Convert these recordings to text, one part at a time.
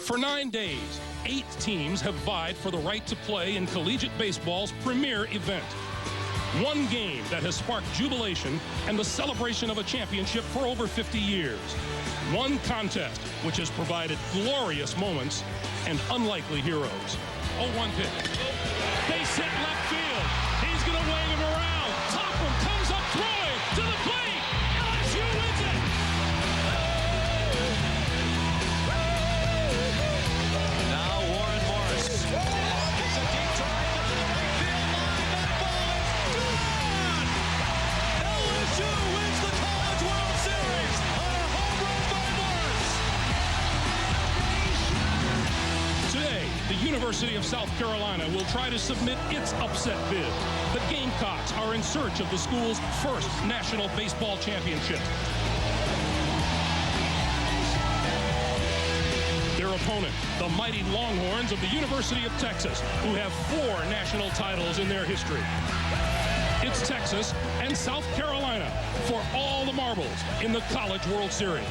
For 9 days, 8 teams have vied for the right to play in collegiate baseball's premier event. One game that has sparked jubilation and the celebration of a championship for over 50 years. One contest which has provided glorious moments and unlikely heroes. 0-1 pitch. Base hit left field. He's going to wave him around. Topham comes up throwing to the plate. LSU wins it. Now Warren Morris. It's a deep drive into the right field line. That ball is gone. LSU wins the College World Series on a home run by Morris. Today, the University of South Carolina will try to submit its upset bid. The Gamecocks are in search of the school's first national baseball championship. Their opponent, the mighty Longhorns of the University of Texas, who have 4 national titles in their history. It's Texas and South Carolina for all the marbles in the College World Series.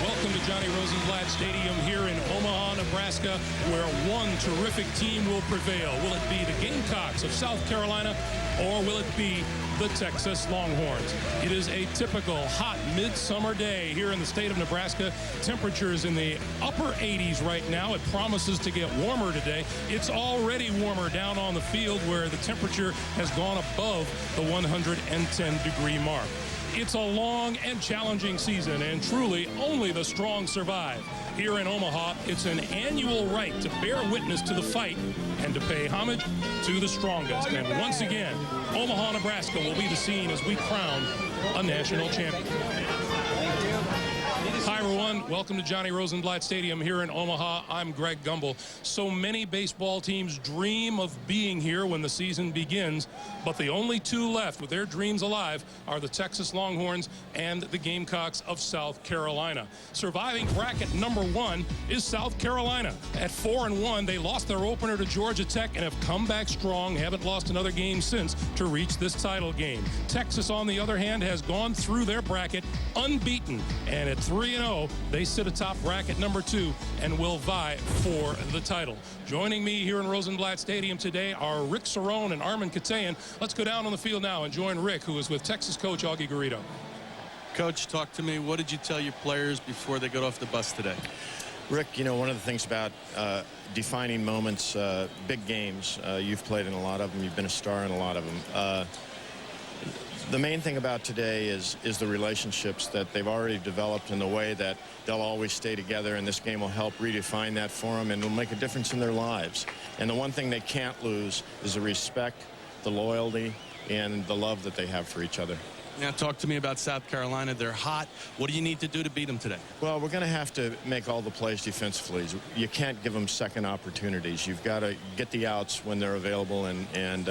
Welcome to Johnny Rosenblatt Stadium here in Omaha, Nebraska, where one terrific team will prevail. Will it be the Gamecocks of South Carolina, or will it be the Texas Longhorns? It is a typical hot midsummer day here in the state of Nebraska. Temperatures in the upper 80s right now. It promises to get warmer today. It's already warmer down on the field where the temperature has gone above the 110-degree mark. It's a long and challenging season, and truly only the strong survive. Here in Omaha, it's an annual right to bear witness to the fight and to pay homage to the strongest. And once again, Omaha, Nebraska will be the scene as we crown a national champion. Hi, everyone. Welcome to Johnny Rosenblatt Stadium here in Omaha. I'm Greg Gumbel. So many baseball teams dream of being here when the season begins, but the only 2 left with their dreams alive are the Texas Longhorns and the Gamecocks of South Carolina. Surviving bracket number 1 is South Carolina. At 4-1, they lost their opener to Georgia Tech and have come back strong, haven't lost another game since to reach this title game. Texas, on the other hand, has gone through their bracket unbeaten, and at 3-0, they sit atop bracket number 2 and will vie for the title. Joining me here in Rosenblatt Stadium today are Rick Cerrone and Armin Katayan. Let's go down on the field now and join Rick, who is with Texas coach Augie Garrido. Coach, talk to me. What did you tell your players before they got off the bus today? Rick, you know, one of the things about defining moments, big games, you've played in a lot of them, you've been a star in a lot of them. The main thing about today is the relationships that they've already developed in the way that they'll always stay together, and this game will help redefine that for them and will make a difference in their lives. And the one thing they can't lose is the respect, the loyalty, and the love that they have for each other. Now talk to me about South Carolina. They're hot. What do you need to do to beat them today? Well, we're going to have to make all the plays defensively. You can't give them second opportunities. You've got to get the outs when they're available and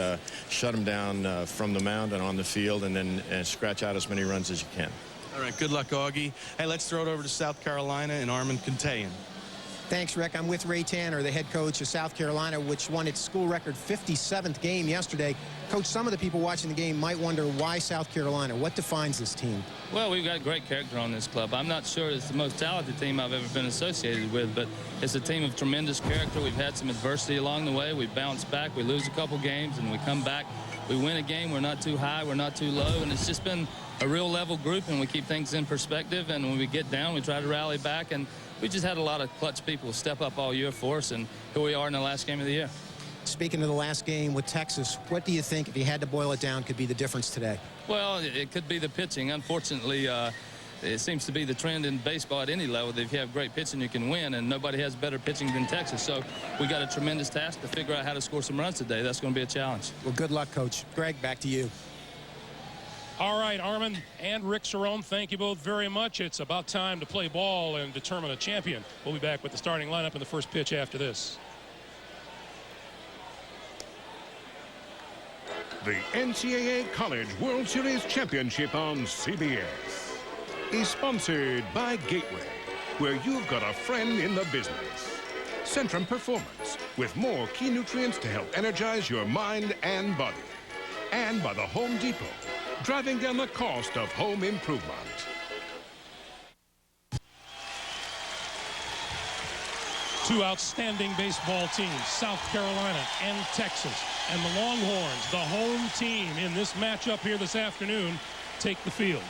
shut them down from the mound and on the field, and then scratch out as many runs as you can. All right, good luck, Augie. Hey, let's throw it over to South Carolina and Armin Katayan. Thanks, Rick. I'm with Ray Tanner, the head coach of South Carolina, which won its school record 57th game yesterday. Coach, some of the people watching the game might wonder why South Carolina. What defines this team? Well, we've got great character on this club. I'm not sure it's the most talented team I've ever been associated with, but it's a team of tremendous character. We've had some adversity along the way. We bounce back. We lose a couple games, and we come back. We win a game. We're not too high. We're not too low, and it's just been a real level group, and we keep things in perspective, and when we get down, we try to rally back, and we just had a lot of clutch people step up all year for us, and here we are in the last game of the year. Speaking of the last game with Texas, what do you think, if you had to boil it down, could be the difference today? Well, it could be the pitching. Unfortunately, it seems to be the trend in baseball at any level that if you have great pitching, you can win, and nobody has better pitching than Texas. So we got a tremendous task to figure out how to score some runs today. That's going to be a challenge. Well, good luck, Coach. Greg, back to you. All right, Armin and Rick Cerrone, thank you both very much. It's about time to play ball and determine a champion. We'll be back with the starting lineup and the first pitch after this. The NCAA College World Series Championship on CBS is sponsored by Gateway, where you've got a friend in the business. Centrum Performance, with more key nutrients to help energize your mind and body. And by the Home Depot, driving down the cost of home improvement. Two outstanding baseball teams, South Carolina and Texas. And the Longhorns, the home team in this matchup here this afternoon, take the field.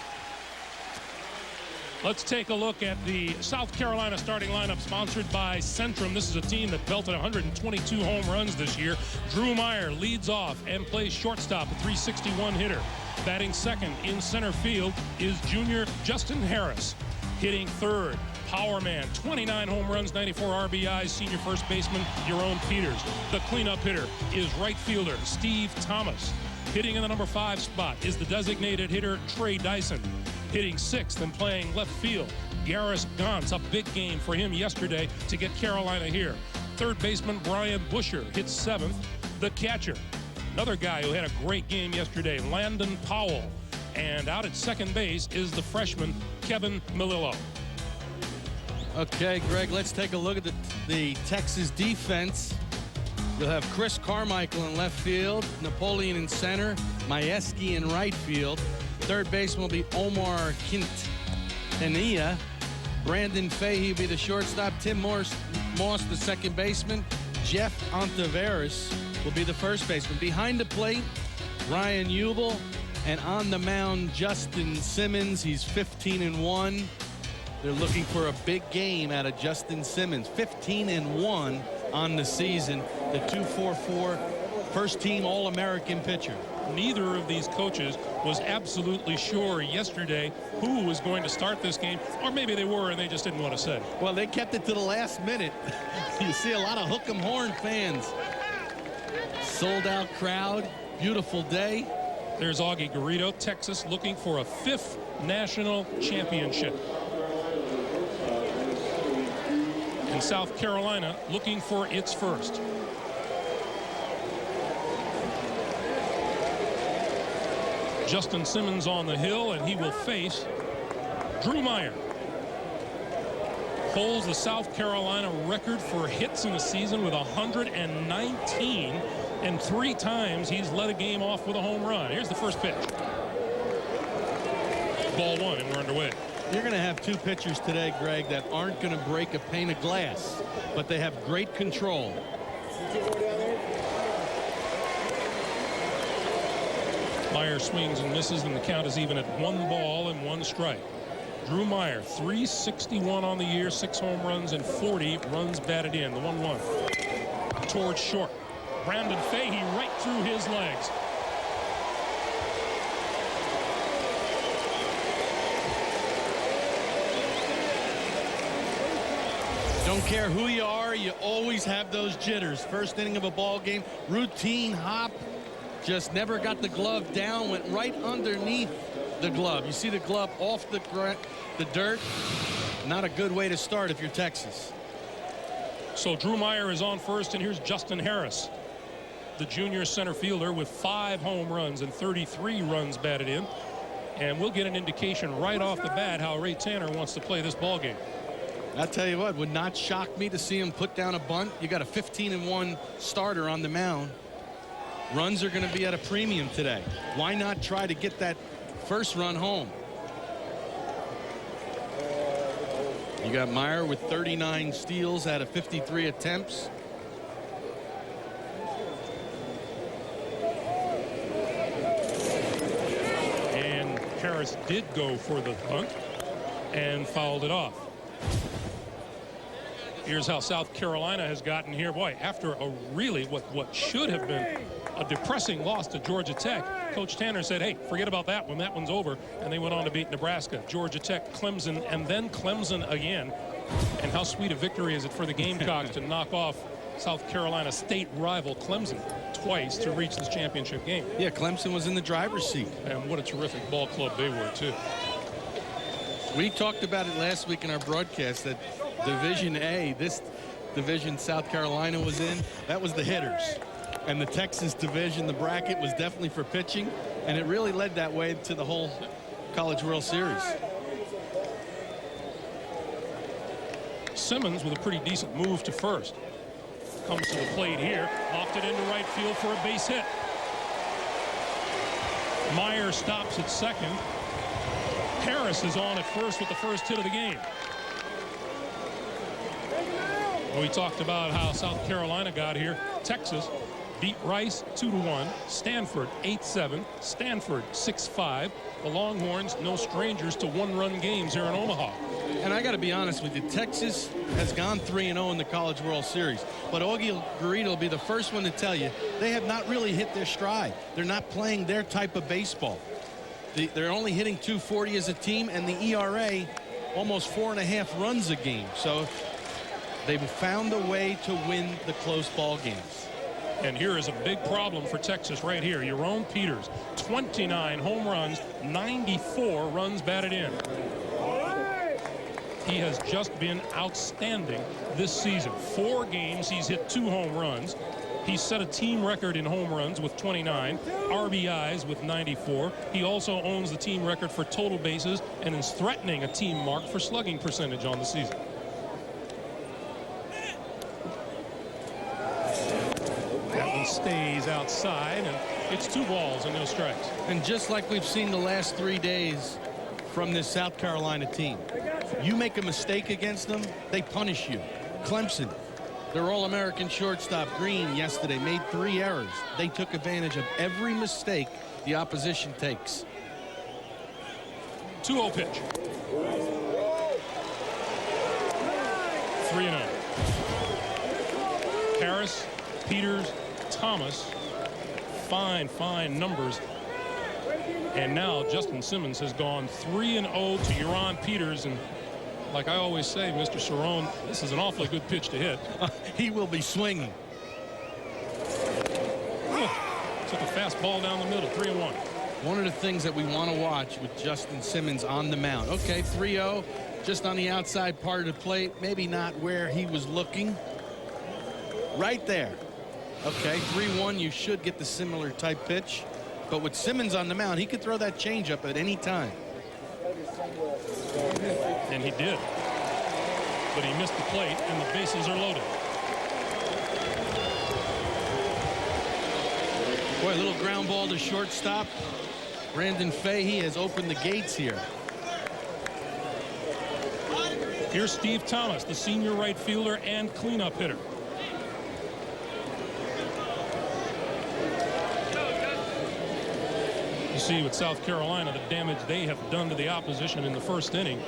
Let's take a look at the South Carolina starting lineup sponsored by Centrum. This is a team that belted 122 home runs this year. Drew Meyer leads off and plays shortstop, a .361 hitter. Batting second in center field is junior Justin Harris. Hitting third, power man, 29 home runs, 94 RBIs, senior first baseman Jerome Peters. The cleanup hitter is right fielder Steve Thomas. Hitting in the number 5 spot is the designated hitter Trey Dyson. Hitting sixth and playing left field, Garris Gantz. A big game for him yesterday to get Carolina here. Third baseman Brian Busher hits seventh. The catcher, another guy who had a great game yesterday, Landon Powell. And out at second base is the freshman Kevin Melillo. Okay, Greg, let's take a look at the Texas defense. You'll have Chris Carmichael in left field, Napoleon in center, Majewski in right field. Third baseman will be Omar Quintanilla. Brandon Fahey will be the shortstop. Tim Moss, the second baseman. Jeff Ontiveros will be the first baseman. Behind the plate, Ryan Ubel. And on the mound, Justin Simmons. He's 15-1. They're looking for a big game out of Justin Simmons. 15-1 on the season. The 2.44 first-team All-American pitcher. Neither of these coaches was absolutely sure yesterday who was going to start this game, or maybe they were and they just didn't want to say. Well, they kept it to the last minute. You see a lot of Hook 'em Horn fans. Sold-out crowd. Beautiful day. There's Augie Garrido, Texas, looking for a 5th national championship. And South Carolina looking for its first. Justin Simmons on the hill, and he will face Drew Meyer. Holds the South Carolina record for hits in a season with 119, and 3 times he's led a game off with a home run. Here's the first pitch. Ball 1, and we're underway. You're going to have 2 pitchers today, Greg, that aren't going to break a pane of glass, but they have great control. Meyer swings and misses, and the count is even at 1 ball and 1 strike. Drew Meyer, .361 on the year, 6 home runs and 40 runs batted in. The 1-1 towards short. Brandon Fahey right through his legs. Don't care who you are, you always have those jitters. First inning of a ball game, routine hop, just never got the glove down, went right underneath the glove. You see the glove off the dirt. Not a good way to start if you're Texas. So Drew Meyer is on first, and here's Justin Harris, the junior center fielder with 5 home runs and 33 runs batted in. And we'll get an indication right off the bat how Ray Tanner wants to play this ball game. I'll tell you what, would not shock me to see him put down a bunt. You got a 15-1 starter on the mound. Runs are going to be at a premium today. Why not try to get that first run home? You got Meyer with 39 steals out of 53 attempts. And Harris did go for the bunt and fouled it off. Here's how South Carolina has gotten here. Boy, after a really what should have been a depressing loss to Georgia Tech, Coach Tanner said, hey, forget about that one. That one's over. And they went on to beat Nebraska, Georgia Tech, Clemson, and then Clemson again. And how sweet a victory is it for the Gamecocks to knock off South Carolina state rival Clemson twice to reach this championship game. Yeah, Clemson was in the driver's seat. And what a terrific ball club they were, too. We talked about it last week in our broadcast that Division A, this division South Carolina was in, that was the hitters. And the Texas division, the bracket, was definitely for pitching. And it really led that way to the whole College World Series. Simmons with a pretty decent move to first. Comes to the plate here. Lofted into right field for a base hit. Meyer stops at second. Harris is on at first with the first hit of the game. We talked about how South Carolina got here. Texas beat Rice 2-1. Stanford 8-7. Stanford 6-5. The Longhorns, no strangers to one-run games here in Omaha. And I got to be honest with you, Texas has gone 3-0 in the College World Series. But Augie Garrido will be the first one to tell you they have not really hit their stride. They're not playing their type of baseball. They're only hitting .240 as a team, and the ERA almost 4.5 runs a game. So they've found a way to win the close ball games. And here is a big problem for Texas right here. Yaron Peters, 29 home runs, 94 runs batted in. He has just been outstanding this season. 4 games, he's hit 2 home runs. He set a team record in home runs with 29, RBIs with 94. He also owns the team record for total bases and is threatening a team mark for slugging percentage on the season. That one stays outside, and it's 2 balls and no strikes. And just like we've seen the last 3 days from this South Carolina team, you make a mistake against them, they punish you. Clemson, their All-American shortstop Green yesterday made 3 errors. They took advantage of every mistake the opposition takes. 2-0 pitch. 3-0. Harris, Peters, Thomas, fine numbers. And now Justin Simmons has gone 3-0 to Yaron Peters, and like I always say, Mr. Cerrone, this is an awfully good pitch to hit. He will be swinging. Took a fastball down the middle, 3-1. One of the things that we want to watch with Justin Simmons on the mound. Okay, 3-0, just on the outside part of the plate, maybe not where he was looking. Right there. Okay, 3-1, you should get the similar type pitch. But with Simmons on the mound, he could throw that changeup at any time. And he did. But he missed the plate, and the bases are loaded. Boy, a little ground ball to shortstop. Brandon Fahey has opened the gates here. Here's Steve Thomas, the senior right fielder and cleanup hitter. You see with South Carolina the damage they have done to the opposition in the first inning.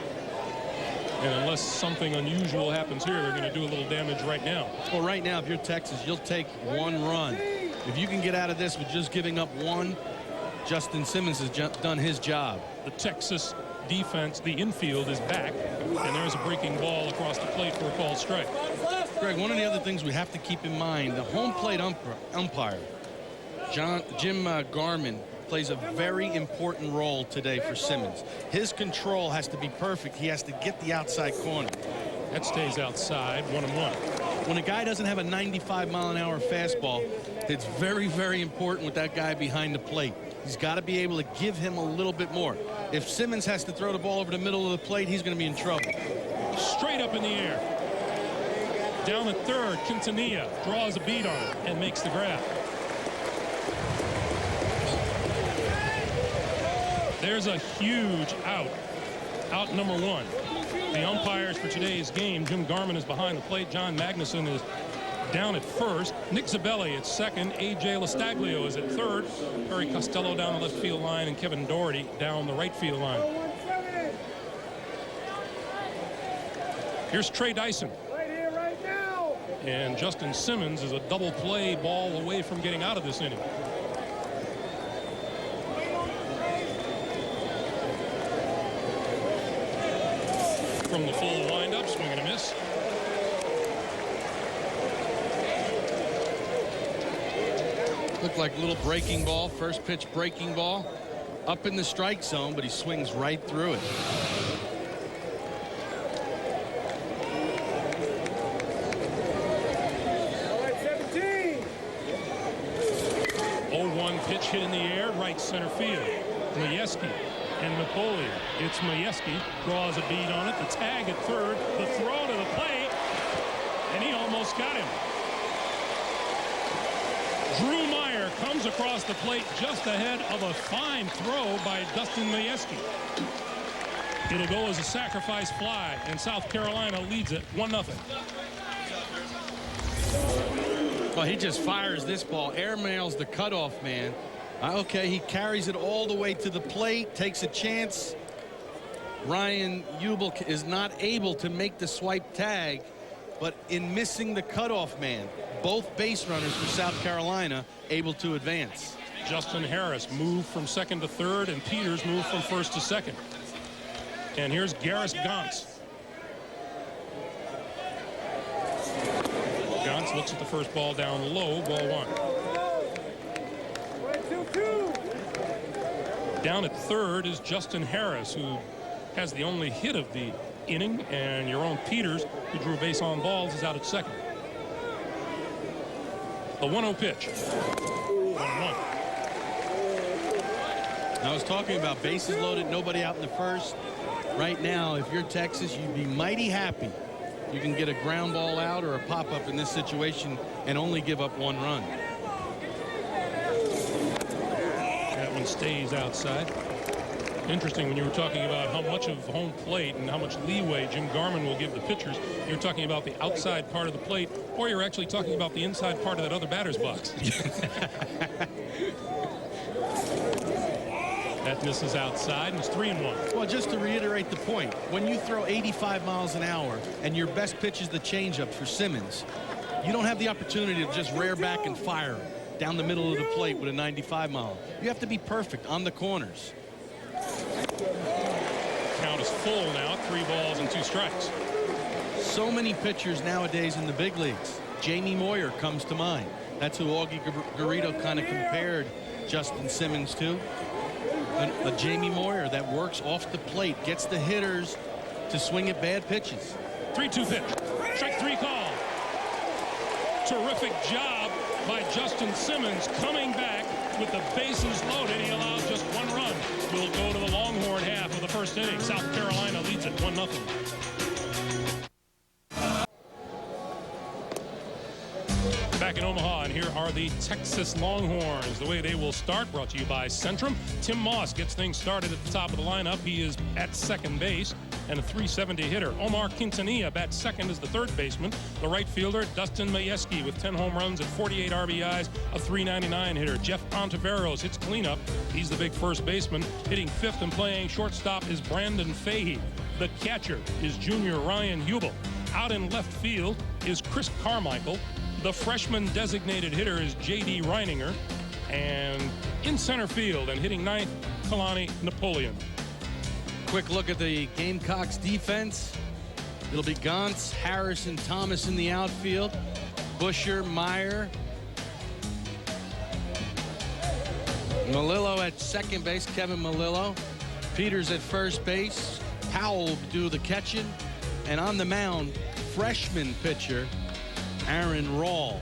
And unless something unusual happens here, they're going to do a little damage right now. Well, right now, if you're Texas, you'll take 1 run. If you can get out of this with just giving up 1, Justin Simmons has done his job. The Texas defense, the infield is back, and there's a breaking ball across the plate for a called strike. Greg, one of the other things we have to keep in mind, the home plate umpire, Jim Garman, plays a very important role today for Simmons. His control has to be perfect. He has to get the outside corner. That stays outside, 1-1. When a guy doesn't have a 95-mile-an-hour fastball, it's very important with that guy behind the plate. He's got to be able to give him a little bit more. If Simmons has to throw the ball over the middle of the plate, he's going to be in trouble. Straight up in the air. Down at third, Quintanilla draws a beat on it and makes the grab. There's a huge out. Out number 1. The umpires for today's game, Jim Garman is behind the plate. John Magnuson is down at first. Nick Zabelli at second. A.J. Lastaglio is at third. Perry Costello down the left field line, and Kevin Doherty down the right field line. Here's Trey Dyson. Right here, right now. And Justin Simmons is a double play ball away from getting out of this inning. From the full windup, swing and a miss. Looked like a little breaking ball, first pitch breaking ball. Up in the strike zone, but he swings right through it. All right, 17. 0-1 pitch hit in the air, right center field. Majewski and Napoleon. It's Majewski, draws a beat on it. The tag at third, the throw to the plate, and he almost got him. Drew Meyer comes across the plate just ahead of a fine throw by Dustin Majewski. It'll go as a sacrifice fly, and South Carolina leads it 1-0. Well, he just fires this ball, airmails the cutoff man. Okay, he carries it all the way to the plate, takes a chance. Ryan Hubel is not able to make the swipe tag, but in missing the cutoff man, both base runners for South Carolina able to advance. Justin Harris moved from second to third, and Peters moved from first to second. And here's Garris Gantz. Gantz looks at the first ball down low, ball 1. Down at third is Justin Harris, who has the only hit of the inning, and your own Peters, who drew base on balls, is out at second. The 1-0 pitch. 1-1. I was talking about bases loaded, nobody out in the first. Right now, if you're Texas, you'd be mighty happy. You can get a ground ball out or a pop-up in this situation and only give up 1 run. That one stays outside. Interesting, when you were talking about how much of home plate and how much leeway Jim Garman will give the pitchers, you're talking about the outside part of the plate, or you're actually talking about the inside part of that other batter's box. That misses outside, and it's 3-1. Well, just to reiterate the point, when you throw 85 miles an hour and your best pitch is the changeup for Simmons, you don't have the opportunity to just rear back and fire it down the middle of the plate with a 95 mile. You have to be perfect on the corners. Count is full now, 3 balls and 2 strikes. So many pitchers nowadays in the big leagues. Jamie Moyer comes to mind. That's who Augie Garrido kind of compared Justin Simmons to. A Jamie Moyer that works off the plate, gets the hitters to swing at bad pitches. 3-2 pitch. Strike 3 call. Terrific job by Justin Simmons coming back with the bases loaded. He allows just 1 run. We'll go to the Longhorn half of the first inning. South Carolina leads it 1-0. Back in Omaha, and here are the Texas Longhorns. The way they will start, brought to you by Centrum. Tim Moss gets things started at the top of the lineup. He is at second base and a .370 hitter. Omar Quintanilla bats second as the third baseman. The right fielder, Dustin Majewski, with 10 home runs and 48 RBIs, a .399 hitter. Jeff Ontiveros hits cleanup. He's the big first baseman. Hitting fifth and playing shortstop is Brandon Fahey. The catcher is junior Ryan Hubel. Out in left field is Chris Carmichael. The freshman designated hitter is J.D. Reininger. And in center field and hitting ninth, Kalani Napoleon. Quick look at the Gamecocks defense. It'll be Gantz, Harris, and Thomas in the outfield. Busher, Meyer. Malillo at second base, Kevin Malillo. Peters at first base. Powell will do the catching. And on the mound, freshman pitcher, Aaron Rawl.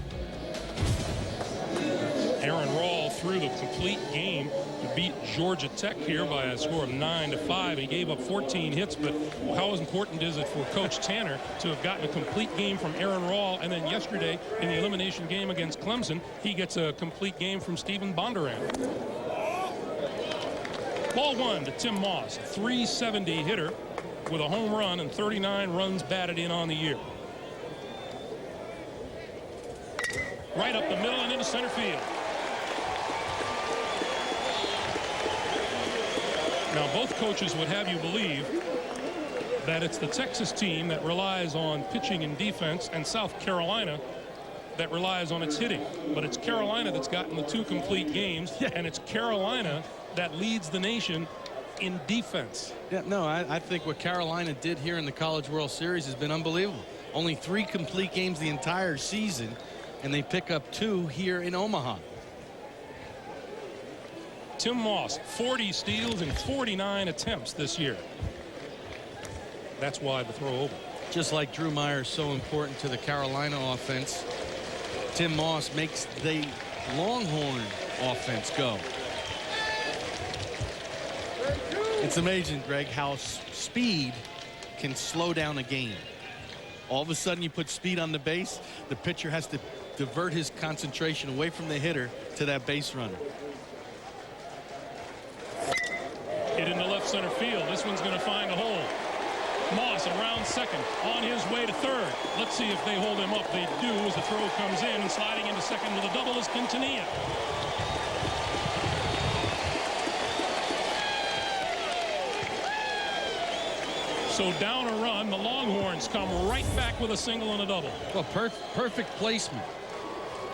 Aaron Rawl threw the complete game to beat Georgia Tech here by a score of 9-5. He gave up 14 hits, but how important is it for Coach Tanner to have gotten a complete game from Aaron Rawl? And then yesterday in the elimination game against Clemson, he gets a complete game from Stephen Bondurant. Ball 1 to Tim Moss, 370 hitter with a home run and 39 runs batted in on the year. Right up the middle and into center field. Now, both coaches would have you believe that it's the Texas team that relies on pitching and defense, and South Carolina that relies on its hitting. But it's Carolina that's gotten the 2 complete games, and it's Carolina that leads the nation in defense. Yeah, no, I think what Carolina did here in the College World Series has been unbelievable. Only 3 complete games the entire season, and they pick up 2 here in Omaha. Tim Moss, 40 steals and 49 attempts this year. That's why the throw over. Just like Drew Meyer is so important to the Carolina offense, Tim Moss makes the Longhorn offense go. It's amazing, Greg, how speed can slow down a game. All of a sudden you put speed on the base, the pitcher has to divert his concentration away from the hitter to that base runner. Hit into left center field. This one's going to find a hole. Moss around second, on his way to third. Let's see if they hold him up. They do as the throw comes in, and sliding into second with a double is Quintanilla. So down a run, the Longhorns come right back with a single and a double. Well, perfect placement.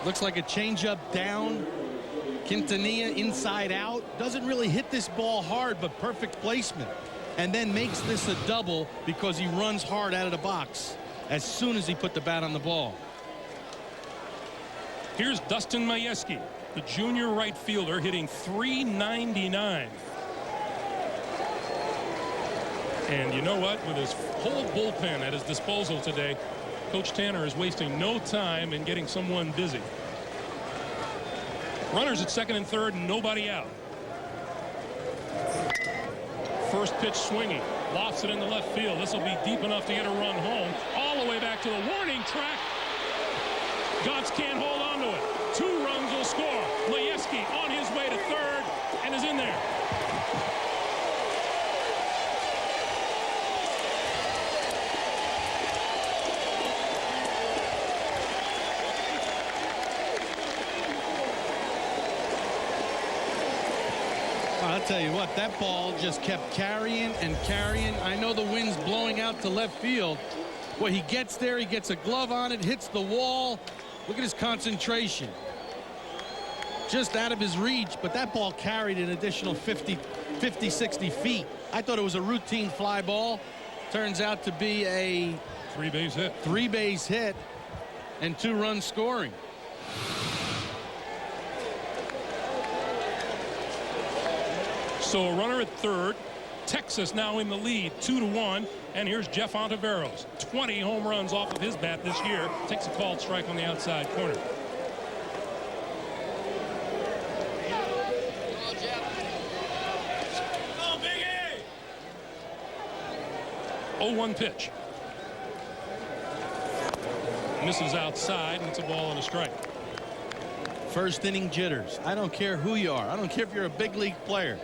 Looks like a changeup down. Quintanilla inside out. Doesn't really hit this ball hard, but perfect placement. And then makes this a double because he runs hard out of the box as soon as he put the bat on the ball. Here's Dustin Majewski, the junior right fielder, hitting .399. And you know what? With his whole bullpen at his disposal today, Coach Tanner is wasting no time in getting someone busy. Runners at second and third, and nobody out. First pitch swinging, lofts it into left field. This will be deep enough to get a run home. All the way back to the warning track. Gotts can't hold on to it. 2 runs will score. Majewski on his way to third and is in there. I'll tell you what, that ball just kept carrying and carrying. I know the wind's blowing out to left field. Well, he gets there, he gets a glove on it, hits the wall. Look at his concentration. Just out of his reach, but that ball carried an additional 50, 60 feet. I thought it was a routine fly ball. Turns out to be a 3-base hit. 3-base hit and 2 runs scoring. So a runner at third. Texas now in the lead, 2-1. And here's Jeff Ontiveros. 20 home runs off of his bat this year. Takes a called strike on the outside corner. Go, Big A! 0-1 pitch. Misses outside, and it's a ball and a strike. First inning jitters. I don't care who you are. I don't care if you're a big league player.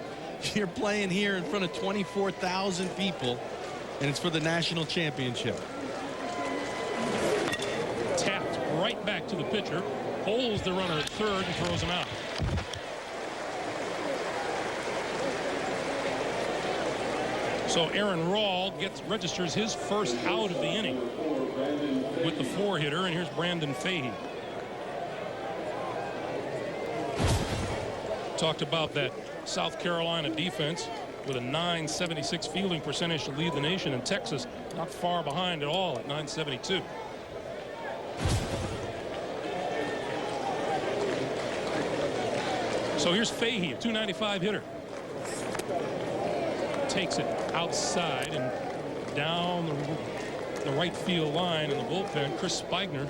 You're playing here in front of 24,000 people, and it's for the national championship. Tapped right back to the pitcher. Holds the runner at third and throws him out. So Aaron Rawl registers his first out of the inning with the 4-hitter, and here's Brandon Fahey. Talked about that South Carolina defense with a .976 fielding percentage to lead the nation, and Texas not far behind at all at .972. So here's Fahey, a .295 hitter. Takes it outside and down the right field line in the bullpen. Chris Spigner.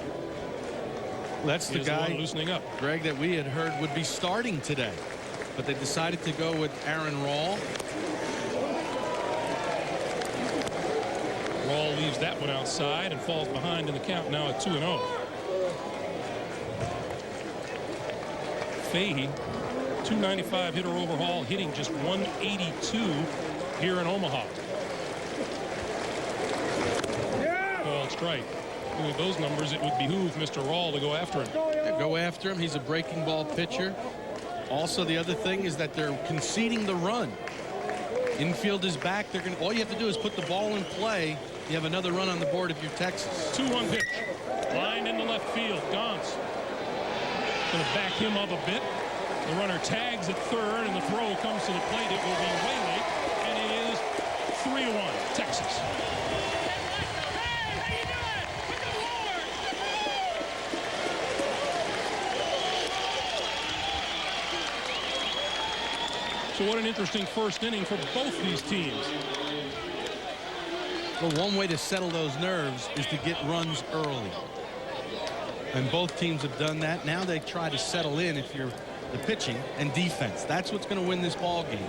That's the guy, loosening up, Greg, that we had heard would be starting today. But they decided to go with Aaron Rawl. Rawl leaves that one outside and falls behind in the count now at 2-0. Fahey, .295 hitter overhaul, hitting just .182 here in Omaha. Called strike. With those numbers, it would behoove Mr. Rawl to go after him. Yeah, go after him. He's a breaking ball pitcher. Also, the other thing is that they're conceding the run. Infield is back. All you have to do is put the ball in play. You have another run on the board if you're Texas. 2-1 pitch. Lined into left field. Gotts going to back him up a bit. The runner tags at third, and the throw comes to the plate. It will be way late, and it is 3-1 Texas. So what an interesting first inning for both these teams. Well, one way to settle those nerves is to get runs early. And both teams have done that. Now they try to settle in if you're the pitching and defense. That's what's going to win this ball game.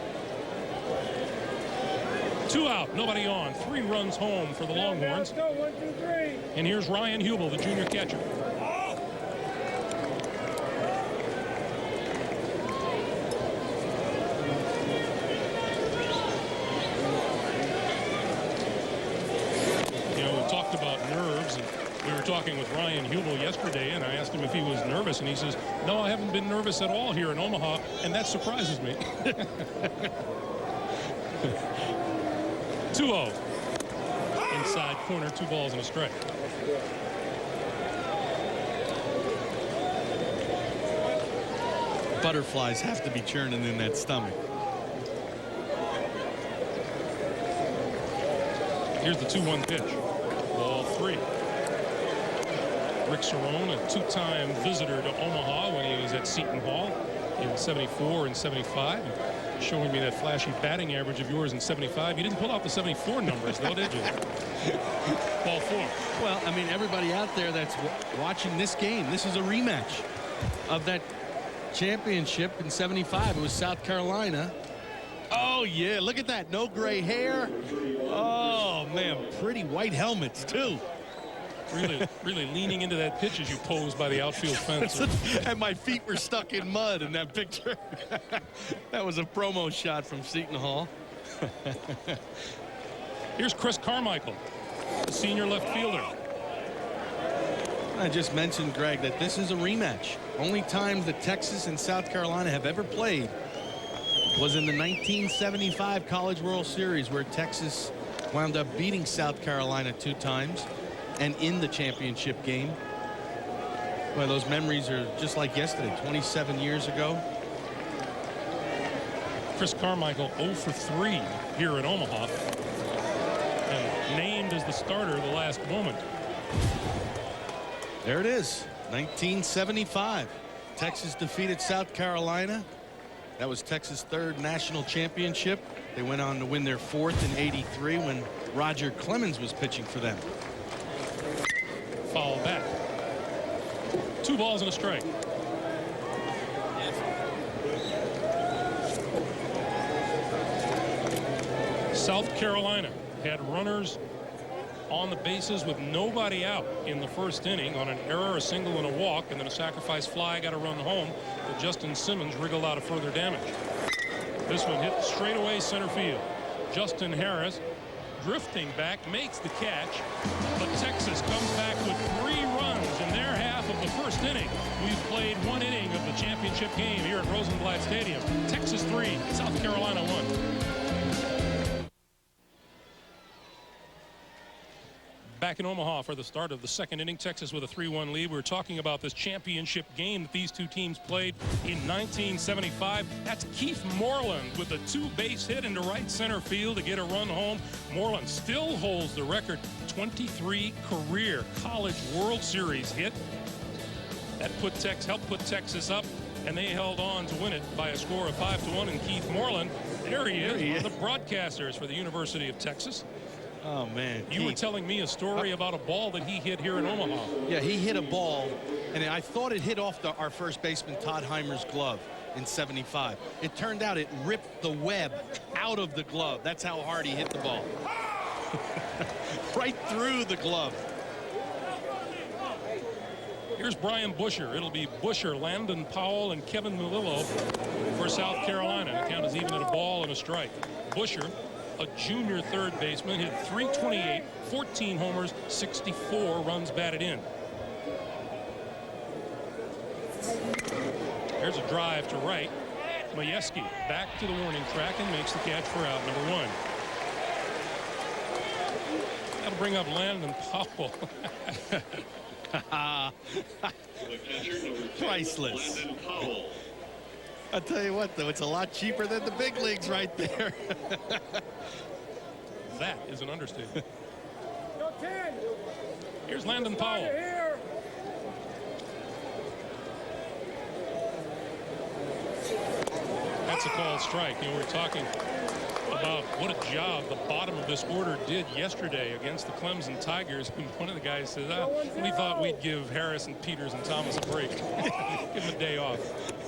2 out, nobody on. 3 runs home for the Longhorns. Go, 1, 2, 3. And here's Ryan Hubel, the junior catcher. talking with Ryan Hubel yesterday, and I asked him if he was nervous, and he says, no, I haven't been nervous at all here in Omaha, and that surprises me. 2-0. Inside corner, 2 balls and a strike. Butterflies have to be churning in that stomach. Here's the 2-1 pitch. Ball 3. Rick Cerrone, a 2-time visitor to Omaha when he was at Seton Hall in 74 and 75. Showing me that flashy batting average of yours in 75. You didn't pull out the 74 numbers, though, did you? Ball 4. Well, I mean, everybody out there that's watching this game, this is a rematch of that championship in 75. It was South Carolina. Oh, yeah, look at that. No gray hair. Oh, man, pretty white helmets, too. Really leaning into that pitch as you posed by the outfield fence. And my feet were stuck in mud in that picture. That was a promo shot from Seton Hall. Here's Chris Carmichael, the senior left fielder. I just mentioned, Greg, that this is a rematch. Only times that Texas and South Carolina have ever played was in the 1975 College World Series, where Texas wound up beating South Carolina 2 times. And in the championship game. Well, those memories are just like yesterday, 27 years ago. Chris Carmichael 0 for 3 here in Omaha, and named as the starter the last moment. There it is, 1975. Texas defeated South Carolina. That was Texas' 3rd national championship. They went on to win their 4th in '83 when Roger Clemens was pitching for them. Foul back. 2 balls and a strike. South Carolina had runners on the bases with nobody out in the first inning on an error, a single, and a walk, and then a sacrifice fly got a run home, but Justin Simmons wriggled out of further damage. This one hit straight away center field. Justin Harris, drifting back, makes the catch, but Texas comes back with 3 runs in their half of the first inning. We've played 1 inning of the championship game here at Rosenblatt Stadium. Texas 3, South Carolina 1. Back in Omaha for the start of the 2nd inning, Texas with a 3-1 lead. We're talking about this championship game that these 2 teams played in 1975. That's Keith Moreland with a 2-base hit into right center field to get a run home. Moreland still holds the record, 23 career College World Series hit. That helped put Texas up, and they held on to win it by a score of 5-1. And Keith Moreland, there he is, one of the broadcasters for the University of Texas. Oh, man. You were telling me a story about a ball that he hit here in Omaha. Yeah, he hit a ball, and I thought it hit off our first baseman, Todd Heimer's glove in 75. It turned out it ripped the web out of the glove. That's how hard he hit the ball. Right through the glove. Here's Brian Busher. It'll be Busher, Landon Powell, and Kevin Melillo for South Carolina. The count is even at a ball and a strike. Busher, a junior 3rd baseman, hit .328, 14 homers, 64 runs batted in. There's a drive to right. Majewski back to the warning track and makes the catch for out number 1. That'll bring up Landon Powell. Priceless. I'll tell you what, though, it's a lot cheaper than the big leagues right there. That is an understatement. Go 10. Here's Landon Powell. Here. That's a called strike. You know, we're talking about what a job the bottom of this order did yesterday against the Clemson Tigers. And one of the guys said, we thought we'd give Harris and Peters and Thomas a break. Give them a day off.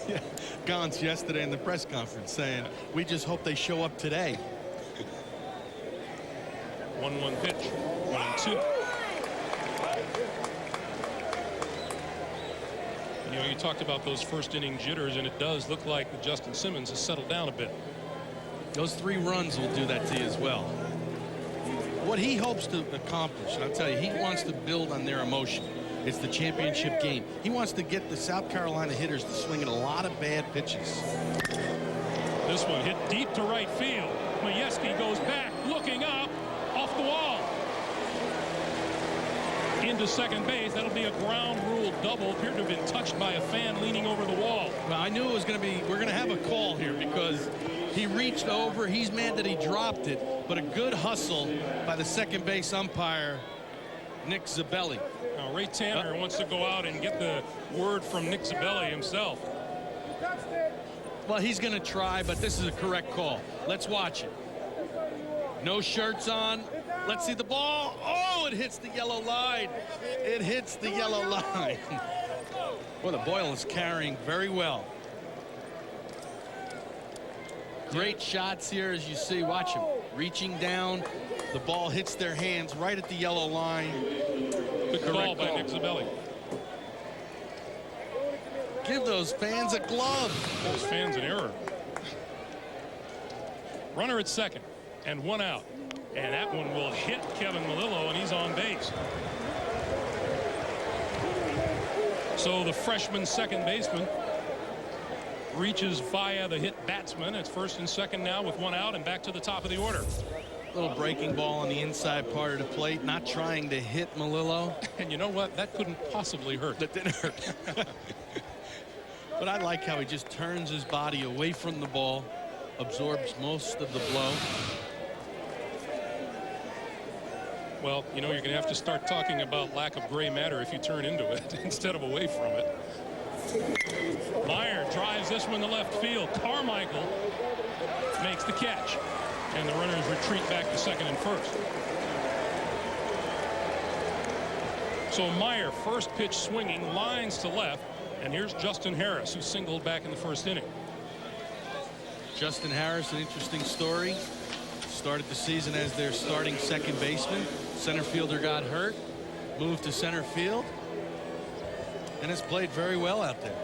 Yeah. Gauntz yesterday in the press conference saying, we just hope they show up today. 1-1 pitch. 1-2. You know, you talked about those first inning jitters, and it does look like that Justin Simmons has settled down a bit. Those 3 runs will do that to you as well. What he hopes to accomplish, and I'll tell you, he wants to build on their emotion. It's the championship game. He wants to get the South Carolina hitters to swing at a lot of bad pitches. This one hit deep to right field. Majewski goes back, looking up, off the wall. Into second base. That'll be a ground rule double. Appeared to have been touched by a fan leaning over the wall. Well, I knew it was going to be, we're going to have a call here because he reached over. He's mad that he dropped it, but a good hustle by the second base umpire, Nick Zabelli. Now, Ray Tanner wants to go out and get the word from Nick Zabelli himself. Well, he's going to try, but this is a correct call. Let's watch it. No shirts on. Let's see the ball. Oh, it hits the yellow line. It hits the yellow line. Boy, the Boyle is carrying very well. Great shots here, as you see. Watch him reaching down. The ball hits their hands right at the yellow line. Good call by Nick Zabelli. Give those fans a glove. Those fans an error. Runner at second and one out. And that one will hit Kevin Melillo, and he's on base. So the freshman second baseman reaches via the hit batsman. It's first and second now with one out and back to the top of the order. Little breaking ball on the inside part of the plate, not trying to hit Melillo. And you know what? That couldn't possibly hurt. That didn't hurt. But I like how he just turns his body away from the ball, absorbs most of the blow. Well, you know, you're going to have to start talking about lack of gray matter if you turn into it instead of away from it. Meyer drives this one to left field. Carmichael makes the catch. And the runners retreat back to second and first. So Meyer, first pitch swinging, lines to left. And here's Justin Harris, who singled back in the first inning. Justin Harris, an interesting story. Started the season as their starting second baseman. Center fielder got hurt, moved to center field, and has played very well out there.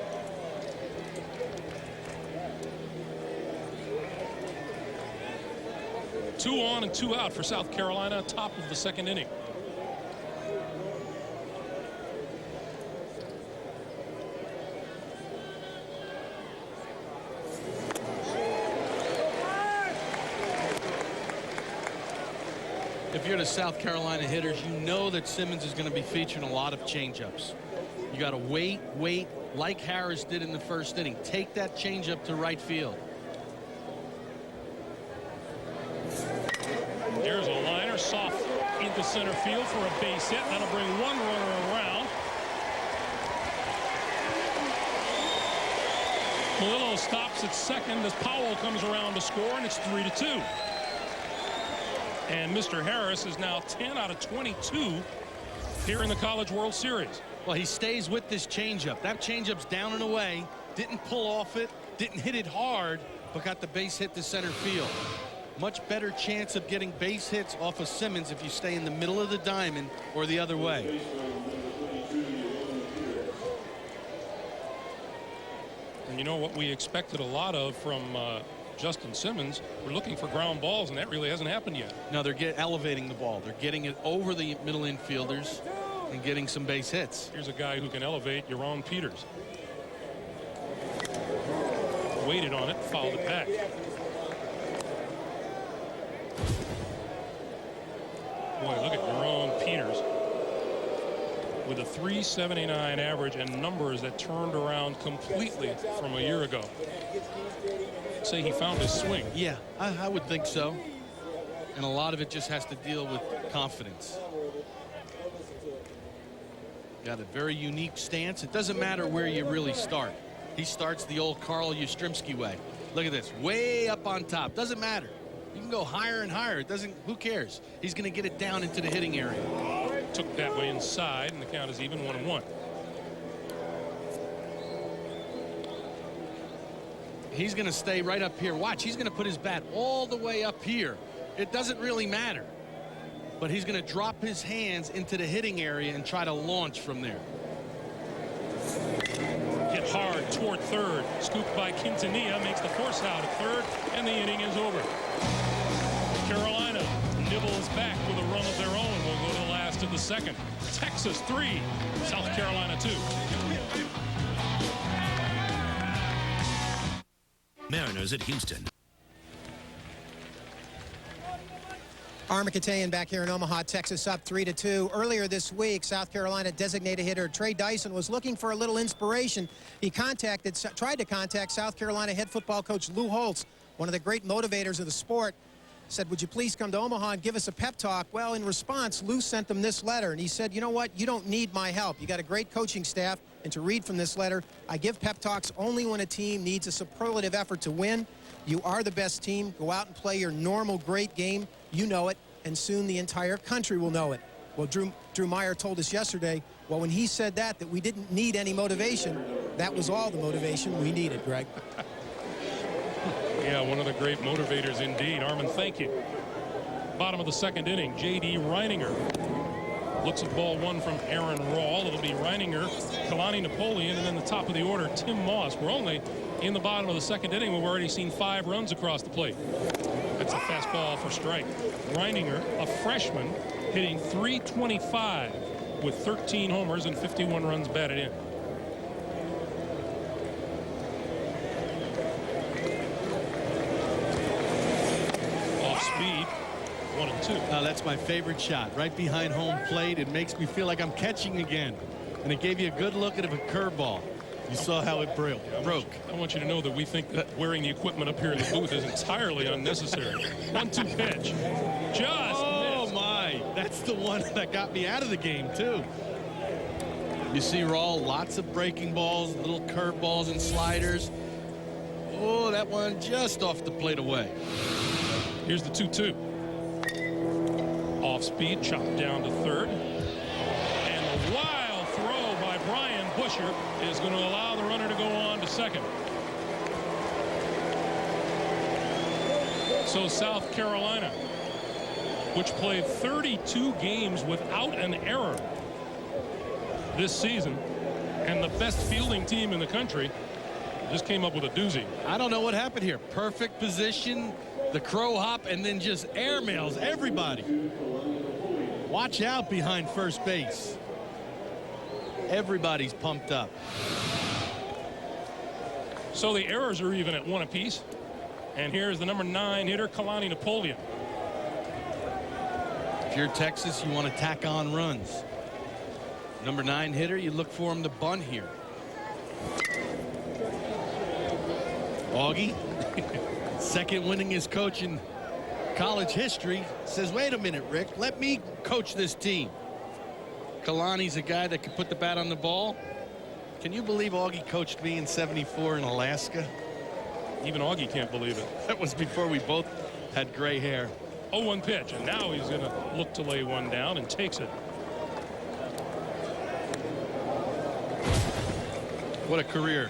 Two on and two out for South Carolina, top of the second inning. If you're the South Carolina hitters, you know that Simmons is going to be featuring a lot of changeups. You got to wait, like Harris did in the first inning. Take that changeup to right field. There's a liner, soft into center field for a base hit. That'll bring one runner around. Melillo stops at second as Powell comes around to score, and it's 3-2. And Mr. Harris is now 10 out of 22 here in the College World Series. Well, he stays with this changeup. That changeup's down and away. Didn't pull off it. Didn't hit it hard, but got the base hit to center field. Much better chance of getting base hits off of Simmons if you stay in the middle of the diamond or the other way. And you know what we expected a lot of from Justin Simmons? We're looking for ground balls, and that really hasn't happened yet. No, they're elevating the ball. They're getting it over the middle infielders and getting some base hits. Here's a guy who can elevate, Yaron Peters. Waited on it, fouled it back. Boy, look at Yaron Peters with a .379 average and numbers that turned around completely from a year ago. Say he found his swing. Yeah, I would think so. And a lot of it just has to deal with confidence. Got a very unique stance. It doesn't matter where you really start. He starts the old Carl Yastrzemski way. Look at this, way up on top. Doesn't matter. You can go higher and higher. It doesn't, who cares? He's going to get it down into the hitting area. Took that way inside, and the count is even 1-1. He's going to stay right up here. Watch, he's going to put his bat all the way up here. It doesn't really matter. But he's going to drop his hands into the hitting area and try to launch from there. Hit hard toward third. Scooped by Quintanilla, makes the force out at third, and the inning is over. Carolina nibbles back with a run of their own. We'll go to the last of the second. Texas 3, South Carolina 2. Mariners at Houston. Armikatayan back here in Omaha, Texas up 3-2. Earlier this week, South Carolina designated hitter Trey Dyson was looking for a little inspiration. He tried to contact South Carolina head football coach Lou Holtz, one of the great motivators of the sport. Said, would you please come to Omaha and give us a pep talk? Well, in response, Lou sent them this letter, and he said, you know what? You don't need my help. You got a great coaching staff. And to read from this letter, I give pep talks only when a team needs a superlative effort to win. You are the best team. Go out and play your normal great game. You know it, and soon the entire country will know it. Well, Drew Meyer told us yesterday, well, when he said that we didn't need any motivation, that was all the motivation we needed, Greg. Yeah, one of the great motivators indeed. Armin, thank you. Bottom of the second inning, J.D. Reininger looks at ball one from Aaron Rawl. It'll be Reininger, Kalani Napoleon, and then the top of the order, Tim Moss. We're only in the bottom of the second inning. We've already seen 5 runs across the plate. That's a fastball for strike. Reininger, a freshman, hitting .325 with 13 homers and 51 runs batted in. Off speed, 1-2. That's my favorite shot, right behind home plate. It makes me feel like I'm catching again. And it gave you a good look at a curveball. You saw how it broke. I want you to know that we think that wearing the equipment up here in the booth is entirely unnecessary. 1-2 pitch. Oh, my. That's the one that got me out of the game, too. You see Rawl, lots of breaking balls, little curveballs and sliders. Oh, that one just off the plate away. Here's the 2-2. Off speed, chopped down to third. And a wild throw by Brian Busher is going to allow the runner to go on to second. So South Carolina, which played 32 games without an error this season, and the best fielding team in the country, just came up with a doozy. I don't know what happened here. Perfect position, the crow hop, and then just airmails everybody. Watch out behind first base. Everybody's pumped up. So the errors are even at 1 apiece. And here's the number 9 hitter, Kalani Napoleon. If you're Texas, you want to tack on runs. Number 9 hitter, you look for him to bunt here. Augie, second winningest coach in college history, says, wait a minute, Rick, let me coach this team. Kalani's a guy that can put the bat on the ball. Can you believe Augie coached me in '74 in Alaska? Even Augie can't believe it. That was before we both had gray hair. 0-1 pitch, and now he's going to look to lay one down and takes it. What a career.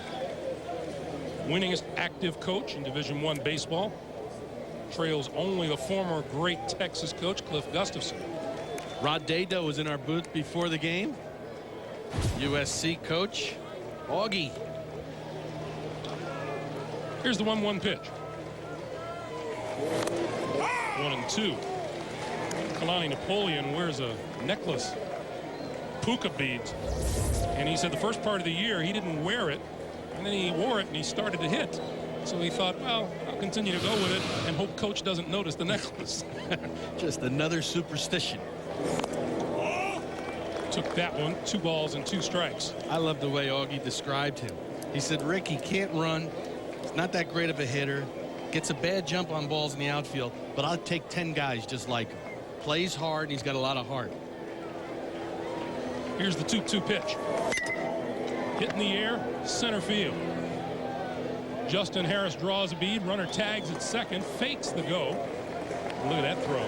Winningest active coach in Division I baseball. Trails only the former great Texas coach, Cliff Gustafson. Rod Dado was in our booth before the game. USC coach, Augie. Here's the 1-1 pitch. 1-2. Kalani Napoleon wears a necklace, puka beads. And he said the first part of the year he didn't wear it, and then he wore it and he started to hit. So he thought, well, I'll continue to go with it and hope coach doesn't notice the necklace. Just another superstition. Took that one, 2 balls and 2 strikes. I love the way Augie described him. He said, Rick, he can't run. He's not that great of a hitter. Gets a bad jump on balls in the outfield, but I'll take 10 guys just like him. Plays hard, and he's got a lot of heart. Here's the 2-2 pitch. Hit in the air, center field. Justin Harris draws a bead. Runner tags at second, fakes the go. Look at that throw.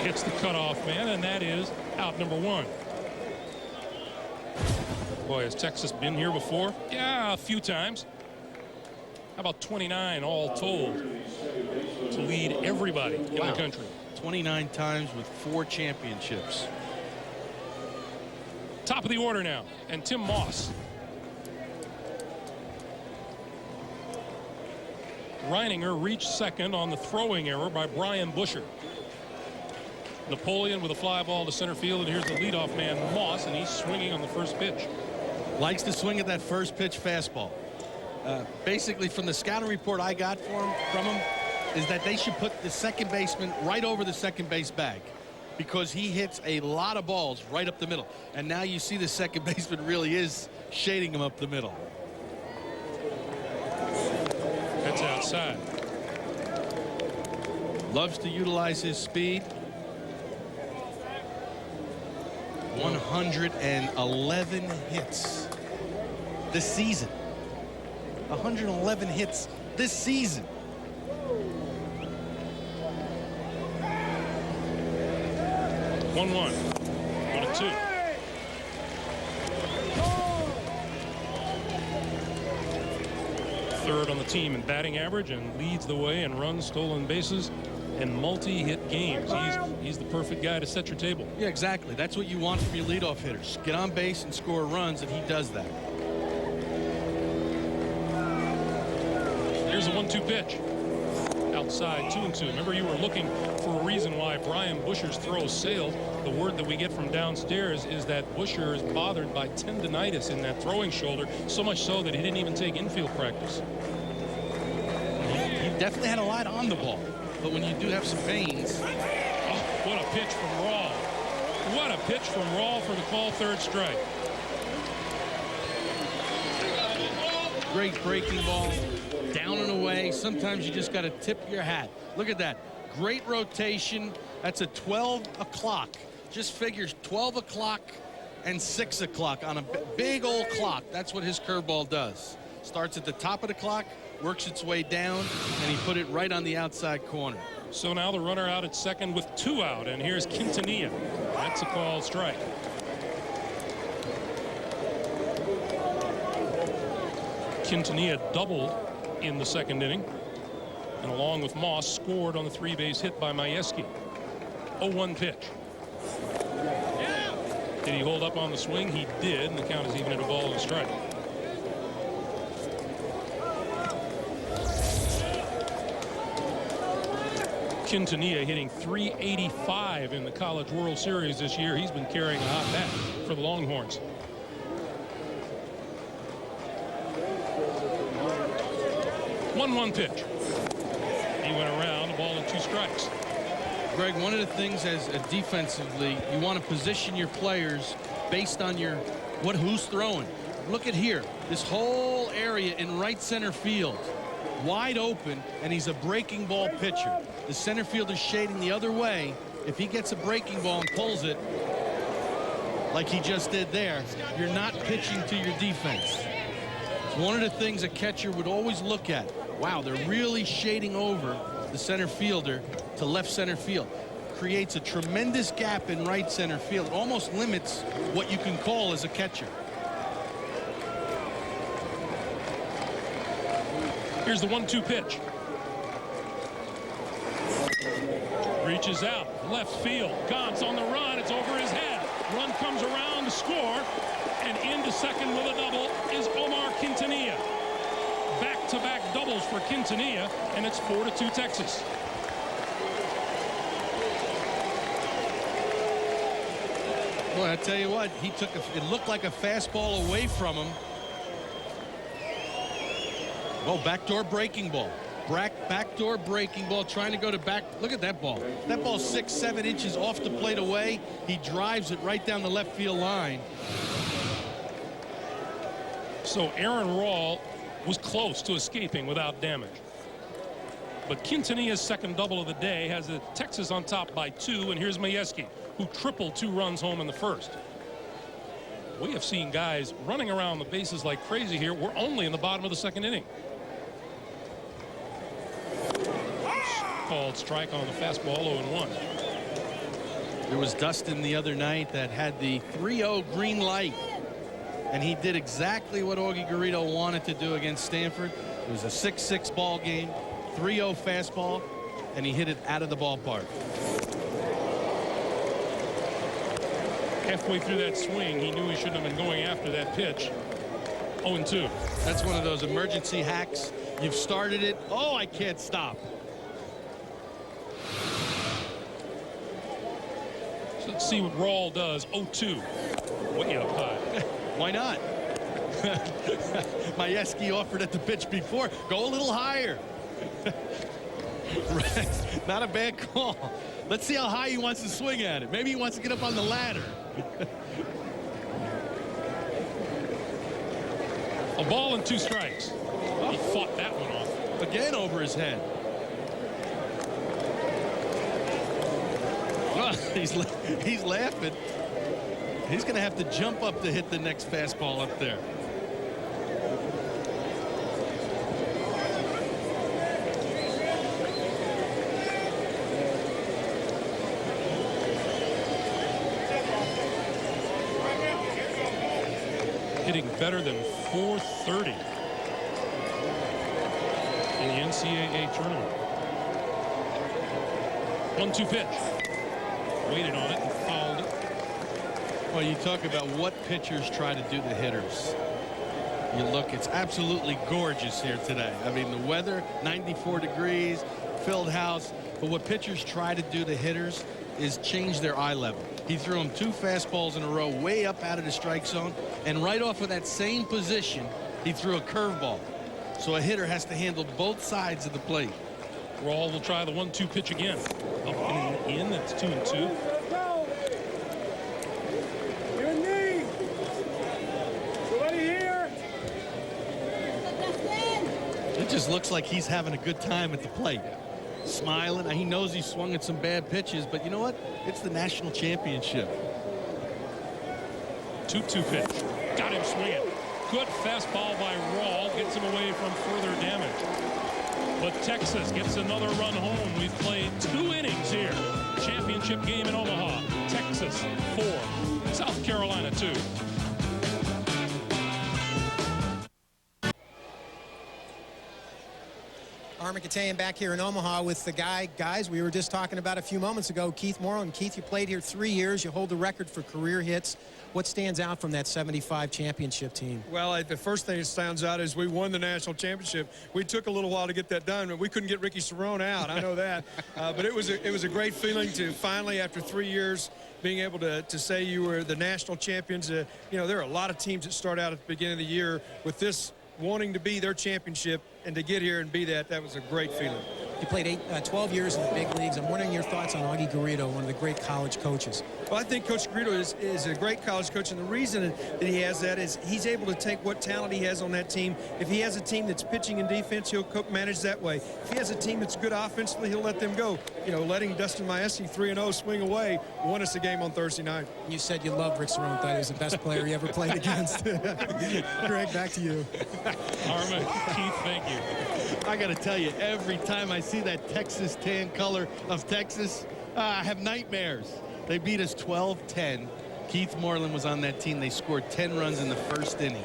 Hits the cutoff man, and that is out number 1. Boy, has Texas been here before? Yeah, a few times. How about 29 all told to lead everybody in the country? 29 times with 4 championships. Top of the order now, and Tim Moss. Reininger reached second on the throwing error by Brian Busher. Napoleon with a fly ball to center field, and here's the leadoff man, Moss, and he's swinging on the first pitch. Likes to swing at that first pitch fastball. Basically, from the scouting report I got from him, is that they should put the second baseman right over the second base bag, because he hits a lot of balls right up the middle. And now you see the second baseman really is shading him up the middle. That's outside. Loves to utilize his speed. 111 hits this season. 111 hits this season. One, 1 and 2. Third on the team in batting average and leads the way in runs, stolen bases, and multi-hit games. He's the perfect guy to set your table. Yeah, exactly. That's what you want from your leadoff hitters. Get on base and score runs, and he does that. Here's a 1-2 pitch. Outside, 2-2. Remember, you were looking for a reason why Brian Busher's throw sailed. The word that we get from downstairs is that Busher is bothered by tendinitis in that throwing shoulder, so much so that he didn't even take infield practice. He definitely had a lot on the ball, but when you do have some veins. Oh, what a pitch from Rawl. What a pitch from Rawl for the call, third strike. Great breaking ball, down and away. Sometimes you just got to tip your hat. Look at that. Great rotation. That's a 12 o'clock. Just figures 12 o'clock and 6 o'clock on a big old clock. That's what his curveball does. Starts at the top of the clock, works its way down, and he put it right on the outside corner. So now the runner out at second with 2 out, and here's Quintanilla. That's a called strike. Quintanilla doubled in the second inning, and along with Moss scored on the 3-base hit by Majewski. 0-1 pitch. Did he hold up on the swing? He did, and the count is even at a ball and a strike. Quintanilla hitting .385 in the College World Series this year. He's been carrying a hot bat for the Longhorns. One pitch. He went around, the ball and 2 strikes. Greg, one of the things as defensively, you want to position your players based on who's throwing. Look at here, this whole area in right center field, wide open, and he's a breaking ball pitcher. The center fielder's shading the other way. If he gets a breaking ball and pulls it, like he just did there, you're not pitching to your defense. It's one of the things a catcher would always look at. Wow, they're really shading over the center fielder to left center field. Creates a tremendous gap in right center field. It almost limits what you can call as a catcher. Here's the 1-2 pitch. Reaches out, left field. Gantz on the run. It's over his head. Run comes around to score, and into second with a double is Omar Quintanilla. Back-to-back doubles for Quintanilla, and it's 4-2 Texas. Boy, I tell you what, it looked like a fastball away from him. Oh, backdoor breaking ball. Backdoor breaking ball, trying to go to back. Look at that ball. That ball's 6-7 inches off the plate away. He drives it right down the left field line. So Aaron Rawl was close to escaping without damage. But Quintanilla's second double of the day has the Texas on top by 2, and here's Majewski, who tripled 2 runs home in the first. We have seen guys running around the bases like crazy here. We're only in the bottom of the second inning. Called strike on the fastball, 0-1. There was Dustin the other night that had the 3-0 green light, and he did exactly what Augie Garrido wanted to do against Stanford. It was a 6-6 ball game, 3-0 fastball, and he hit it out of the ballpark. Halfway through that swing, he knew he shouldn't have been going after that pitch. 0-2. That's one of those emergency hacks. You've started it. Oh, I can't stop. So let's see what Rawl does. 0-2. Way up high. Why not? Majewski offered at the pitch before. Go a little higher. Not a bad call. Let's see how high he wants to swing at it. Maybe he wants to get up on the ladder. A ball and 2 strikes. He fought that one off. Again over his head. Well, he's laughing. He's going to have to jump up to hit the next fastball up there. Hitting better than .430 in the NCAA tournament. 1-2 pitch. Waited on it and fouled it. Well, you talk about what pitchers try to do to hitters. You look, it's absolutely gorgeous here today. I mean, the weather, 94 degrees, filled house. But what pitchers try to do to hitters is change their eye level. He threw him 2 fastballs in a row way up out of the strike zone, and right off of that same position he threw a curveball. So a hitter has to handle both sides of the plate. Rawl will try the 1-2 pitch again. Up and in. That's 2-2. Your knee. Somebody here. It just looks like he's having a good time at the plate. Smiling. He knows he swung at some bad pitches, but you know what? It's the national championship. 2-2 pitch. Got him swinging. Good fastball by Rawl. Gets him away from further damage. But Texas gets another run home. We've played 2 innings here. Championship game in Omaha. Texas 4. South Carolina 2. Armin back here in Omaha with the guys we were just talking about a few moments ago, Keith Moreland. Keith, you played here 3 years. You hold the record for career hits. What stands out from that 75 championship team? Well, the first thing that stands out is we won the national championship. We took a little while to get that done, but we couldn't get Ricky Cerrone out. I know that. But it was a great feeling to finally, after 3 years, being able to say you were the national champions. You know, there are a lot of teams that start out at the beginning of the year with this wanting to be their championship, and to get here and be that was a great feeling. You played 12 years in the big leagues. I'm wondering your thoughts on Augie Garrido, one of the great college coaches. Well, I think Coach Garrido is a great college coach, and the reason that he has that is he's able to take what talent he has on that team. If he has a team that's pitching and defense, he'll manage that way. If he has a team that's good offensively, he'll let them go. You know, letting Dustin Majewski 3-0 swing away won us a game on Thursday night. You said you loved Rick Cerrone. Thought he was the best player you ever played against. Greg, back to you. Armin, Keith, thank you. I got to tell you, every time I see that Texas tan color of Texas, I have nightmares. They beat us 12-10. Keith Moreland was on that team. They scored 10 runs in the first inning.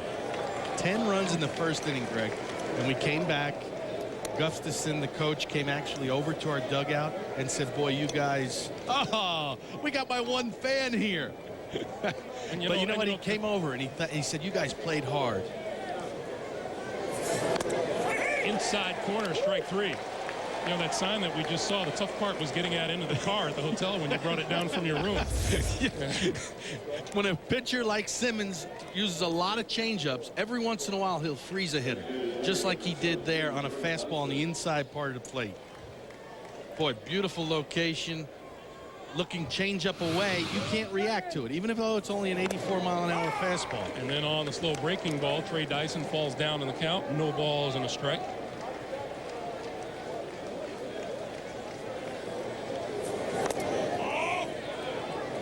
10 runs in the first inning, Greg. And we came back. Gustafson, the coach, came actually over to our dugout and said, boy, you guys, we got my one fan here. But you know what? He came over and he said, you guys played hard. Inside corner, strike 3. You know, that sign that we just saw, the tough part was getting out into the car at the hotel when you brought it down from your room. When a pitcher like Simmons uses a lot of changeups, every once in a while he'll freeze a hitter, just like he did there on a fastball on the inside part of the plate. Boy, beautiful location. Looking changeup away, you can't react to it, even if it's only an 84-mile-an-hour fastball. And then on the slow breaking ball, Trey Dyson falls down in the count. No balls and a strike.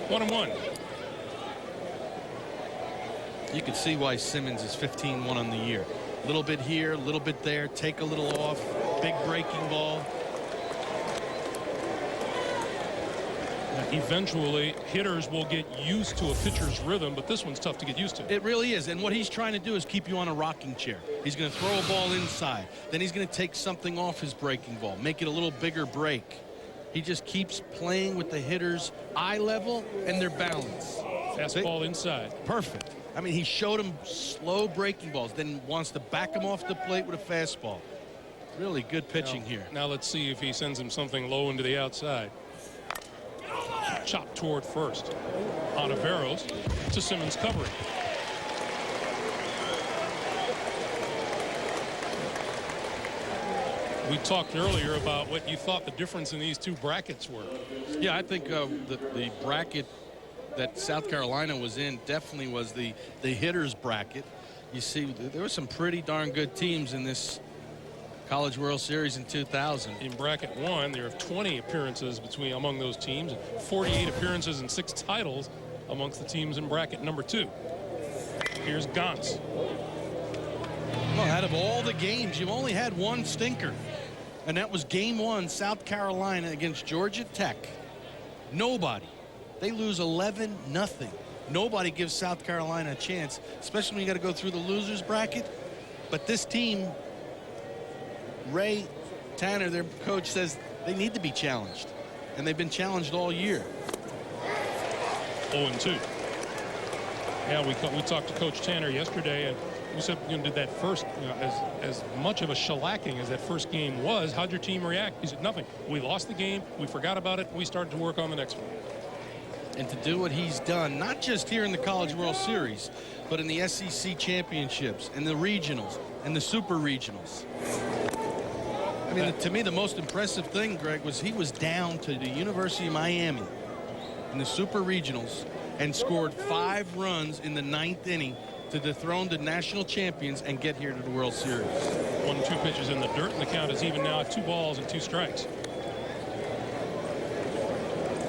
One and one. You can see why Simmons is 15-1 on the year. A little bit here, a little bit there, take a little off, big breaking ball. Eventually, hitters will get used to a pitcher's rhythm, but this one's tough to get used to. It really is, and what he's trying to do is keep you on a rocking chair. He's going to throw a ball inside, then he's going to take something off his breaking ball, make it a little bigger break. He just keeps playing with the hitter's eye level and their balance. Fastball inside. Perfect. I mean, he showed him slow breaking balls, then wants to back him off the plate with a fastball. Really good pitching here. Now let's see if he sends him something low into the outside. chopped toward first. Ontiveros to Simmons covering. We talked earlier about what you thought the difference in these two brackets were. Yeah, I think the bracket that South Carolina was in definitely was the hitters bracket. You see, there were some pretty darn good teams in this College World Series in 2000. In bracket 1, there are 20 appearances among those teams, and 48 appearances and 6 titles amongst the teams in bracket number 2. Here's Gantz. Well, out of all the games, you only had one stinker, and that was game 1, South Carolina against Georgia Tech. Nobody. They lose 11-0. Nobody gives South Carolina a chance, especially when you got to go through the losers bracket. But this team, Ray Tanner, their coach, says they need to be challenged, and they've been challenged all year. 0-2. Yeah, we talked to Coach Tanner yesterday, and we said, did that first, as much of a shellacking as that first game was, how'd your team react? He said, nothing. We lost the game, we forgot about it, we started to work on the next one. And to do what he's done, not just here in the College World Series, but in the SEC championships and the regionals and the super regionals. I mean, to me, the most impressive thing, Greg, was he was down to the University of Miami in the super regionals and scored 5 runs in the 9th inning to dethrone the national champions and get here to the World Series. 1-2 pitches in the dirt, and the count is even now at 2 balls and 2 strikes.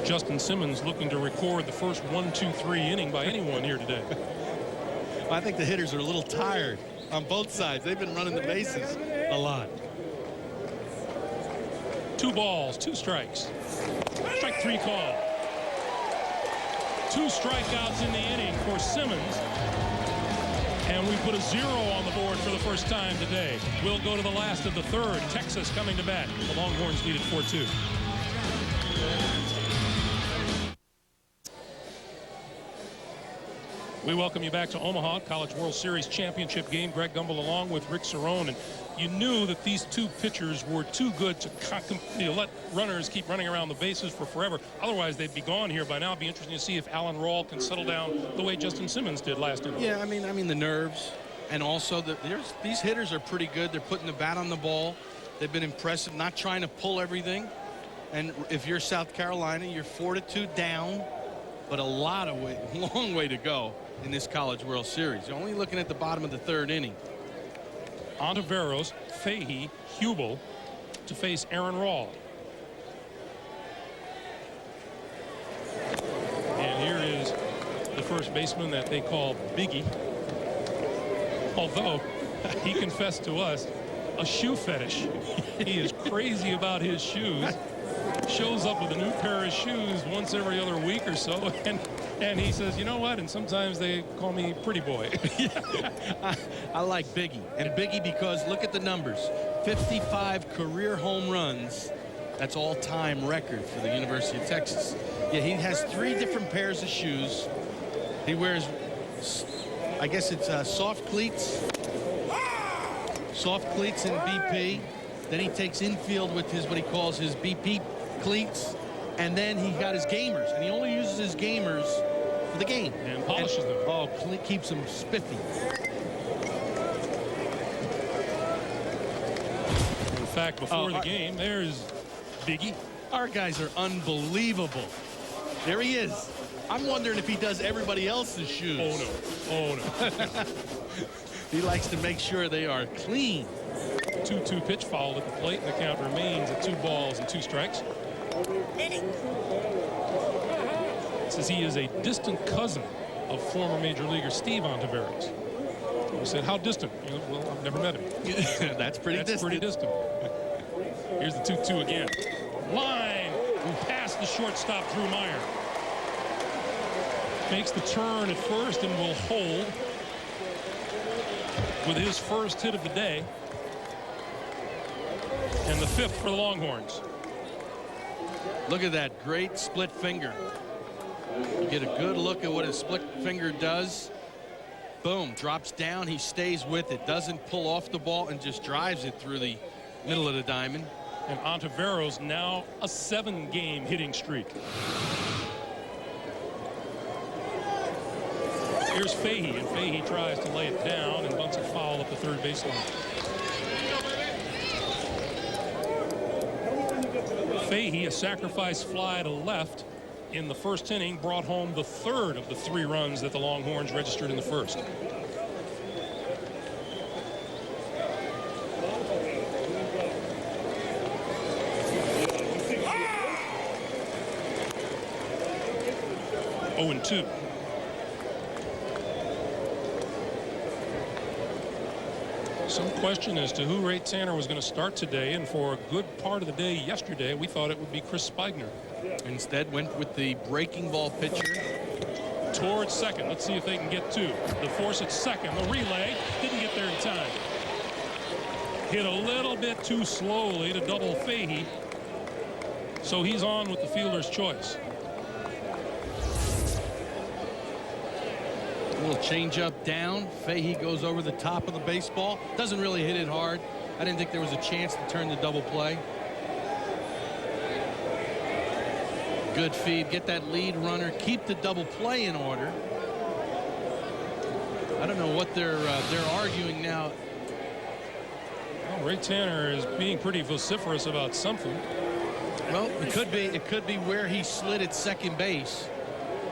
Justin Simmons looking to record the first 1-2-3 inning by anyone here today. I think the hitters are a little tired on both sides. They've been running the bases a lot. 2 balls, 2 strikes. Strike 3 call. 2 strikeouts in the inning for Simmons. And we put a 0 on the board for the first time today. We'll go to the last of the 3rd. Texas coming to bat. The Longhorns lead at 4-2. We welcome you back to Omaha, College World Series championship game. Greg Gumbel along with Rick Cerrone. And you knew that these 2 pitchers were too good to let runners keep running around the bases for forever. Otherwise, they'd be gone here by now. It'd be interesting to see if Alan Rawl can settle down the way Justin Simmons did last inning. Yeah, I mean the nerves. And also, these hitters are pretty good. They're putting the bat on the ball. They've been impressive, not trying to pull everything. And if you're South Carolina, you're 4-2 down, but a long way to go in this College World Series. You're only looking at the bottom of the 3rd inning. Ontiveros, Fahey, Hubel to face Aaron Rawl. And here is the first baseman that they call Biggie. Although he confessed to us a shoe fetish. He is crazy about his shoes. Shows up with a new pair of shoes once every other week or so, and he says, you know what, and sometimes they call me pretty boy. I like Biggie, and Biggie because look at the numbers. 55 career home runs. That's all-time record for the University of Texas. Yeah, he has 3 different pairs of shoes. He wears, I guess it's soft cleats in BP. Then he takes infield with what he calls his BP cleats, and then he got his gamers, and he only uses his gamers for the game and polishes them. Oh, keeps them spiffy. In fact, before the game, there's Biggie. Our guys are unbelievable. There he is. I'm wondering if he does everybody else's shoes. Oh no. He likes to make sure they are clean. 2-2 pitch foul at the plate, and the count remains at 2 balls and 2 strikes. Says he is a distant cousin of former major leaguer Steve Ontiveros. We said, how distant? Well, I've never met him. That's pretty distant. Here's the 2-2 again. Line past the shortstop Drew Meyer. Makes the turn at first and will hold with his first hit of the day. And the 5th for the Longhorns. Look at that great split finger. You get a good look at what his split finger does. Boom, drops down. He stays with it. Doesn't pull off the ball and just drives it through the middle of the diamond. And Ontiveros now a 7-game hitting streak. Here's Fahey, and Fahey tries to lay it down and bunts a foul up the third baseline. Fahey, a sacrifice fly to left in the first inning, brought home the third of the 3 runs that the Longhorns registered in the first. Oh, and 2. Some question as to who Ray Tanner was going to start today, and for a good part of the day yesterday, we thought it would be Chris Spigner. Instead, went with the breaking ball pitcher towards second. Let's see if they can get 2. The force at second. The relay didn't get there in time. Hit a little bit too slowly to double Fahey. So he's on with the fielder's choice. A little change up down. Fahey goes over the top of the baseball. Doesn't really hit it hard. I didn't think there was a chance to turn the double play. Good feed. Get that lead runner. Keep the double play in order. I don't know what they're arguing now. Well, Ray Tanner is being pretty vociferous about something. Well, it could be where he slid at second base.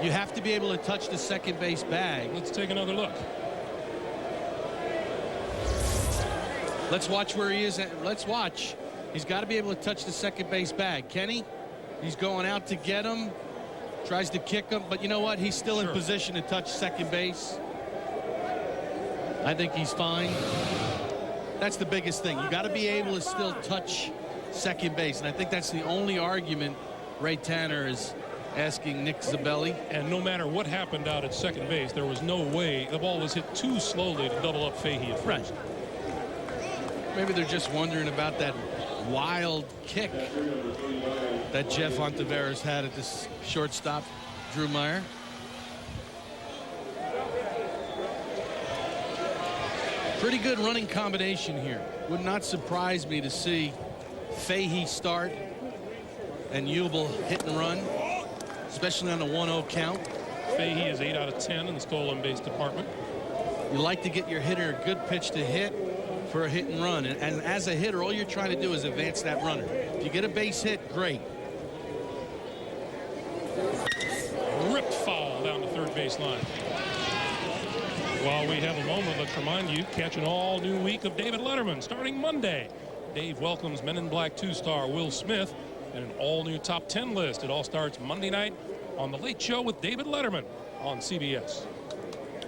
You have to be able to touch the second base bag. Let's take another look. Let's watch where he is. Let's watch. He's got to be able to touch the second base bag. Can he? He's going out to get him. Tries to kick him. But you know what? He's still in position to touch second base. I think he's fine. That's the biggest thing. You got to be able to still touch second base. And I think that's the only argument Ray Tanner is asking Nick Zabelli. And no matter what happened out at second base, there was no way the ball was hit too slowly to double up Fahey at first. Right. Maybe they're just wondering about that wild kick that Jeff Ontiveros had at this shortstop, Drew Meyer. Pretty good running combination here. Would not surprise me to see Fahey start and Jubel hit and run, especially on a 1-0 count. Fahey is 8 out of 10 in the stolen base department. You like to get your hitter a good pitch to hit for a hit and run. And as a hitter, all you're trying to do is advance that runner. If you get a base hit, great. Ripped foul down the third base line. While we have a moment, let's remind you, catch an all-new week of David Letterman starting Monday. Dave welcomes Men in Black 2-star Will Smith and an all-new top 10 list. It all starts Monday night on The Late Show with David Letterman on CBS.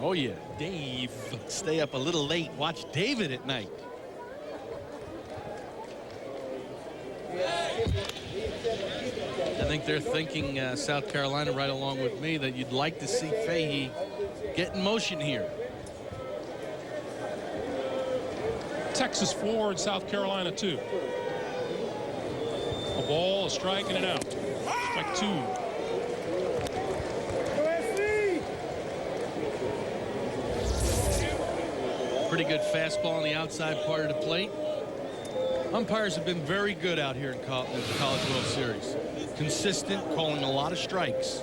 Oh, yeah, Dave. Stay up a little late. Watch David at night. I think they're thinking, South Carolina, right along with me, that you'd like to see Fahey get in motion here. Texas forward, South Carolina 2. A ball, a strike, and an out. Strike 2. Pretty good fastball on the outside part of the plate. Umpires have been very good out here in the College World Series. Consistent, calling a lot of strikes.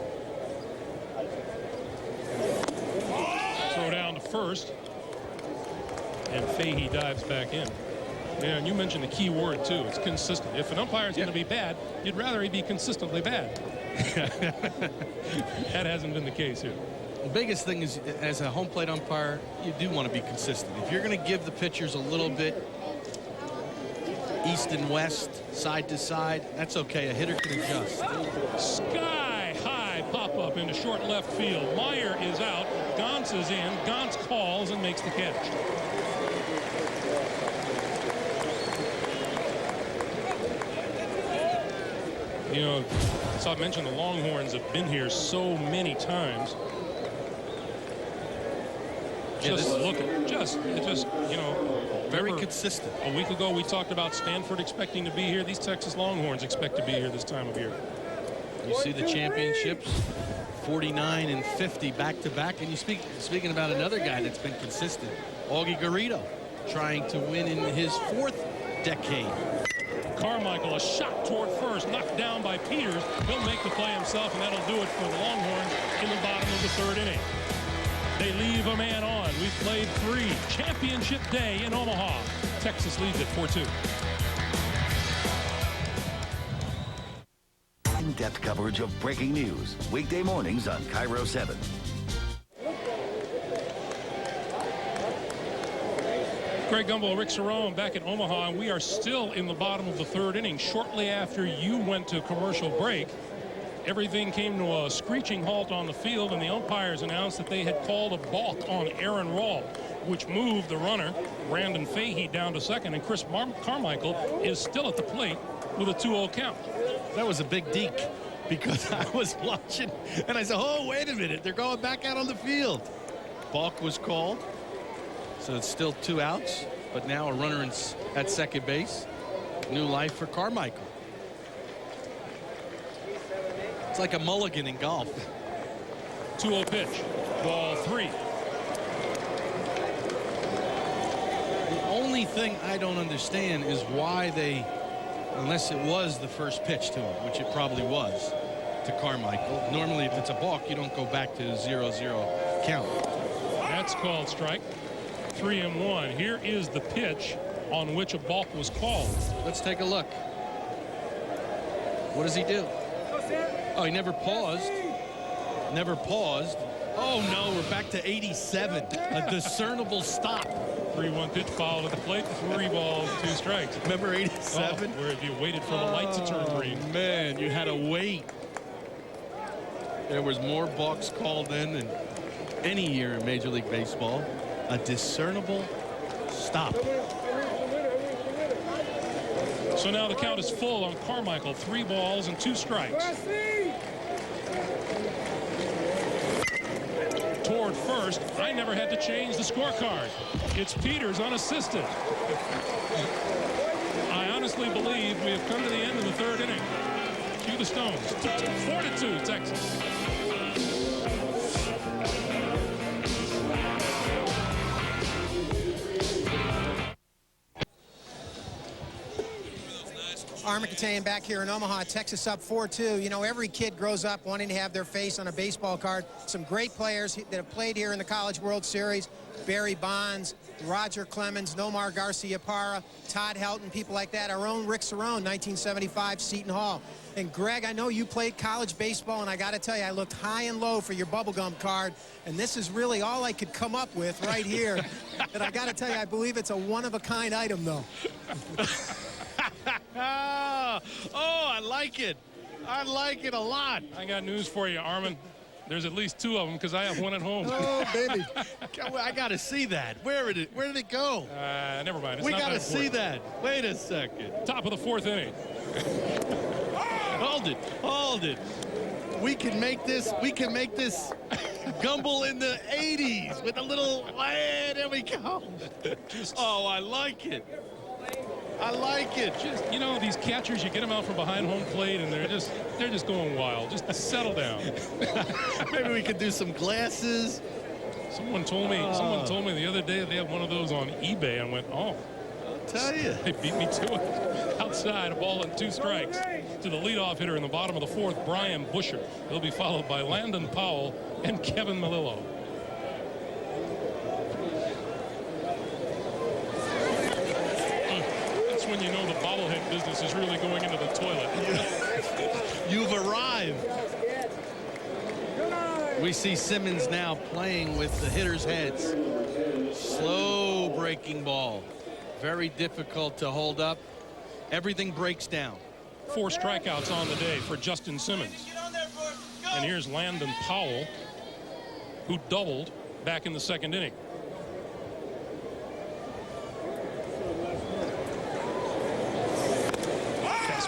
Throw down to first. And Fahey dives back in. Yeah, and you mentioned the key word, too. It's consistent. If an umpire is going to be bad, you'd rather he be consistently bad. That hasn't been the case here. The biggest thing is, as a home plate umpire, you do want to be consistent. If you're going to give the pitchers a little bit east and west, side to side, that's okay. A hitter can adjust. Sky high pop-up into short left field. Meyer is out. Gantz is in. Gantz calls and makes the catch. You know, so I mentioned the Longhorns have been here so many times. Just look at just you know, very consistent. A week ago we talked about Stanford expecting to be here. These Texas Longhorns expect to be here this time of year. You see the championships, 49 and 50 back-to-back. And you speaking about another guy that's been consistent, Augie Garrido, trying to win in his 4th decade. Carmichael, a shot toward first, knocked down by Peters. He'll make the play himself, and that'll do it for the Longhorns in the bottom of the 3rd inning. They leave a man on. We've played 3. Championship day in Omaha. Texas leads at 4-2. In-depth coverage of breaking news. Weekday mornings on Cairo 7. Greg Gumbel, Rick Cerrone back in Omaha, and we are still in the bottom of the 3rd inning. Shortly after you went to commercial break, everything came to a screeching halt on the field, and the umpires announced that they had called a balk on Aaron Rawl, which moved the runner, Brandon Fahey, down to second, and Chris Carmichael is still at the plate with a 2-0 count. That was a big deke, because I was watching, and I said, oh, wait a minute, they're going back out on the field. Balk was called, so it's still 2 outs, but now a runner at second base. New life for Carmichael. It's like a mulligan in golf. 2-0 pitch. Ball 3. The only thing I don't understand is why they, unless it was the first pitch to him, which it probably was, to Carmichael. Normally, if it's a balk, you don't go back to 0-0 count. That's called strike. 3-1. Here is the pitch on which a balk was called. Let's take a look. What does he do? Oh, he never paused. Never paused. Oh, no, we're back to 87. A discernible stop. 3-1 pitch, foul at the plate. 3 balls, 2 strikes. Remember 87? Oh, where you waited for the light to turn green. Man, you had to wait. There was more balks called in than any year in Major League Baseball. A discernible stop. So now the count is full on Carmichael. 3 balls and 2 strikes. Toward first, I never had to change the scorecard. It's Peters unassisted. I honestly believe we have come to the end of the 3rd inning. Cue the Stones. 4-2 Texas. Armacatayan back here in Omaha, Texas up 4-2. You know, every kid grows up wanting to have their face on a baseball card. Some great players that have played here in the College World Series. Barry Bonds, Roger Clemens, Nomar Garcia-Parra, Todd Helton, people like that. Our own Rick Cerrone, 1975 Seton Hall. And Greg, I know you played college baseball, and I got to tell you, I looked high and low for your bubblegum card, and this is really all I could come up with right here. And I got to tell you, I believe it's a one-of-a-kind item, though. Oh, I like it. I like it a lot. I got news for you, Armin. There's at least 2 of them because I have 1 at home. Oh, baby. I got to see that. Where did it go? Never mind. It's we not got to see that. Wait a second. Top of the 4th inning. Hold it. We can make this Gumbel in the 80s with a little, there we go. Oh, I like it. I like it. Just, you know, these catchers, you get them out from behind home plate, and they're just going wild. Just settle down. Maybe we could do some glasses. Someone told me the other day they have one of those on eBay. I went, oh. I'll tell you. They beat me to it. Outside, a ball and 2 strikes to the leadoff hitter in the bottom of the 4th, Brian Busher. He'll be followed by Landon Powell and Kevin Melillo. When you know the bobblehead business is really going into the toilet. You've arrived. We see Simmons now playing with the hitters' heads. Slow breaking ball. Very difficult to hold up. Everything breaks down. 4 strikeouts on the day for Justin Simmons. And here's Landon Powell, who doubled back in the 2nd inning.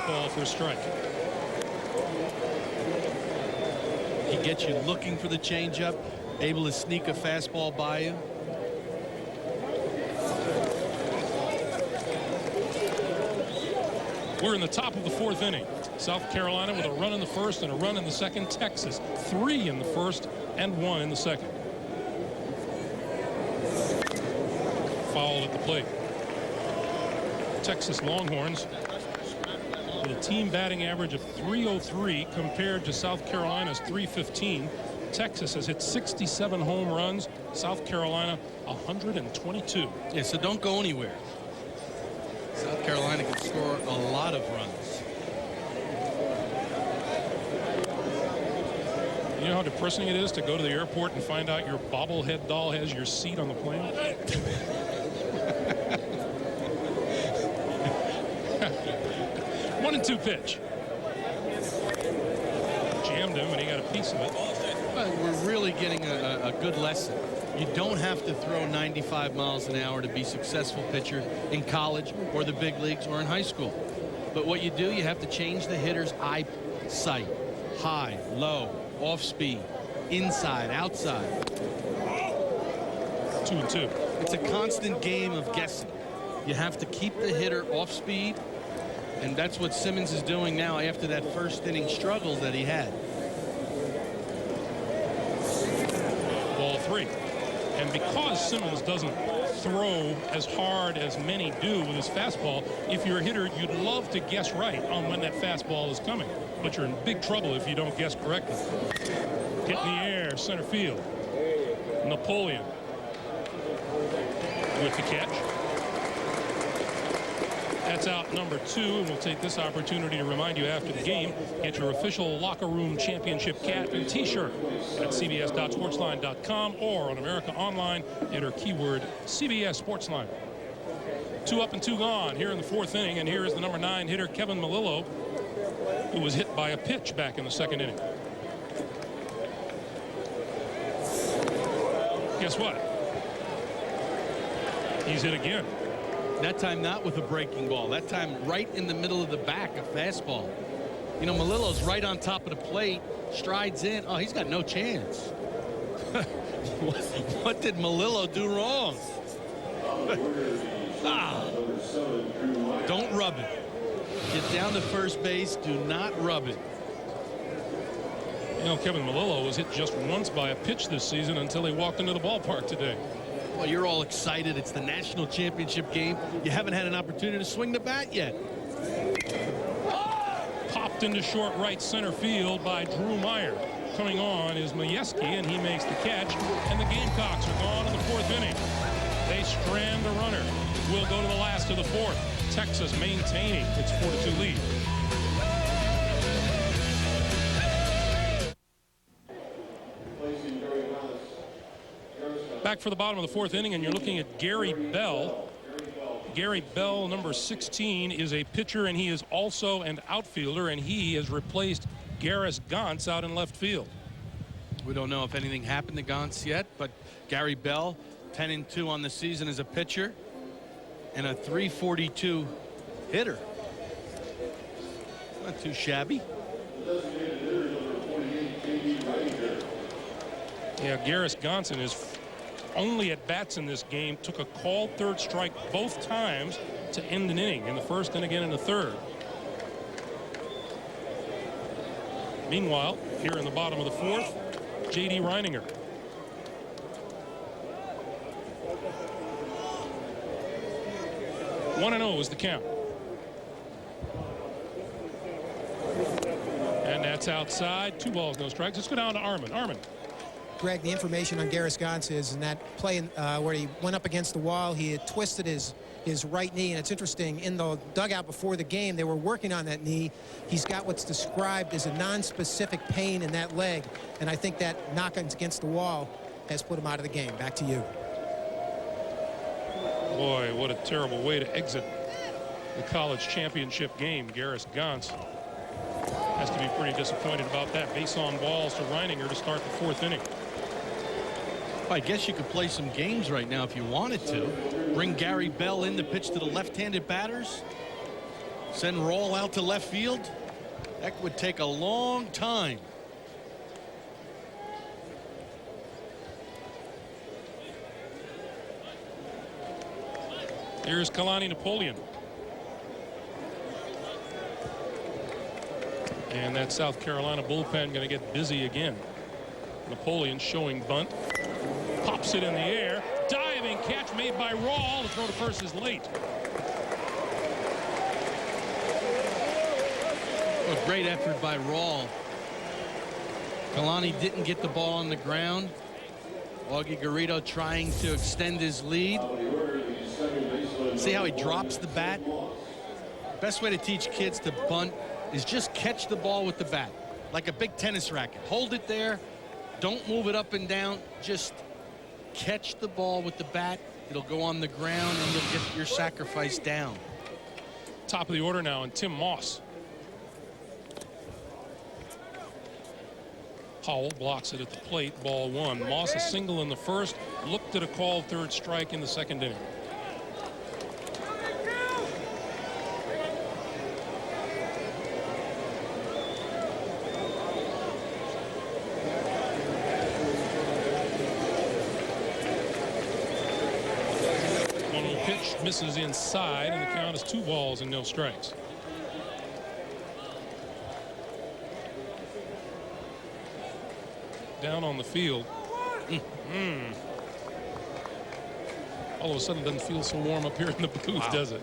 Ball for a strike. He gets you looking for the changeup, able to sneak a fastball by you. We're in the top of the 4th inning. South Carolina with a run in the 1st and a run in the 2nd. Texas 3 in the 1st and 1 in the 2nd. Foul at the plate. Texas Longhorns with a team batting average of .303 compared to South Carolina's .315. Texas has hit 67 home runs. South Carolina, 122. Yeah, so don't go anywhere. South Carolina can score a lot of runs. You know how depressing it is to go to the airport and find out your bobblehead doll has your seat on the plane? 1-2 pitch. Jammed him, and he got a piece of it. Well, we're really getting a good lesson. You don't have to throw 95 miles an hour to be a successful pitcher in college or the big leagues or in high school. But what you do, you have to change the hitter's eyesight. High, low, off speed, inside, outside. 2-2. It's a constant game of guessing. You have to keep the hitter off speed, and that's what Simmons is doing now after that first inning struggle that he had. Ball 3. And because Simmons doesn't throw as hard as many do with his fastball, if you're a hitter, you'd love to guess right on when that fastball is coming. But you're in big trouble if you don't guess correctly. Hit in the air, center field. Napoleon with the catch. That's out number 2, and we'll take this opportunity to remind you after the game, get your official locker room championship cap and t-shirt at cbs.sportsline.com or on America Online. Enter keyword CBS Sportsline. 2 up and 2 gone here in the 4th inning, and here is the number 9 hitter, Kevin Melillo, who was hit by a pitch back in the 2nd inning. Guess what? He's hit again. That time not with a breaking ball. That time right in the middle of the back, a fastball. You know, Melillo's right on top of the plate, strides in. Oh, he's got no chance. What did Melillo do wrong? Don't rub it. Get down to first base. Do not rub it. You know, Kevin Melillo was hit just once by a pitch this season until he walked into the ballpark today. Well, you're all excited. It's the national championship game. You haven't had an opportunity to swing the bat yet. Popped into short right center field by Drew Meyer. Coming on is Majewski, and he makes the catch. And the Gamecocks are gone in the 4th inning. They strand a runner. We'll go to the last of the 4th. Texas maintaining its 4-2 lead. Back for the bottom of the 4th inning, and you're looking at Gary Bell. Gary Bell, number 16, is a pitcher, and he is also an outfielder, and he has replaced Garris Gantz out in left field. We don't know if anything happened to Gantz yet, but Gary Bell, 10-2 on the season as a pitcher, and a .342 hitter. Not too shabby. Yeah, Garris Gantz is only at bats in this game, took a called 3rd strike both times to end an inning, in the 1st and again in the 3rd. Meanwhile, here in the bottom of the 4th, J.D. Reininger. One 1-0 is the count. And that's outside. 2 balls, no strikes. Let's go down to Armin. Armin. Greg, the information on Garris Gantz is in that play where he went up against the wall, he had twisted his right knee. And it's interesting, in the dugout before the game, they were working on that knee. He's got what's described as a non-specific pain in that leg. And I think that knock against the wall has put him out of the game. Back to you. Boy, what a terrible way to exit the college championship game. Garris Gantz has to be pretty disappointed about that. Base on balls to Reininger to start the 4th inning. I guess you could play some games right now if you wanted to. Bring Gary Bell in to pitch to the left-handed batters. Send Rawl out to left field. That would take a long time. Here's Kalani Napoleon. And that South Carolina bullpen going to get busy again. Napoleon showing bunt. Pops it in the air. Diving catch made by Rawl. The throw to first is late. A great effort by Rawl Kalani didn't get the ball on the ground. Augie Garrido trying to extend his lead. See how he drops the bat? Best way to teach kids to bunt is just catch the ball with the bat, like a big tennis racket. Hold it there. Don't move it up and down. Just catch the ball with the bat. It'll go on the ground, and you'll get your sacrifice down. Top of the order now, and Tim Moss. Howell blocks it at the plate, ball one. Moss a single in the first, looked at a called third strike in the second inning. Pitch misses inside, and the count is 2 balls and no strikes. Down on the field. All of a sudden, it doesn't feel so warm up here in the booth, does it?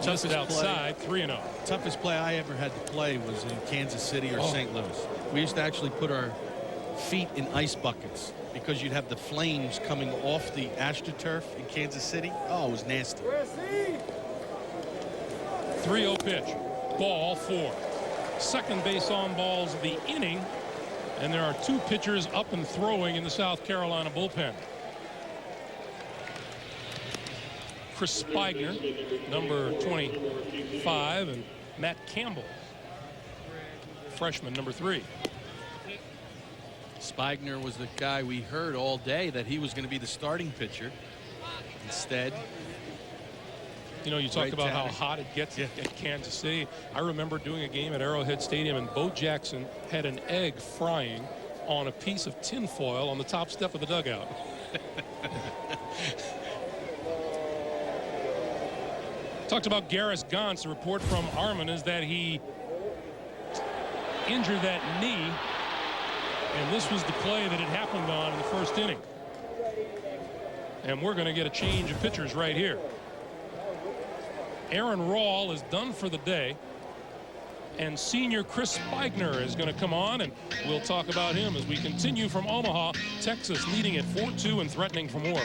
Just outside, 3-0. Toughest play I ever had to play was in Kansas City or St. Louis. We used to actually put our feet in ice buckets because you'd have the flames coming off the AstroTurf in Kansas City. Oh, it was nasty. 3-0 pitch. Ball 4. Second base on balls of the inning. And there are 2 pitchers up and throwing in the South Carolina bullpen. Chris Spigner, number 25, and Matt Campbell, freshman, number 3. Spigner was the guy we heard all day that he was going to be the starting pitcher. Instead, you know, you talked about how hot it gets at Kansas City. I remember doing a game at Arrowhead Stadium, and Bo Jackson had an egg frying on a piece of tinfoil on the top step of the dugout. Talked about Garris Gantz. The report from Armin is that he injured that knee, and this was the play that it happened on in the first inning. And we're going to get a change of pitchers right here. Aaron Rawl is done for the day, and senior Chris Spigner is going to come on, and we'll talk about him as we continue from Omaha, Texas, leading at 4-2 and threatening for more.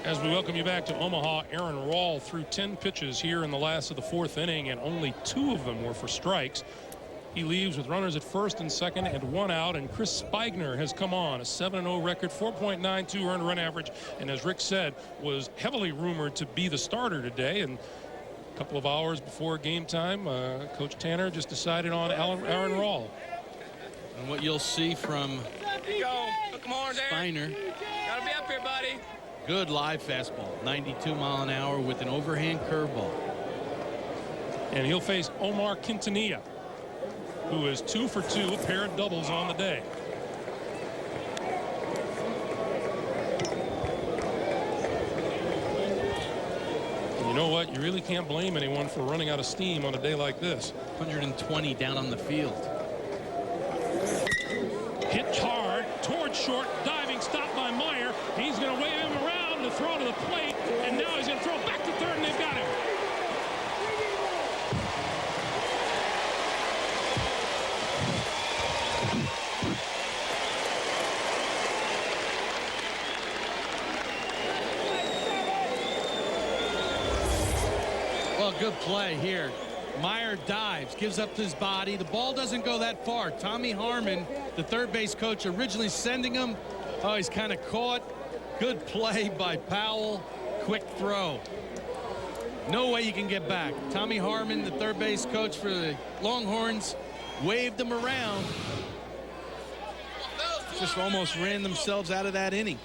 As we welcome you back to Omaha, Aaron Rawl threw 10 pitches here in the last of the 4th inning, and only 2 of them were for strikes. He leaves with runners at first and second and 1 out, and Chris Spigner has come on, a 7-0 record, 4.92 earned run average, and as Rick said, was heavily rumored to be the starter today. And a couple of hours before game time, Coach Tanner just decided on Aaron Rawl. And what you'll see from Spigner, Gotta be up here, buddy. good live fastball, 92 mile an hour with an overhand curveball. And he'll face Omar Quintanilla, who is 2 for 2, a pair of doubles on the day. And you know what? You really can't blame anyone for running out of steam on a day like this. 120 down on the field. Hit hard towards short, diving, stopped by Meyer. He's going to wave him around to throw to the plate, and now he's going to throw back to third, and they've got him. Well, good play here. Meyer dives, gives up his body. The ball doesn't go that far. Tommy Harmon, the third base coach, originally sending him. Oh, he's kind of caught. Good play by Powell. Quick throw. No way you can get back. Tommy Harmon, the third base coach for the Longhorns, waved him around. Just almost ran themselves out of that inning.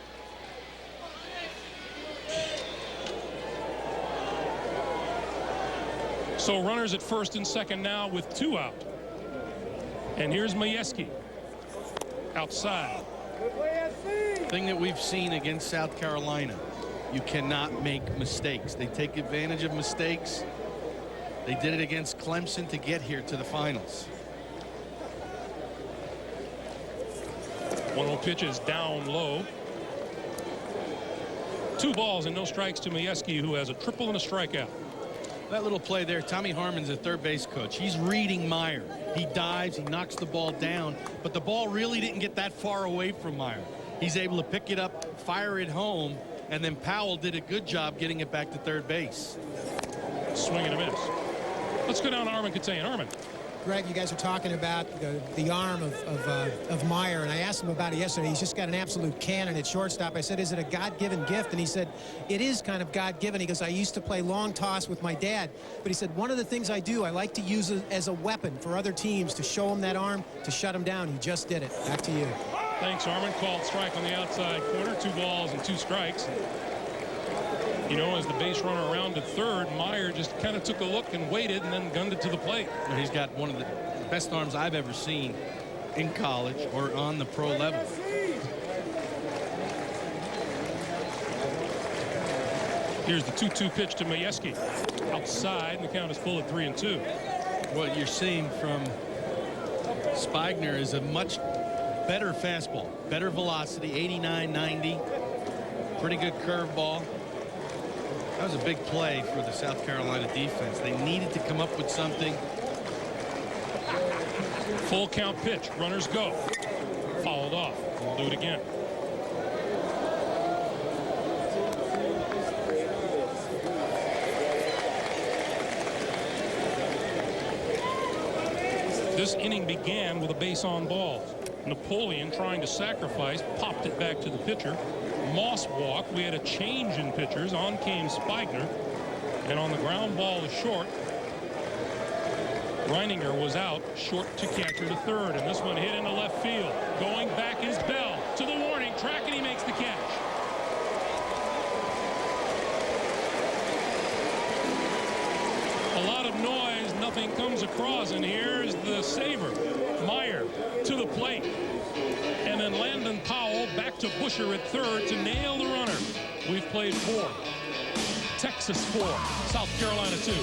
So runners at first and second now with 2 out. And here's Majewski outside. Thing that we've seen against South Carolina, you cannot make mistakes. They take advantage of mistakes. They did it against Clemson to get here to the finals. 1-0 pitch is down low. 2 balls and no strikes to Majewski, who has a triple and a strikeout. That little play there, Tommy Harmon's a third base coach. He's reading Meyer. He dives, he knocks the ball down, but the ball really didn't get that far away from Meyer. He's able to pick it up, fire it home, and then Powell did a good job getting it back to third base. Swing and a miss. Let's go down to Armin Katayan. Armin. Greg, you guys are talking about the arm of Meyer, and I asked him about it yesterday. He's just got an absolute cannon at shortstop. I said, is it a God-given gift? And he said, it is kind of God-given. He goes, I used to play long toss with my dad. But he said, one of the things I do, I like to use it as a weapon for other teams to show them that arm, to shut them down. He just did it. Back to you. Thanks, Armin. Called strike on the outside corner. 2 balls and 2 strikes. You know, as the base runner around to third, Meyer just kind of took a look and waited and then gunned it to the plate. He's got one of the best arms I've ever seen in college or on the pro level. Here's the 2-2 pitch to Majewski. Outside, and the count is full at 3-2. What you're seeing from Spigner is a much better fastball, better velocity, 89, 90, pretty good curveball. That was a big play for the South Carolina defense. They needed to come up with something. Full count pitch. Runners go. Fouled off. We'll do it again. This inning began with a base on balls. Napoleon, trying to sacrifice, popped it back to the pitcher. Moss walked. We had a change in pitchers. On came Spigner, and on the ground ball to short, Reininger was out, short to catcher to third, and this one hit into left field. Going back is Bell to the warning track, and he makes the catch. A lot of noise, nothing comes across, and here's the saver. Meyer to the plate. And then Landon Powell back to Busher at third to nail the runner. We've played 4. Texas 4. South Carolina 2.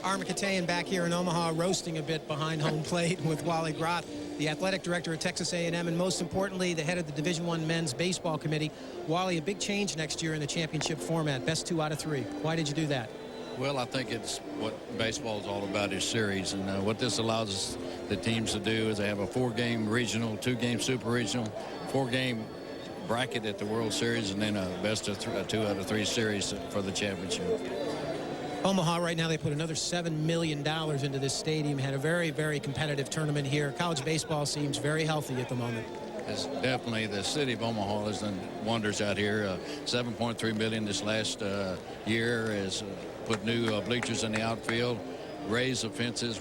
Armin Katayan back here in Omaha, roasting a bit behind home plate with Wally Groth, the athletic director at Texas A&M, and most importantly, the head of the Division I men's baseball committee. Wally, a big change next year in the championship format, best 2 out of 3. Why did you do that? Well, I think it's what baseball is all about, is series, and what this allows us, the teams, to do is they have a 4-game regional, 2-game super regional, 4-game bracket at the World Series, and then a best of 2 out of 3 series for the championship. Omaha right now, they put another $7 million into this stadium, had a very, very competitive tournament here. College baseball seems very healthy at the moment. It's definitely, the city of Omaha has done wonders out here. $7.3 million this last year has put new bleachers in the outfield, raised the fences,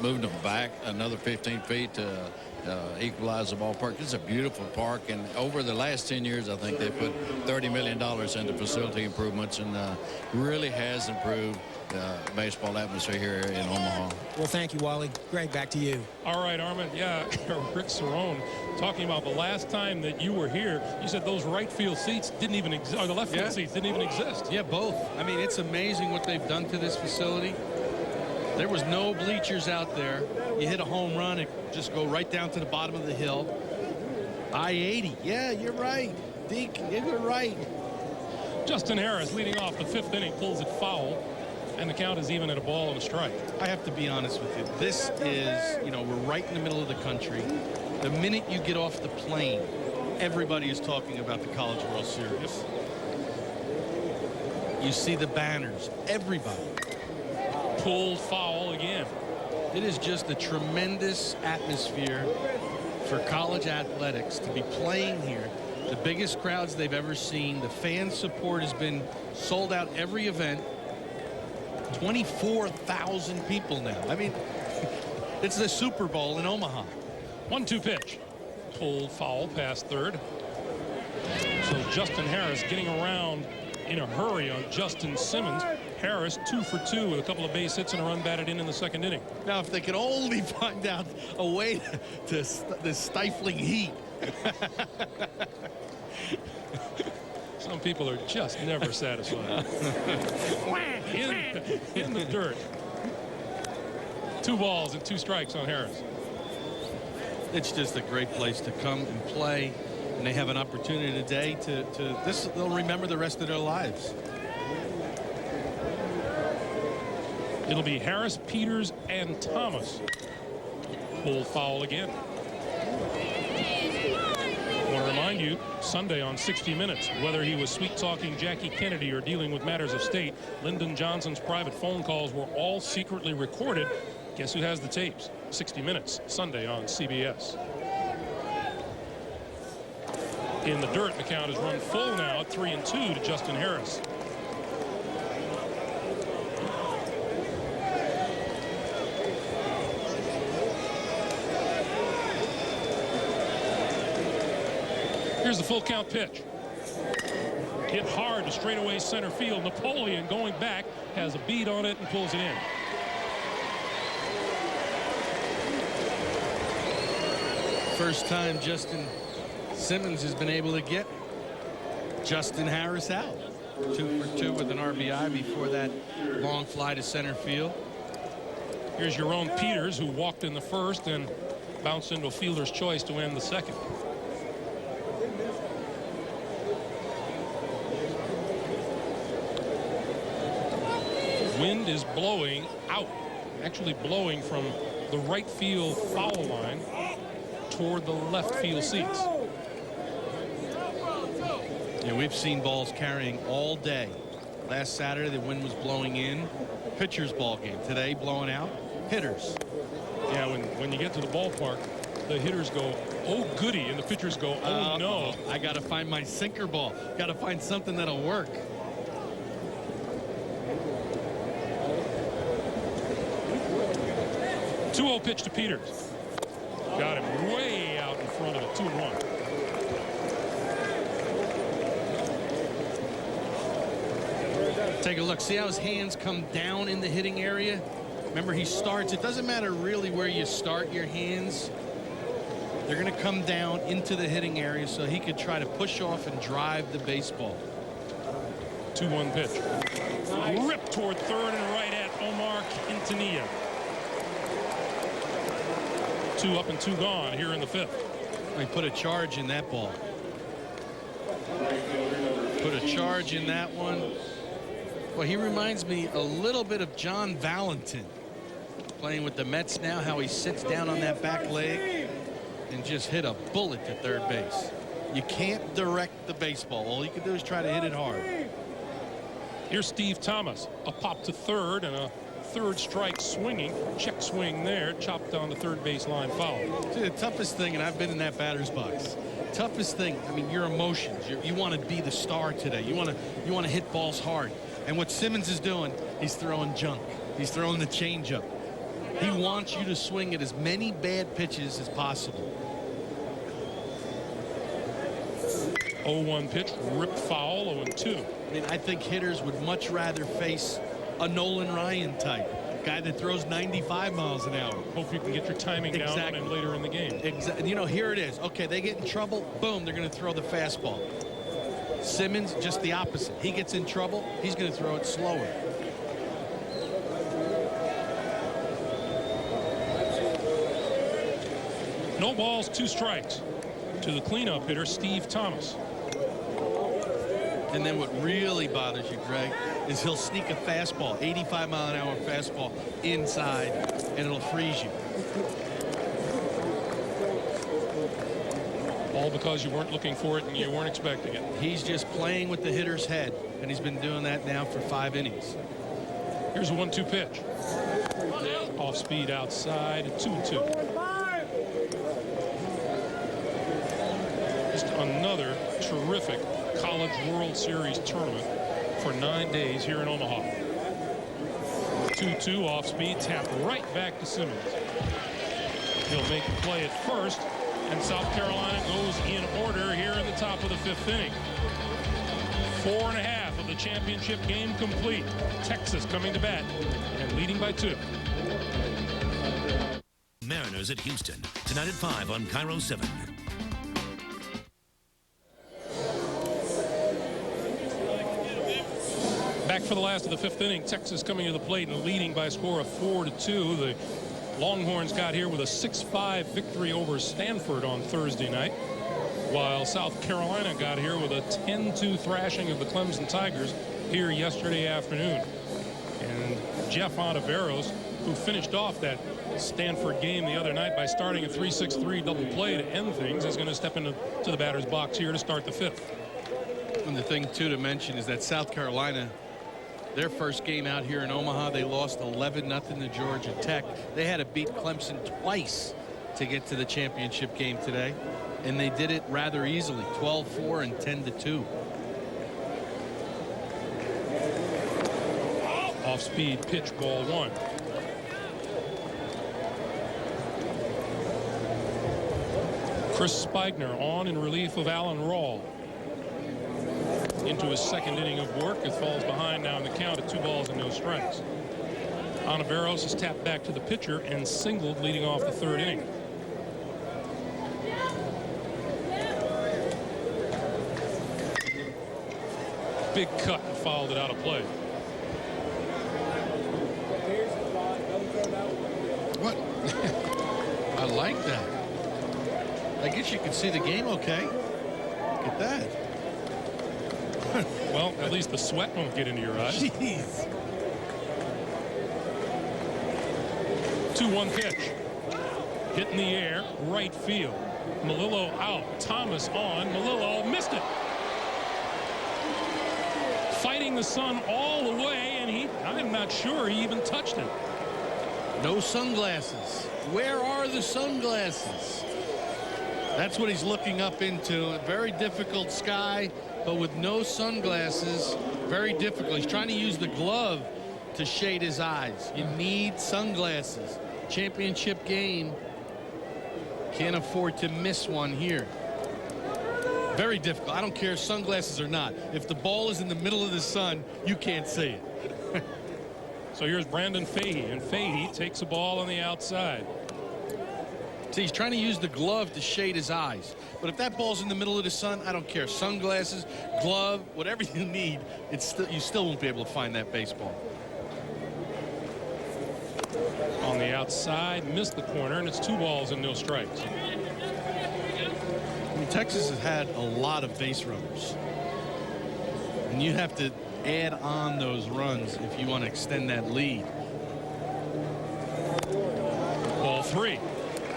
moved them back another 15 feet to equalize the ballpark. It's a beautiful park, and over the last 10 years, I think they put $30 million into facility improvements, and really has improved the baseball atmosphere here in Omaha. Well, thank you, Wally. Greg, back to you. All right, Armin. Yeah, Rick Cerrone talking about the last time that you were here. You said those right field seats didn't even exist, or the left field seats didn't even exist. Yeah, both. I mean, it's amazing what they've done to this facility. There was no bleachers out there. You hit a home run, it just go right down to the bottom of the hill. I-80. Yeah, you're right. Deke, you're right. Justin Harris leading off the 5th inning, pulls it foul, and the count is even at a ball and a strike. I have to be honest with you. This is, you know, we're right in the middle of the country. The minute you get off the plane, everybody is talking about the College World Series. You see the banners, everybody. Pulled foul again. It is just a tremendous atmosphere for college athletics to be playing here. The biggest crowds they've ever seen. The fan support has been sold out every event. 24,000 people now. I mean, it's the Super Bowl in Omaha. 1-2 pitch. Pulled foul past third. So Justin Harris getting around in a hurry on Justin Simmons. Harris 2 for 2 with a couple of base hits and a run batted in the second inning. Now, if they could only find out a way to this stifling heat. Some people are just never satisfied. in the dirt. 2 balls and 2 strikes on Harris. It's just a great place to come and play, and they have an opportunity today to this. They'll remember the rest of their lives. It'll be Harris, Peters, and Thomas. Full foul again. I want to remind you, Sunday on 60 Minutes, whether he was sweet-talking Jackie Kennedy or dealing with matters of state, Lyndon Johnson's private phone calls were all secretly recorded. Guess who has the tapes? 60 Minutes, Sunday on CBS. In the dirt, the count is run full now at 3-2 to Justin Harris. Here's the full count pitch. Hit hard to straightaway center field. Napoleon going back has a beat on it and pulls it in. First time Justin Simmons has been able to get Justin Harris out. 2 for 2 with an RBI before that long fly to center field. Here's your own Peters, who walked in the first and bounced into a fielder's choice to end the second. Wind is blowing out, actually blowing from the right field foul line toward the left field seats. Yeah, we've seen balls carrying all day. Last Saturday, the wind was blowing in. Pitcher's ball game. Today, blowing out. Hitters. Yeah, when you get to the ballpark, the hitters go, oh, goody, and the pitchers go, oh, no. I got to find my sinker ball. Got to find something that'll work. Two-0 pitch to Peters. Got him way out in front of it. 2-1. Take a look. See how his hands come down in the hitting area? Remember, he starts. It doesn't matter really where you start your hands. They're going to come down into the hitting area so he could try to push off and drive the baseball. 2-1 pitch. Rip toward third and right at Omar Quintanilla. 2 up and 2 gone here in the fifth. He put a charge in that ball. Put a charge in that one. Well, he reminds me a little bit of John Valentin playing with the Mets now, how he sits down on that back leg and just hit a bullet to third base. You can't direct the baseball. All you can do is try to hit it hard. Here's Steve Thomas. A pop to third and a third strike swinging. Check swing there. Chopped down the third base line foul. See, the toughest thing, and I've been in that batter's box. Toughest thing, I mean, your emotions. You want to be the star today. You want to hit balls hard. And what Simmons is doing, he's throwing junk. He's throwing the changeup. He wants you to swing at as many bad pitches as possible. 0-1 pitch, ripped foul, 0-2. I mean, I think hitters would much rather face a Nolan Ryan type, guy that throws 95 miles an hour. Hope you can get your timing down on him later in the game. Exactly. You know, here it is. Okay, they get in trouble. Boom, they're going to throw the fastball. Simmons, just the opposite. He gets in trouble, he's going to throw it slower. No balls, 2 strikes to the cleanup hitter, Steve Thomas. And then what really bothers you, Greg, is he'll sneak a fastball, 85-mile-an-hour fastball inside, and it'll freeze you. All because you weren't looking for it and you weren't expecting it. He's just playing with the hitter's head, and he's been doing that now for 5 innings. Here's a 1-2 pitch. Off speed outside, 2-2. Just another terrific College World Series tournament for 9 days here in Omaha. 2-2 off speed, tapped right back to Simmons. He'll make the play at first, and South Carolina goes in order here in the top of the 5th inning. 4.5 of the championship game complete. Texas coming to bat and leading by 2. Mariners at Houston, tonight at 5 on Cairo 7. Back for the last of the 5th inning. Texas coming to the plate and leading by a score of 4-2. The Longhorns got here with a 6-5 victory over Stanford on Thursday night, while South Carolina got here with a 10-2 thrashing of the Clemson Tigers here yesterday afternoon. And Jeff Ontiveros, who finished off that Stanford game the other night by starting a 3-6-3 double play to end things, is going to step into the batter's box here to start the 5th. And the thing, too, to mention is that South Carolina, their first game out here in Omaha, they lost 11-0 to Georgia Tech. They had to beat Clemson twice to get to the championship game today, and they did it rather easily, 12-4 and 10-2. Off-speed pitch, ball 1. Chris Spigner on in relief of Alan Rawl. Into his 2nd inning of work. It falls behind now in the count at 2 balls and no strikes. Ontiveros is tapped back to the pitcher and singled leading off the 3rd inning. Big cut and fouled it out of play. What? I like that. I guess you can see the game okay. Look at that. Well, at least the sweat won't get into your eyes. Jeez. 2-1 pitch. Hit in the air, right field. Melillo out. Thomas on. Melillo missed it. Fighting the sun all the way, and I'm not sure he even touched it. No sunglasses. Where are the sunglasses? That's what he's looking up into. A very difficult sky, but with no sunglasses, very difficult. He's trying to use the glove to shade his eyes. You need sunglasses. Championship game. Can't afford to miss one here. Very difficult. I don't care if sunglasses or not. If the ball is in the middle of the sun, you can't see it. So here's Brandon Fahey, and Fahey takes a ball on the outside. See, he's trying to use the glove to shade his eyes. But if that ball's in the middle of the sun, I don't care. Sunglasses, glove, whatever you need, you still won't be able to find that baseball. On the outside, missed the corner, and it's 2 balls and no strikes. I mean, Texas has had a lot of base runners. And you have to add on those runs if you want to extend that lead. Ball 3.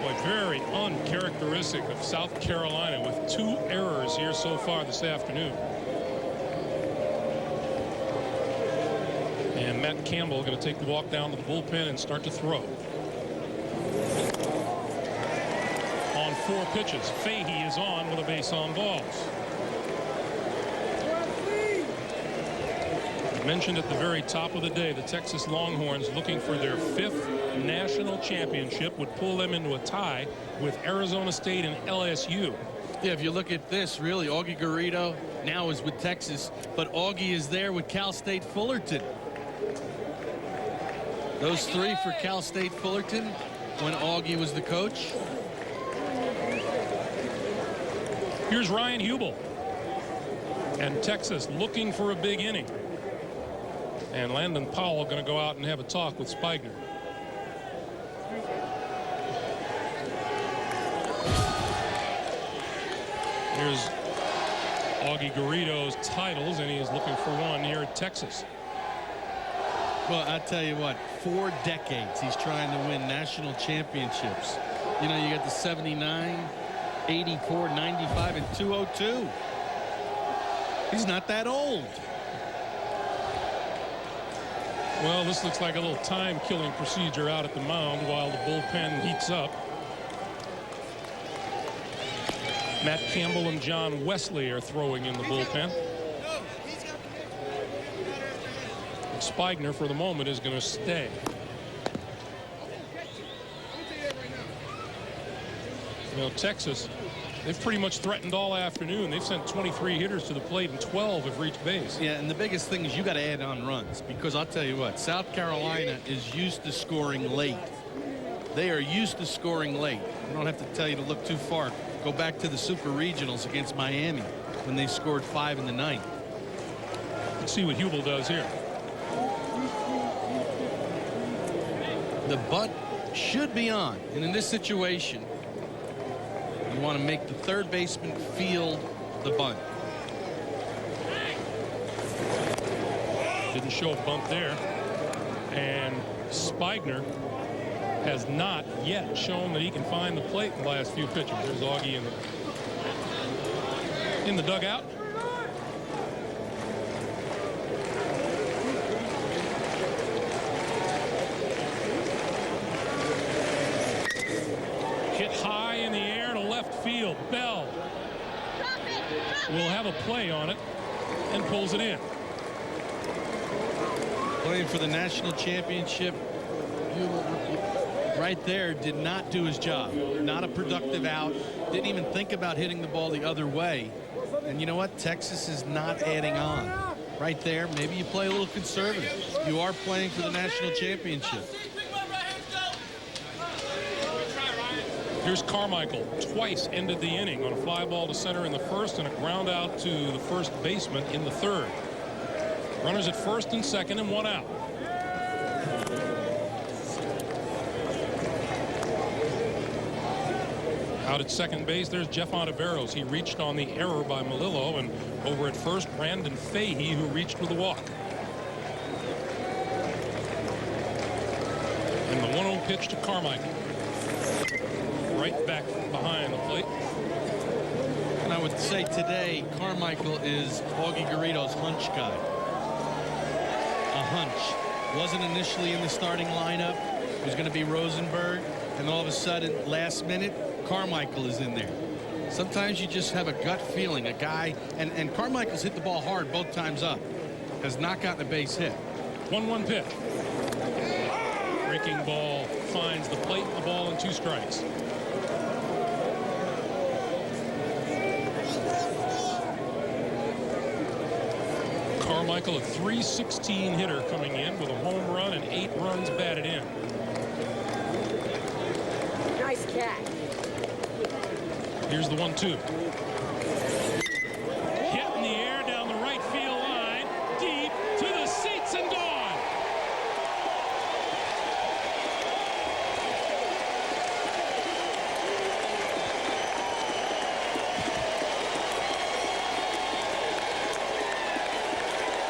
Boy, very uncharacteristic of South Carolina with 2 errors here so far this afternoon. And Matt Campbell going to take the walk down to the bullpen and start to throw. On 4 pitches, Fahey is on with a base on balls. I mentioned at the very top of the day, the Texas Longhorns, looking for their 5th national championship, would pull them into a tie with Arizona State and LSU. Yeah, if you look at this, really, Augie Garrido now is with Texas, but Augie is there with Cal State Fullerton. Those 3 for Cal State Fullerton when Augie was the coach. Here's Ryan Hubel. And Texas looking for a big inning. And Landon Powell going to go out and have a talk with Spigner. Here's Augie Garrido's titles, and he is looking for one here at Texas. Well, I tell you what, 4 decades he's trying to win national championships. You know, you got the 79, 84, 95, and 202. He's not that old. Well, this looks like a little time-killing procedure out at the mound while the bullpen heats up. Matt Campbell and John Wesley are throwing in the bullpen. Spigner, for the moment, is going to stay. You know, Texas They've pretty much threatened all afternoon. They've sent 23 hitters to the plate and 12 have reached base. Yeah, and the biggest thing is you got to add on runs, because I'll tell you what, South Carolina is used to scoring late. They are used to scoring late. I don't have to tell you to look too far. Go back to the Super Regionals against Miami when they scored 5 in the 9th. Let's see what Hubel does here. The bunt should be on, and in this situation, you want to make the third baseman feel the bunt. Didn't show a bunt there. And Spigner has not yet shown that he can find the plate in the last few pitches. There's Augie in the dugout. Hit high in the air to left field. Bell will have a play on it and pulls it in. Playing for the national championship, right there, did not do his job. Not a productive out. Didn't even think about hitting the ball the other way. And you know what? Texas is not adding on. Right there, maybe you play a little conservative. You are playing for the national championship. Here's Carmichael. Twice ended the inning on a fly ball to center in the first and a ground out to the first baseman in the third. Runners at first and second and 1 out. Out at second base, there's Jeff Ontiveros. He reached on the error by Melillo, and over at first, Brandon Fahey, who reached with a walk. And the 1-0 pitch to Carmichael. Right back behind the plate. And I would say today, Carmichael is Augie Garrido's hunch guy. A hunch. Wasn't initially in the starting lineup. It was going to be Rosenberg, and all of a sudden, last minute, Carmichael is in there. Sometimes you just have a gut feeling. A guy, and Carmichael's hit the ball hard both times up. Has not gotten a base hit. 1-1 pitch. Breaking ball finds the plate, the ball, and 2 strikes. Carmichael, a .316 hitter coming in with a home run and 8 runs batted in. Nice catch. Here's the 1-2. Hit in the air down the right field line, deep to the seats and gone.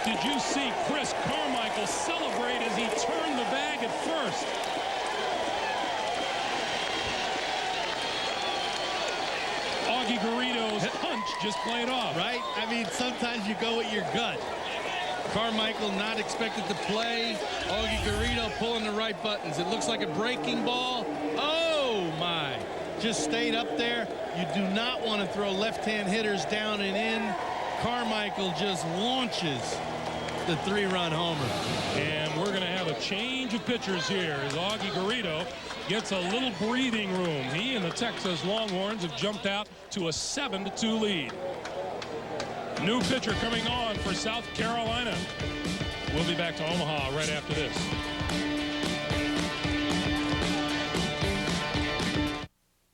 Did you see Chris Carmichael celebrate as he turned the bag at first? Augie Garrido's hunch just played off. Right? I mean, sometimes you go with your gut. Carmichael not expected to play. Augie Garrido pulling the right buttons. It looks like a breaking ball. Oh, my. Just stayed up there. You do not want to throw left-hand hitters down and in. Carmichael just launches the 3-run homer. And we're going to have a change of pitchers here as Augie Garrido gets a little breathing room. He and the Texas Longhorns have jumped out to a 7-2 lead. New pitcher coming on for South Carolina. We'll be back to Omaha right after this.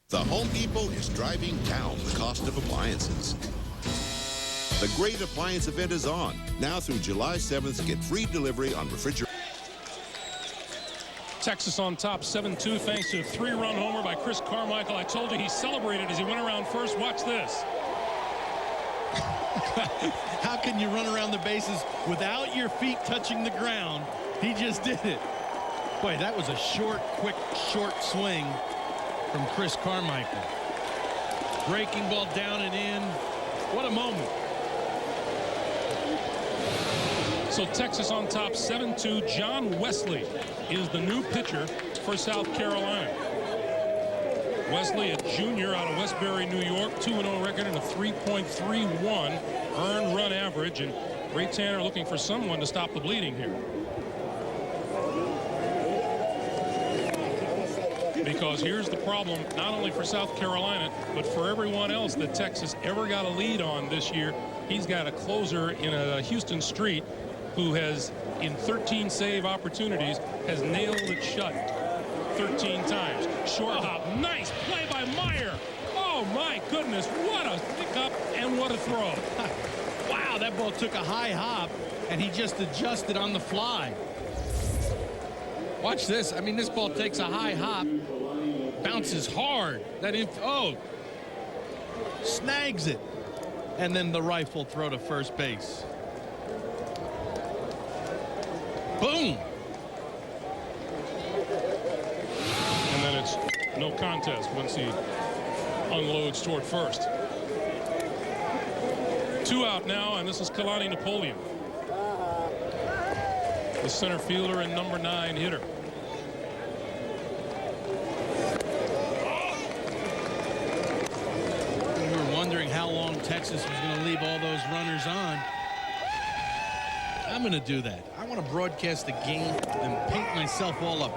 The Home Depot is driving down the cost of appliances. The Great Appliance Event is on. Now through July 7th, get free delivery on refrigerators. Texas on top 7-2 thanks to a 3-run homer by Chris Carmichael. I told you he celebrated as he went around first. Watch this. How can you run around the bases without your feet touching the ground? He just did it. Boy, that was a quick, short swing from Chris Carmichael. Breaking ball down and in. What a moment. So Texas on top 7-2. John Wesley is the new pitcher for South Carolina. Wesley, a junior out of Westbury, New York, 2-0 record and a 3.31 earned run average. And Ray Tanner looking for someone to stop the bleeding here. because here's the problem, not only for South Carolina, but for everyone else that Texas ever got a lead on this year. He's got a closer in a Houston Street who has, in 13 save opportunities, has nailed it shut 13 times. Short hop, nice play by Meyer. Oh my goodness, what a pickup and what a throw. Wow, that ball took a high hop and he just adjusted on the fly. Watch this. I mean, this ball takes a high hop, bounces hard. Snags it. And then the rifle throw to first base. Boom. And then it's no contest once he unloads toward first. 2 out now, and this is Kalani Napoleon, the center fielder and number 9 hitter. We were wondering how long Texas was going to leave all those runners on. I'm going to do that. I want to broadcast the game and paint myself all up.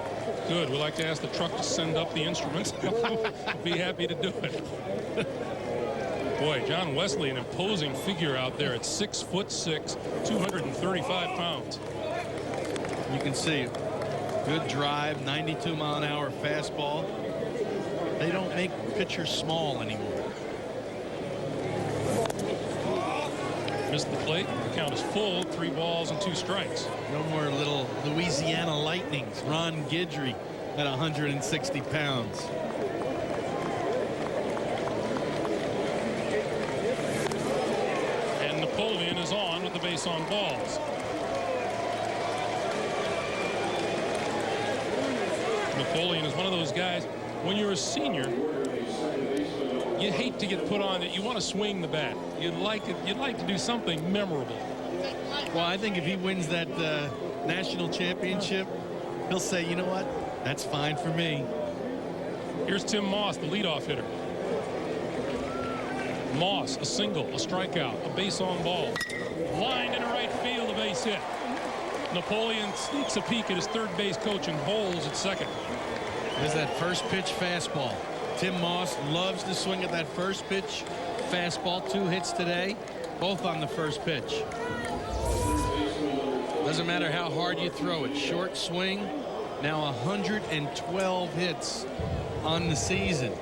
Good. We'd like to ask the truck to send up the instruments. Be happy to do it. Boy, John Wesley, an imposing figure out there at 6'6", 235 pounds. You can see good drive, 92-mile-an-hour fastball. They don't make pitchers small anymore. Missed the plate. The count is full. 3 balls and 2 strikes. No more little Louisiana Lightnings. Ron Guidry at 160 pounds. And Napoleon is on with the base on balls. Napoleon is one of those guys, when you're a senior, you hate to get put on it. You want to swing the bat. You'd like to do something memorable. Well, I think if he wins that national championship, he'll say, you know what? That's fine for me. Here's Tim Moss, the leadoff hitter. Moss, a single, a strikeout, a base on ball. Lined into right field, a base hit. Napoleon sneaks a peek at his third base coach and holds at second. There's that first pitch fastball. Tim Moss loves to swing at that first pitch fastball. 2 hits today, both on the first pitch. Doesn't matter how hard you throw it. Short swing. Now 112 hits on the season.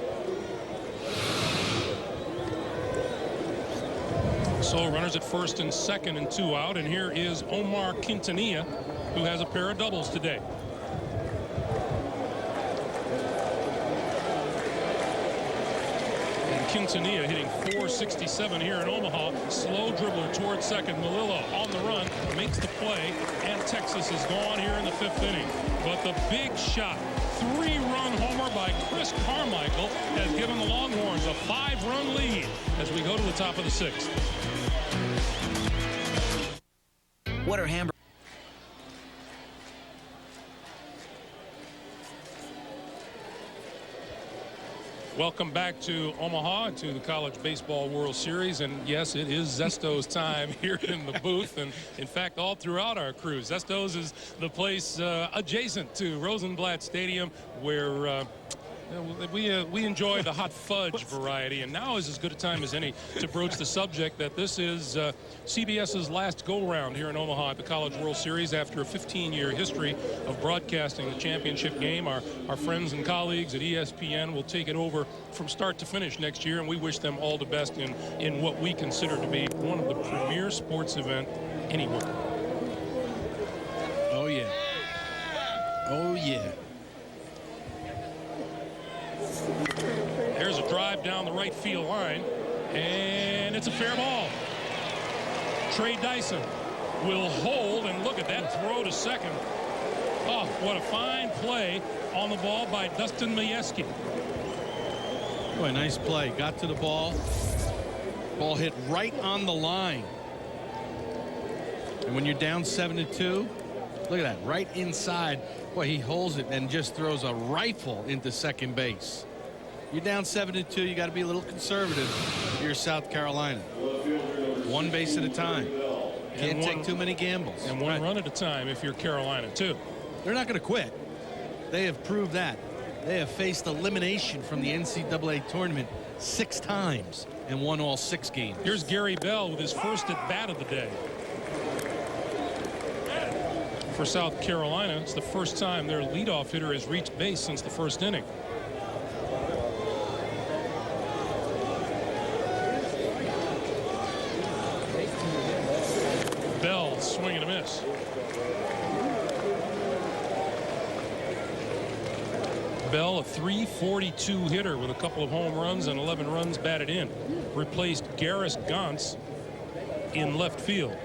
So runners at first and second and 2 out. And here is Omar Quintanilla, who has a pair of doubles today. Quintanilla hitting .467 here in Omaha. Slow dribbler towards second. Malillo on the run, makes the play, and Texas is gone here in the 5th inning. But the big shot, 3-run homer by Chris Carmichael, has given the Longhorns a 5-run lead as we go to the top of the 6th. What are hamburgers? Welcome back to Omaha, to the College Baseball World Series. And yes, it is Zesto's time here in the booth. And in fact, all throughout our crew, Zesto's is the place adjacent to Rosenblatt Stadium where we enjoy the hot fudge variety. And now is as good a time as any to broach the subject that this is CBS's last go-round here in Omaha at the College World Series after a 15-year history of broadcasting the championship game. Our friends and colleagues at ESPN will take it over from start to finish next year, and we wish them all the best in what we consider to be one of the premier sports event anywhere. Oh, yeah. Oh, yeah. There's a drive down the right field line, and it's a fair ball. Trey Dyson will hold, and look at that throw to second. Oh, what a fine play on the ball by Dustin Majewski. Boy, nice play. Got to the ball. Ball hit right on the line. And when you're down 7-2, look at that, right inside. Boy, he holds it and just throws a rifle into second base. You're down 7-2. You got to be a little conservative if you're South Carolina. 1 base at a time. Can't take too many gambles. And 1 run at a time if you're Carolina, too. They're not going to quit. They have proved that. They have faced elimination from the NCAA tournament 6 times and won all 6 games. Here's Gary Bell with his first at bat of the day. For South Carolina, it's the first time their leadoff hitter has reached base since the first inning. Bell, swing and a miss. Bell, a .342 hitter with a couple of home runs and 11 runs batted in. Replaced Garris Gantz in left field.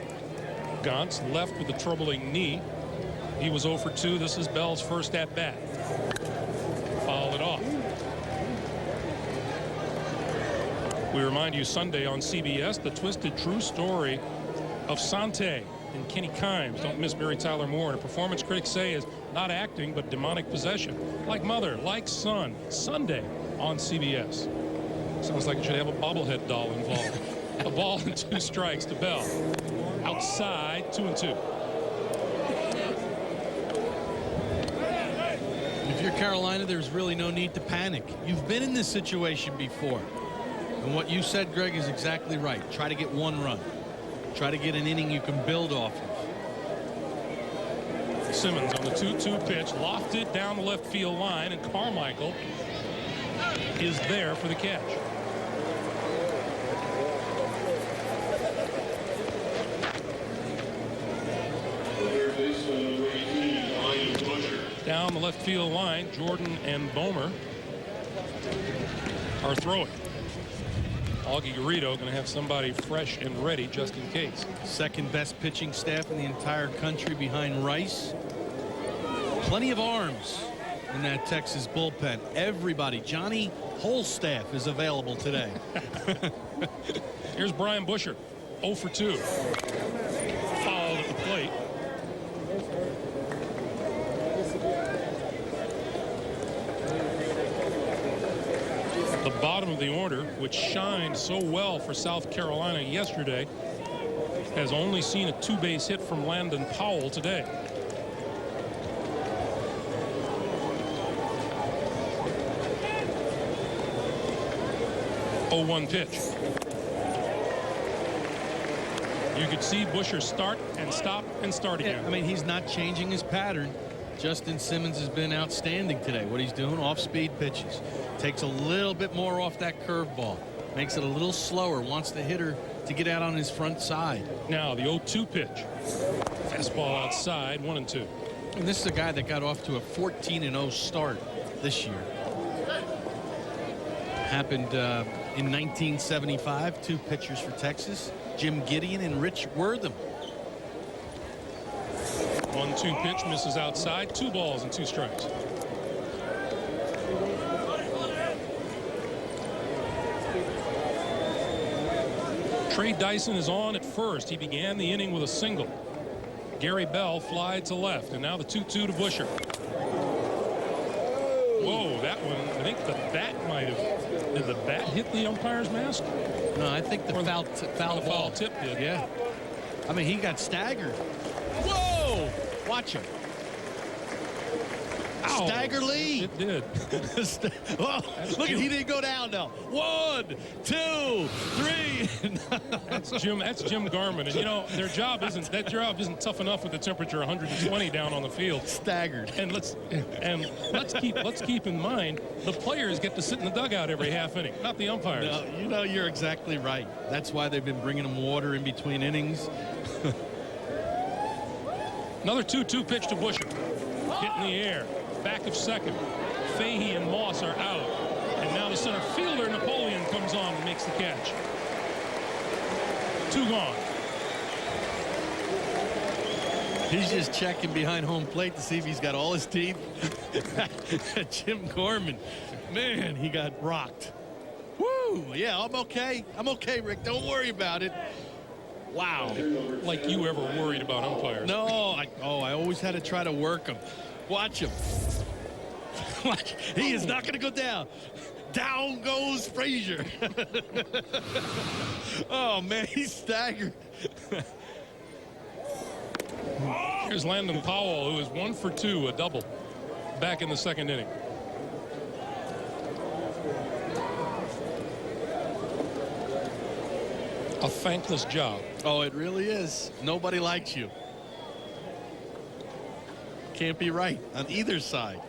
Gantz left with a troubling knee. He was 0 for 2. This is Bell's first at bat. Fouled it off. We remind you Sunday on CBS, the twisted true story of Sante and Kenny Kimes. Don't miss Mary Tyler Moore, and a performance critics say is not acting but demonic possession. Like mother, like son. Sunday on CBS. Sounds like it should have a bobblehead doll involved. A ball and 2 strikes to Bell. Outside, 2-2. If you're Carolina, there's really no need to panic. You've been in this situation before. And what you said, Greg, is exactly right. Try to get 1 run. Try to get an inning you can build off of. Simmons on the 2-2 pitch, lofted down the left field line, and Carmichael is there for the catch. Down the left field line, Jordan and Bomer are throwing. Augie Garrido going to have somebody fresh and ready just in case. Second best pitching staff in the entire country behind Rice. Plenty of arms in that Texas bullpen. Everybody. Johnny Holstaff is available today. Here's Brian Busher, 0 for 2. Fouled at the plate. The bottom of the order, which shined so well for South Carolina yesterday, has only seen a 2-base hit from Landon Powell today. Oh, 1 pitch. You could see Busher start and stop and start again. Yeah, I mean, he's not changing his pattern. Justin Simmons has been outstanding today. What he's doing, off-speed pitches. Takes a little bit more off that curveball. Makes it a little slower. Wants the hitter to get out on his front side. Now the 0-2 pitch. Fastball outside, 1-2. And this is a guy that got off to a 14-0 start this year. Happened in 1975. 2 pitchers for Texas. Jim Gideon and Rich Wortham. 1-2 pitch misses outside. 2 balls and 2 strikes. Trey Dyson is on at first. He began the inning with a single. Gary Bell flied to left, and now the 2-2 to Busher. Whoa, that one, I think the bat might have, did the bat hit the umpire's mask? No, I think the foul tip did. Yeah. I mean, he got staggered. Whoa! Watch him. Ow. Stagger Lee. It did. Oh, look, he didn't go down now. 1, 2, 3. That's Jim Garman, and you know their job isn't tough enough with the temperature 120 down on the field. Staggered. And let's keep in mind the players get to sit in the dugout every half inning, not the umpires. No, you know, you're exactly right. That's why they've been bringing them water in between innings. Another 2-2 pitch to Busher. Hit in the air. Back of second. Fahey and Moss are out. And now the center fielder, Napoleon, comes on and makes the catch. 2 gone. He's just checking behind home plate to see if he's got all his teeth. Jim Gorman, man, he got rocked. Woo! Yeah, I'm okay. I'm okay, Rick. Don't worry about it. Wow. Like you ever worried about umpires. No, I always had to try to work him. Watch him. Watch. He is not going to go down. Down goes Frazier. Oh, man, he's staggered. Here's Landon Powell, who is 1 for 2, a double, back in the second inning. A thankless job. Oh, it really is. Nobody likes you. Can't be right on either side.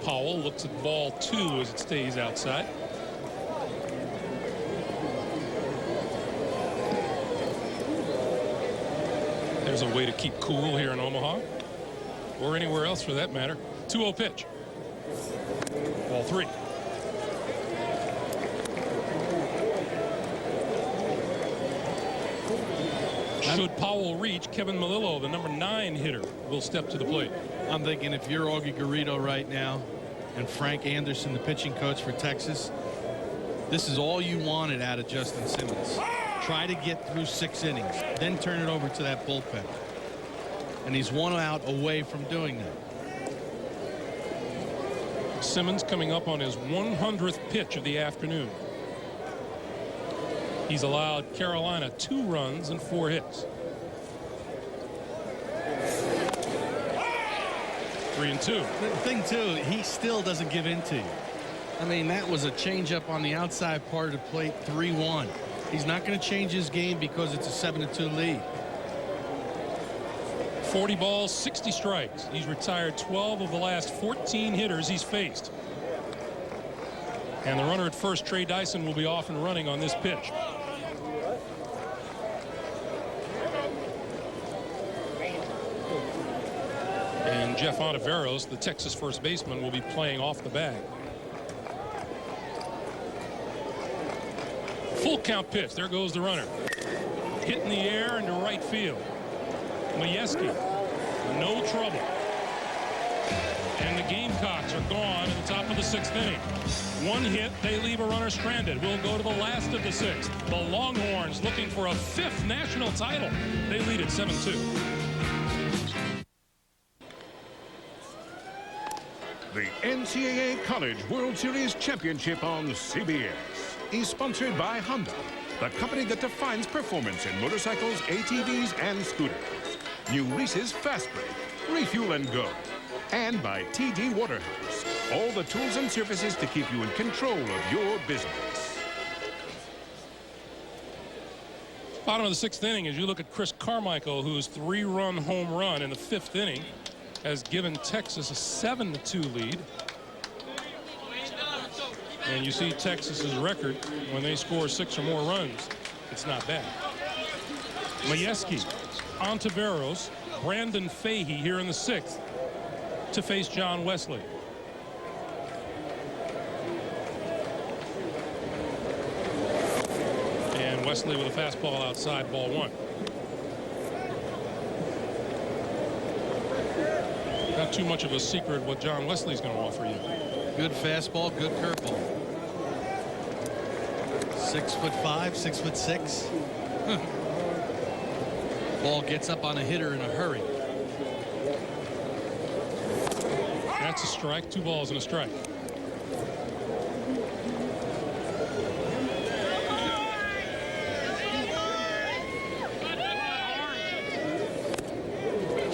Powell looks at ball 2 as it stays outside. There's a way to keep cool here in Omaha, or anywhere else for that matter. 2-0 pitch. Ball 3. Should Powell reach, Kevin Melillo, the number 9 hitter, will step to the plate. I'm thinking if you're Augie Garrido right now and Frank Anderson, the pitching coach for Texas, this is all you wanted out of Justin Simmons. Try to get through 6 innings, then turn it over to that bullpen. And he's 1 out away from doing that. Simmons coming up on his 100th pitch of the afternoon. He's allowed Carolina 2 runs and 4 hits. 3-2. The thing too, he still doesn't give in to you. I mean, that was a changeup on the outside part of the plate, 3-1. He's not going to change his game because it's a 7-2 lead. 40 balls, 60 strikes. He's retired 12 of the last 14 hitters he's faced. And the runner at first, Trey Dyson, will be off and running on this pitch. And Jeff Ontiveros, the Texas first baseman, will be playing off the bag. Full count pitch. There goes the runner. Hit in the air into right field. Majewski, no trouble. And the Gamecocks are gone at the top of the 6th inning. 1 hit, they leave a runner stranded. We'll go to the last of the 6th. The Longhorns looking for a 5th national title. They lead at 7-2. The NCAA College World Series Championship on CBS is sponsored by Honda, the company that defines performance in motorcycles, ATVs, and scooters. New Reese's Fast Break, refuel and go. And by TD Waterhouse, all the tools and services to keep you in control of your business. Bottom of the 6th inning, as you look at Chris Carmichael, whose 3-run home run in the 5th inning has given Texas a 7-2 lead. And you see Texas's record when they score 6 or more runs. It's not bad. Majewski, Ontiveros, Brandon Fahey here in the 6th to face John Wesley. And Wesley with a fastball outside, ball 1. Not too much of a secret what John Wesley's going to offer you. Good fastball, good curveball. 6'5", 6'6". Ball gets up on a hitter in a hurry. That's a strike. 2 balls and a strike.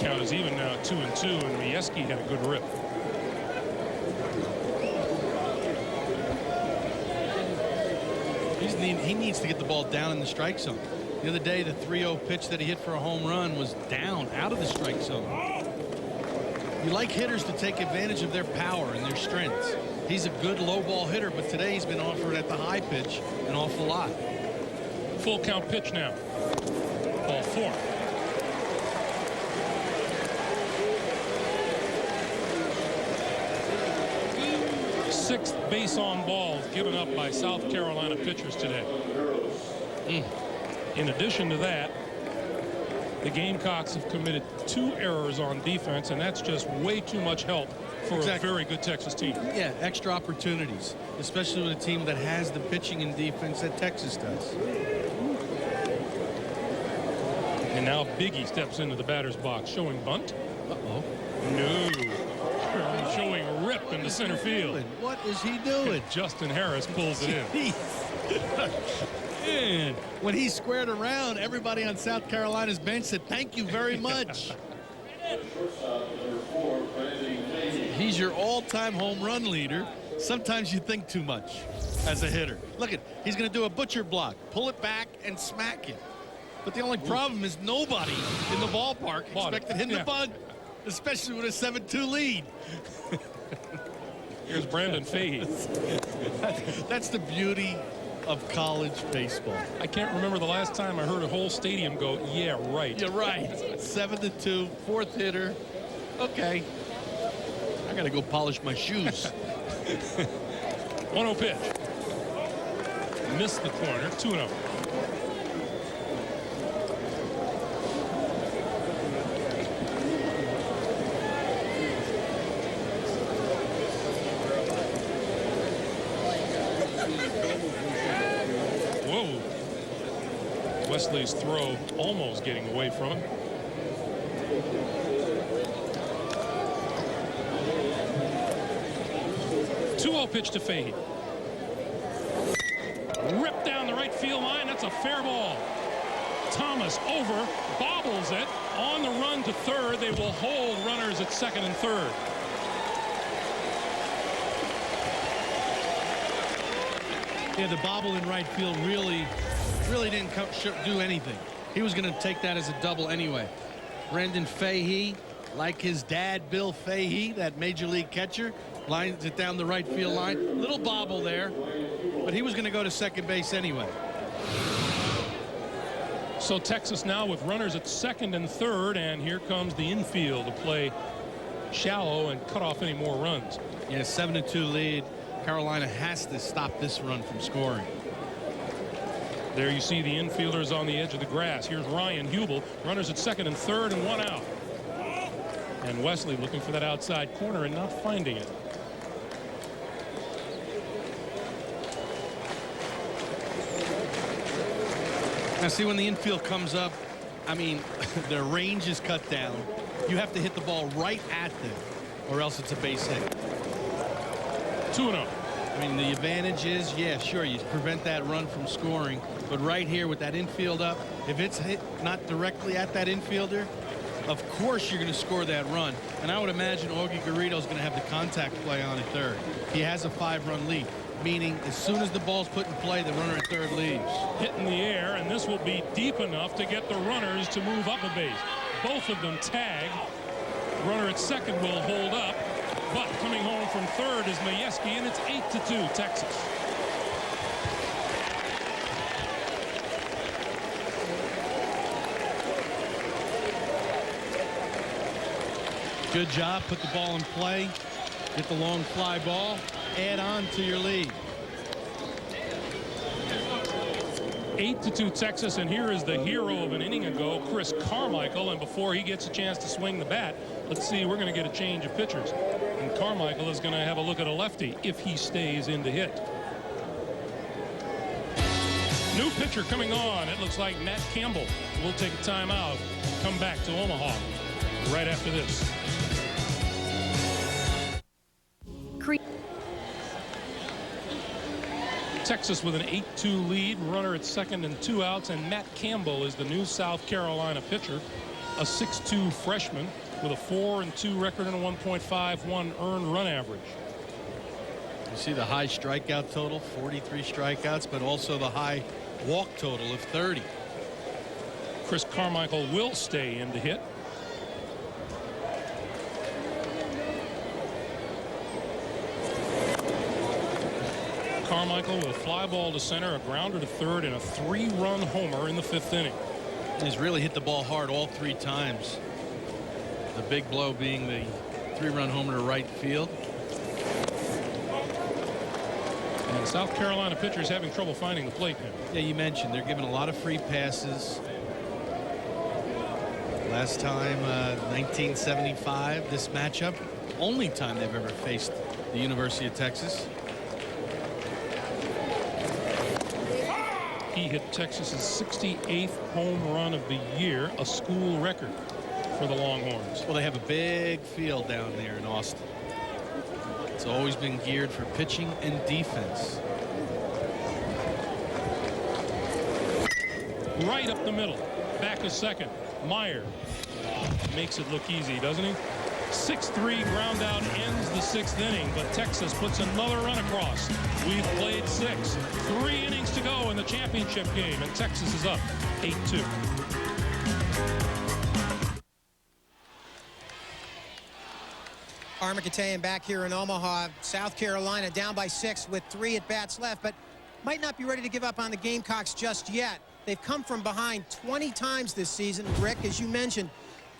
Count is even now, 2-2, and Majewski had a good rip. He needs to get the ball down in the strike zone. The other day, the 3-0 pitch that he hit for a home run was down, out of the strike zone. You like hitters to take advantage of their power and their strengths. He's a good low ball hitter, but today he's been offered at the high pitch an awful lot. Full count pitch now. Ball 4. Sixth base on balls given up by South Carolina pitchers today. In addition to that, the Gamecocks have committed 2 errors on defense, and that's just way too much help for a very good Texas team. Yeah, extra opportunities, especially with a team that has the pitching and defense that Texas does. And now Biggie steps into the batter's box, showing bunt. Uh-oh. No. Showing a rip into center field. What is he doing? And Justin Harris pulls it in. Man, when he squared around, everybody on South Carolina's bench said, thank you very much. He's your all-time home run leader. Sometimes you think too much. as a hitter. Look at, he's going to do a butcher block, pull it back and smack it. But the only problem is nobody in the ballpark expected him to bunt, especially with a 7-2 lead. Here's Brandon Fahey. That's the beauty of college baseball. I can't remember the last time I heard a whole stadium go, yeah, right. You're right. 7-2, fourth hitter. Okay. I got to go polish my shoes. 1-0 pitch. Missed the corner. 2-0. Whoa. Wesley's throw almost getting away from him. Pitch to Fahey. Ripped down the right field line. That's a fair ball. Thomas over, bobbles it. On the run to third. They will hold runners at second and third. Yeah, the bobble in right field really didn't do anything. He was going to take that as a double anyway. Brandon Fahey, like his dad, Bill Fahey, that major league catcher, lines it down the right field line. Little bobble there, but he was going to go to second base anyway. So Texas now with runners at second and third, and here comes the infield to play shallow and cut off any more runs. Yeah, 7-2 lead. Carolina has to stop this run from scoring. There you see the infielders on the edge of the grass. Here's Ryan Hubel, runners at second and third, and one out. And Wesley looking for that outside corner and not finding it. Now see, when the infield comes up, I mean, their range is cut down. You have to hit the ball right at them, or else it's a base hit. 2-0. I mean, the advantage is, yeah, sure, you prevent that run from scoring, but right here with that infield up, if it's hit not directly at that infielder, of course you're going to score that run. And I would imagine Augie Garrido's going to have the contact play on at third. He has a 5-run lead, meaning as soon as the ball's put in play, the runner at third leaves. Hit in the air, and this will be deep enough to get the runners to move up a base. Both of them tag. Runner at second will hold up, but coming home from third is Majewski, and it's 8-2 Texas. Good job. Put the ball in play. Get the long fly ball. Add on to your lead. 8-2 Texas, and here is the hero of an inning ago, Chris Carmichael. And before he gets a chance to swing the bat, let's see, we're going to get a change of pitchers. And Carmichael is going to have a look at a lefty if he stays in to hit. New pitcher coming on. It looks like Matt Campbell will take a timeout and come back to Omaha right after this. Texas with an 8-2 lead, runner at second and 2 outs, and Matt Campbell is the new South Carolina pitcher, a 6'2 freshman with a 4-2 record and a 1.51 earned run average. You see the high strikeout total, 43 strikeouts, but also the high walk total of 30. Chris Carmichael will stay in to hit. Carmichael with a fly ball to center, a grounder to third, and a 3-run homer in the 5th inning. He's really hit the ball hard all 3 times. The big blow being the 3-run homer to right field. And South Carolina pitchers having trouble finding the plate now. Yeah, you mentioned they're giving a lot of free passes. Last time, 1975, this matchup, only time they've ever faced the University of Texas. He hit Texas's 68th home run of the year, a school record for the Longhorns. Well, they have a big field down there in Austin. It's always been geared for pitching and defense. Right up the middle, back a second. Meyer makes it look easy, doesn't he? 6-3 ground out ends the 6th inning, but Texas puts another run across. We've played 6. 3 innings to go in the championship game, and Texas is up 8-2. Armagatayan back here in Omaha. South Carolina down by 6 with 3 at-bats left, but might not be ready to give up on the Gamecocks just yet. They've come from behind 20 times this season. Rick, as you mentioned,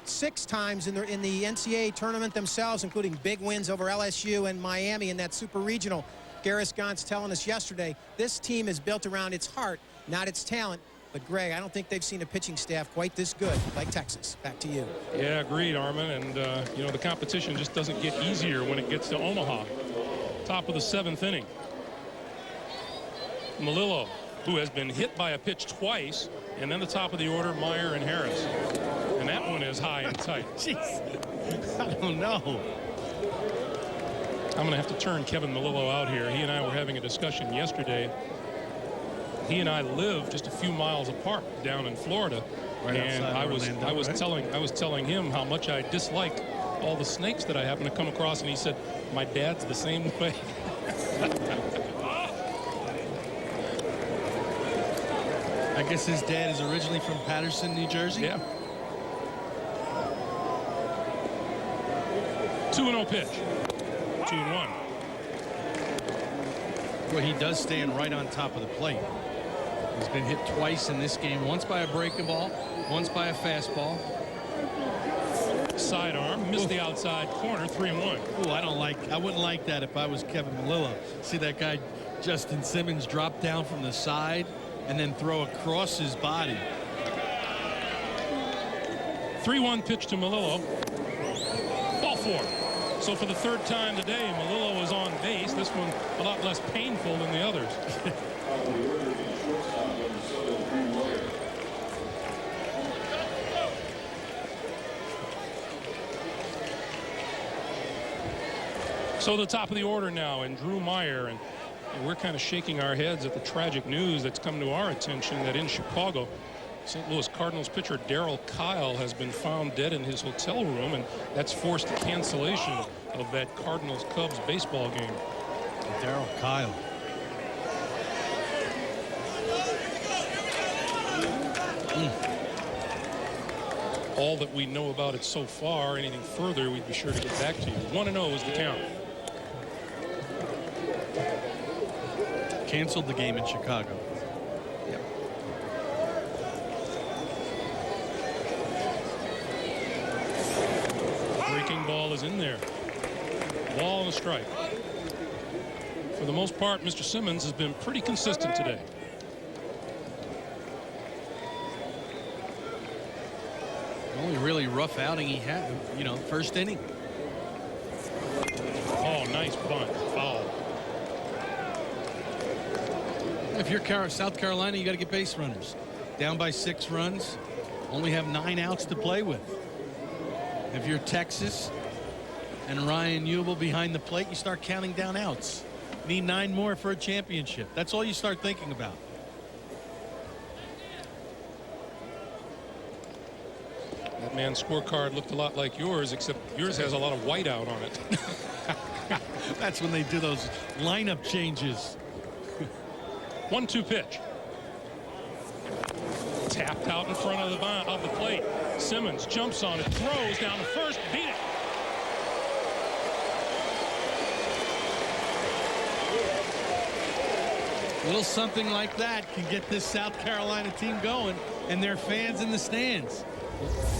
6 times in the NCAA tournament themselves, including big wins over LSU and Miami in that super regional. Garris Gaunt's telling us yesterday, this team is built around its heart, not its talent. But, Greg, I don't think they've seen a pitching staff quite this good like Texas. Back to you. Yeah, agreed, Armin. And, you know, the competition just doesn't get easier when it gets to Omaha. Top of the 7th inning. Melillo, who has been hit by a pitch twice, and then the top of the order, Meyer and Harris. And that one is high and tight. Jeez. I don't know. I'm going to have to turn Kevin Melillo out here. He and I were having a discussion yesterday. He and I live just a few miles apart down in Florida, right, and I was telling him how much I dislike all the snakes that I happen to come across, and he said, my dad's the same way. I guess his dad is originally from Patterson, New Jersey. Yeah. 2-0 pitch. 2-1. Well, he does stand right on top of the plate. He's been hit twice in this game, once by a breaking ball, once by a fastball. Sidearm, missed the outside corner, 3-1. Oh, I wouldn't like that if I was Kevin Melillo. See that guy, Justin Simmons, drop down from the side and then throw across his body. 3-1 pitch to Melillo. Ball 4. So for the 3rd time today, Melillo is on base. This one a lot less painful than the others. So the top of the order now, and Drew Meyer, and we're kind of shaking our heads at the tragic news that's come to our attention that in Chicago, St. Louis Cardinals pitcher Darryl Kyle has been found dead in his hotel room, and that's forced the cancellation of that Cardinals-Cubs baseball game. Darryl Kyle. All that we know about it so far. Anything further, we'd be sure to get back to you. 1-0 is the count. Canceled the game in Chicago. Yep. Breaking ball is in there. Ball and a strike. For the most part, Mr. Simmons has been pretty consistent today. Only really rough outing he had, you know, 1st inning. Oh, nice bunt. Foul. If you're South Carolina, you got to get base runners. Down by 6 runs, only have 9 outs to play with. If you're Texas and Ryan Hubel behind the plate, you start counting down outs. Need 9 more for a championship. That's all you start thinking about. That man's scorecard looked a lot like yours, except yours has a lot of white out on it. That's when they do those lineup changes. 1-2 pitch. Tapped out in front of the plate. Simmons jumps on it, throws down to first, beat it. A little something like that can get this South Carolina team going, and their fans in the stands.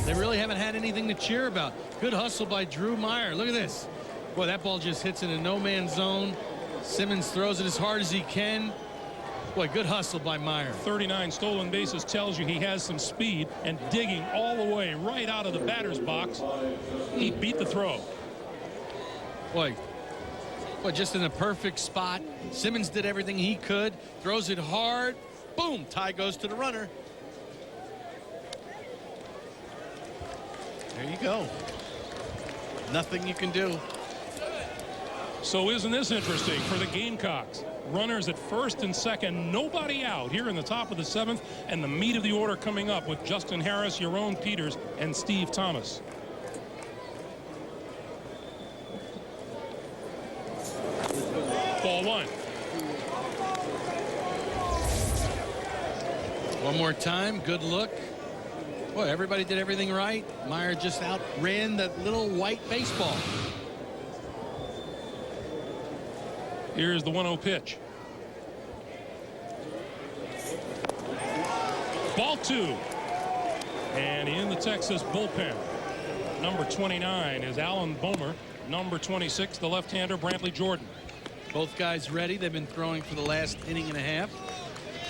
They really haven't had anything to cheer about. Good hustle by Drew Meyer. Look at this. Boy, that ball just hits in a no-man's zone. Simmons throws it as hard as he can. Boy, good hustle by Meyer. 39 stolen bases tells you he has some speed, and digging all the way right out of the batter's box. He beat the throw. Boy, just in the perfect spot. Simmons did everything he could. Throws it hard. Boom, tie goes to the runner. There you go. Nothing you can do. So isn't this interesting for the Gamecocks? Runners at first and second, nobody out here in the top of the 7th, and the meat of the order coming up with Justin Harris, Yaron Peters, and Steve Thomas. One more time. Good look. Boy, everybody did everything right. Meyer just outran that little white baseball. Here's the 1-0 pitch. Ball 2. And in the Texas bullpen, number 29 is Alan Bomer. Number 26, the left-hander, Brantley Jordan. Both guys ready. They've been throwing for the last inning and a half.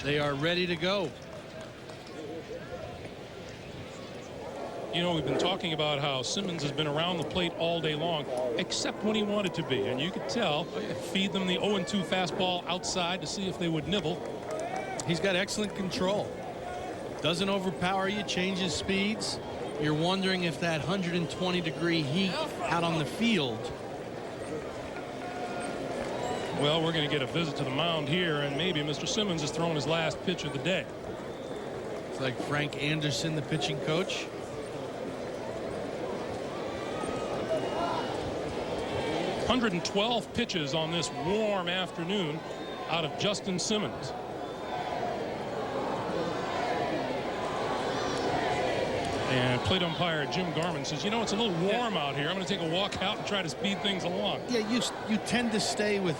They are ready to go. You know, we've been talking about how Simmons has been around the plate all day long, except when he wanted to be. And you could tell, feed them the 0-2 fastball outside to see if they would nibble. He's got excellent control. Doesn't overpower you, changes speeds. You're wondering if that 120-degree heat out on the field. Well, we're going to get a visit to the mound here, and maybe Mr. Simmons has thrown his last pitch of the day. It's like Frank Anderson, the pitching coach. .112 pitches on this warm afternoon out of Justin Simmons. And plate umpire Jim Garman says, you know, it's a little warm out here. I'm going to take a walk out and try to speed things along. Yeah, you tend to stay with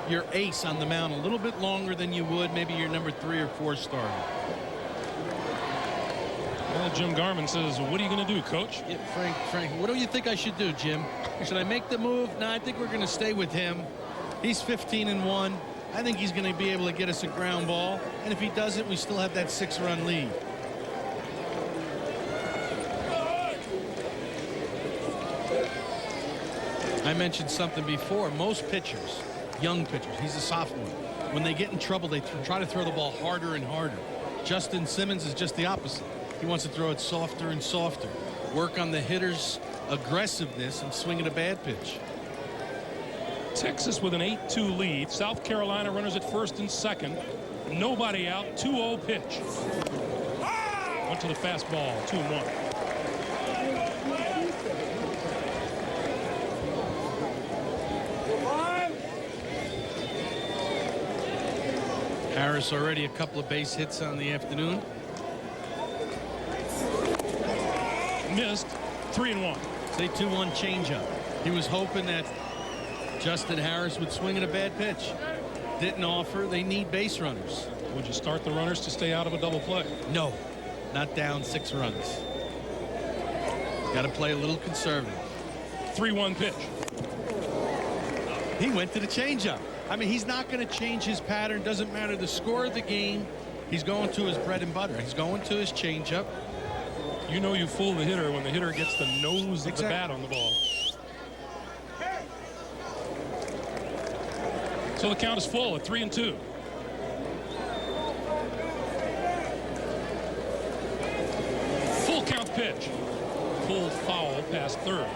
your ace on the mound a little bit longer than you would maybe your number 3 or 4 starter. Well, Jim Garman says, what are you going to do, Coach? Yeah, Frank, what do you think I should do, Jim? Should I make the move? No, I think we're going to stay with him. He's 15-1. I think he's going to be able to get us a ground ball. And if he doesn't, we still have that 6-run lead. I mentioned something before. Most pitchers, young pitchers, he's a sophomore, when they get in trouble, they try to throw the ball harder and harder. Justin Simmons is just the opposite. He wants to throw it softer and softer. Work on the hitter's aggressiveness and swing at a bad pitch. Texas with an 8-2 lead. South Carolina runners at first and second. Nobody out. 2-0 pitch. Went to the fastball. 2-1. Harris already a couple of base hits on the afternoon. Missed. 3-1. Say 2-1 changeup. He was hoping that Justin Harris would swing at a bad pitch. Didn't offer. They need base runners. Would you start the runners to stay out of a double play? No, not down 6 runs. Got to play a little conservative. 3-1 pitch. He went to the changeup. I mean, he's not going to change his pattern. Doesn't matter the score of the game. He's going to his bread and butter. He's going to his changeup. You know you fool the hitter when the hitter gets the nose of the bat on the ball. So the count is full at 3-2. Full count pitch. Full foul past third.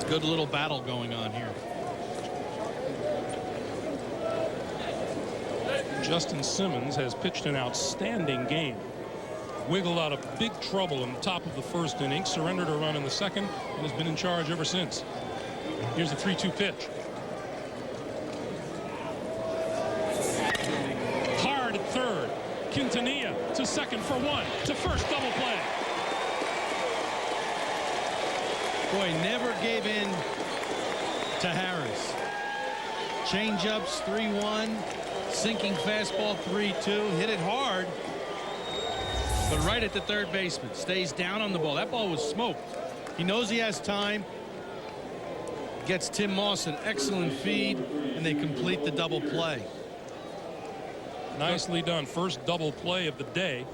Good little battle going on here. Justin Simmons has pitched an outstanding game. Wiggled out of big trouble in the top of the first inning, surrendered a run in the second, and has been in charge ever since. Here's a 3-2 pitch. Hard at third. Quintanilla to second for 1. To first, double play. Boy, never gave in to Harris. Changeups 3-1. Sinking fastball 3-2. Hit it hard. But right at the third baseman. Stays down on the ball. That ball was smoked. He knows he has time. Gets Tim Moss an excellent feed. And they complete the double play. Nicely done. First double play of the day.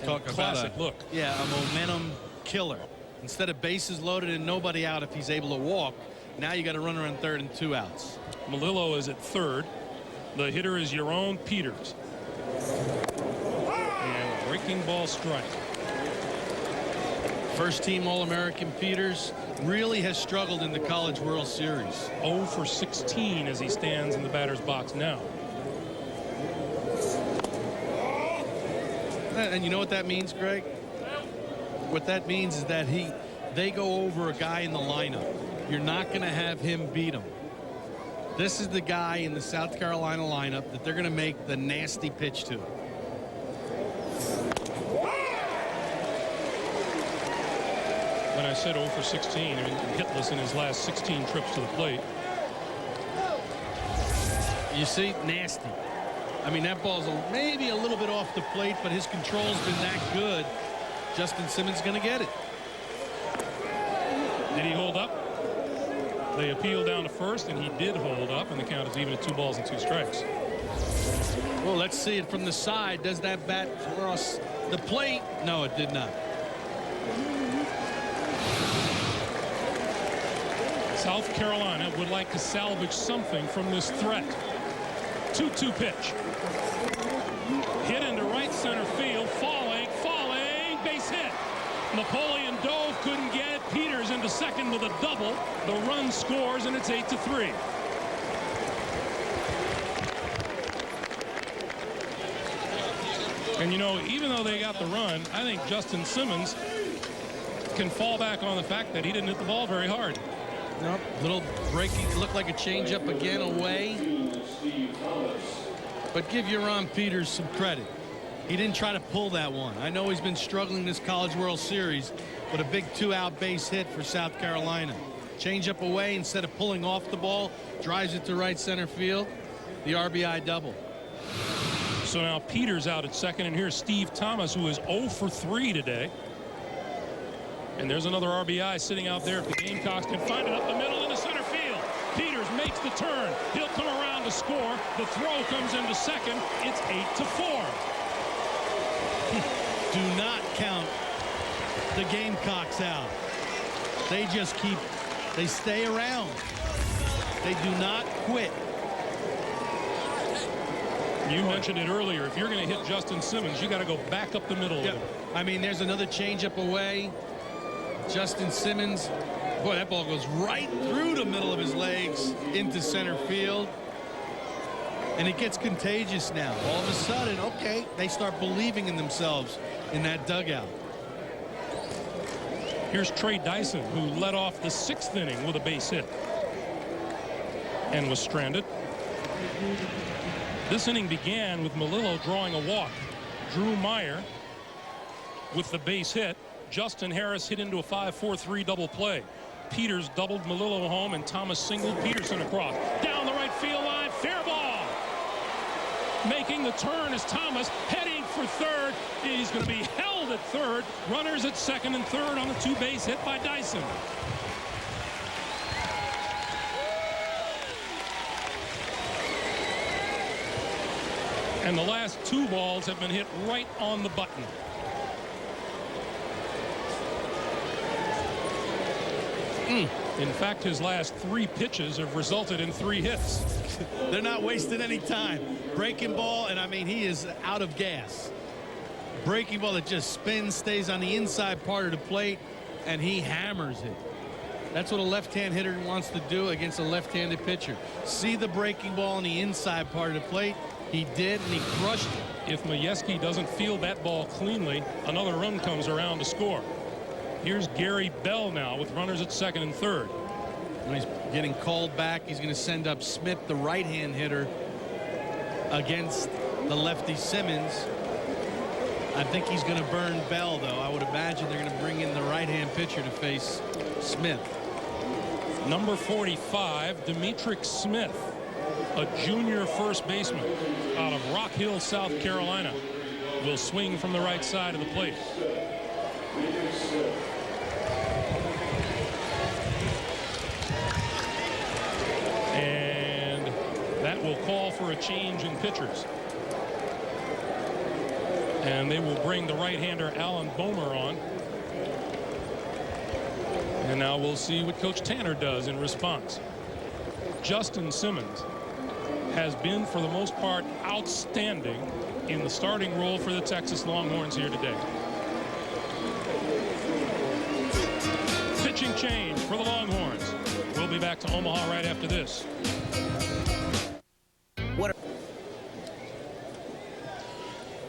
Talk about classic look. Yeah, a momentum killer. Instead of bases loaded and nobody out if he's able to walk, now you got to run around third and 2 outs. Melillo is at third. The hitter is Yaron Peters. And breaking ball strike. First team All-American Peters really has struggled in the College World Series. 0 for 16 as he stands in the batter's box now. And you know what that means, Greg? What that means is that they go over a guy in the lineup. You're not going to have him beat him. This is the guy in the South Carolina lineup that they're going to make the nasty pitch to. When I said 0 for 16, I mean hitless in his last 16 trips to the plate. You see, nasty. I mean, that ball's maybe a little bit off the plate, but his control's been that good. Justin Simmons going to get it. Did he hold up? They appealed down to first, and he did hold up, and the count is even at 2 balls and 2 strikes. Well, let's see it from the side. Does that bat cross the plate? No, it did not. South Carolina would like to salvage something from this threat. 2-2 pitch. Hit into right center field. Falling, base hit. Napoleon dove, couldn't get it. Peters into second with a double. The run scores, and it's 8-3. And you know, even though they got the run, I think Justin Simmons can fall back on the fact that he didn't hit the ball very hard. Nope. Little breaking. It looked like a changeup again away. But give Yaron Peters some credit. He didn't try to pull that one. I know he's been struggling this College World Series, but a big 2-out base hit for South Carolina. Changeup away instead of pulling off the ball. Drives it to right center field. The RBI double. So now Peters out at second, and here's Steve Thomas, who is 0 for 3 today. And there's another RBI sitting out there if the Gamecocks can find it up the middle into center field. Peters makes the turn. He'll come around to score. The throw comes into second. It's 8-4. Do not count the Gamecocks out. They just they stay around. They do not quit. You mentioned it earlier. If you're going to hit Justin Simmons, you got to go back up the middle. Yep. I mean, there's another changeup away. Justin Simmons, boy, that ball goes right through the middle of his legs into center field. And it gets contagious now. All of a sudden, okay, they start believing in themselves in that dugout. Here's Trey Dyson, who led off the 6th inning with a base hit and was stranded. This inning began with Melillo drawing a walk. Drew Meyer with the base hit. Justin Harris hit into a 5-4-3 double play. Peters doubled Melillo home, and Thomas singled Peterson across. Down the right field line, fair ball. Making the turn is Thomas, heading for third. He's going to be held at third. Runners at second and third on the 2-base hit by Dyson. And the last 2 balls have been hit right on the button. In fact, his last 3 pitches have resulted in 3 hits. They're not wasting any time. Breaking ball, and I mean, he is out of gas. Breaking ball that just spins, stays on the inside part of the plate, and he hammers it. That's what a left-hand hitter wants to do against a left-handed pitcher. See the breaking ball on the inside part of the plate. He did, and he crushed it. If Majewski doesn't field that ball cleanly, another run comes around to score. Here's Gary Bell now with runners at second and third. When he's getting called back, he's going to send up Smith, the right-hand hitter, against the lefty Simmons. I think he's going to burn Bell, though. I would imagine they're going to bring in the right-hand pitcher to face Smith. Number 45, Demetric Smith, a junior first baseman out of Rock Hill, South Carolina, will swing from the right side of the plate. And that will call for a change in pitchers. And they will bring the right-hander Alan Bomer on. And now we'll see what Coach Tanner does in response. Justin Simmons has been, for the most part, outstanding in the starting role for the Texas Longhorns here today. Pitching change for the Longhorns. We'll be back to Omaha right after this.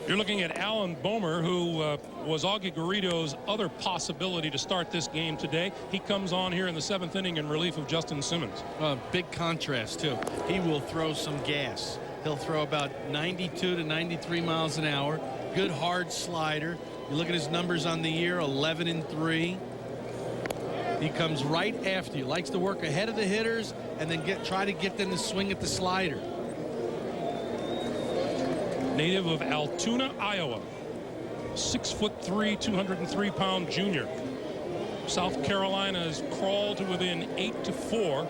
You're looking at Alan Bomer, who was Augie Garrido's other possibility to start this game today. He comes on here in the 7th inning in relief of Justin Simmons. Big contrast, too. He will throw some gas. He'll throw about 92 to 93 miles an hour. Good hard slider. You look at his numbers on the year, 11-3. He comes right after you. Likes to work ahead of the hitters and then try to get them to swing at the slider. Native of Altoona, Iowa. 6'3", 203-pound junior. South Carolina has crawled to within 8-4.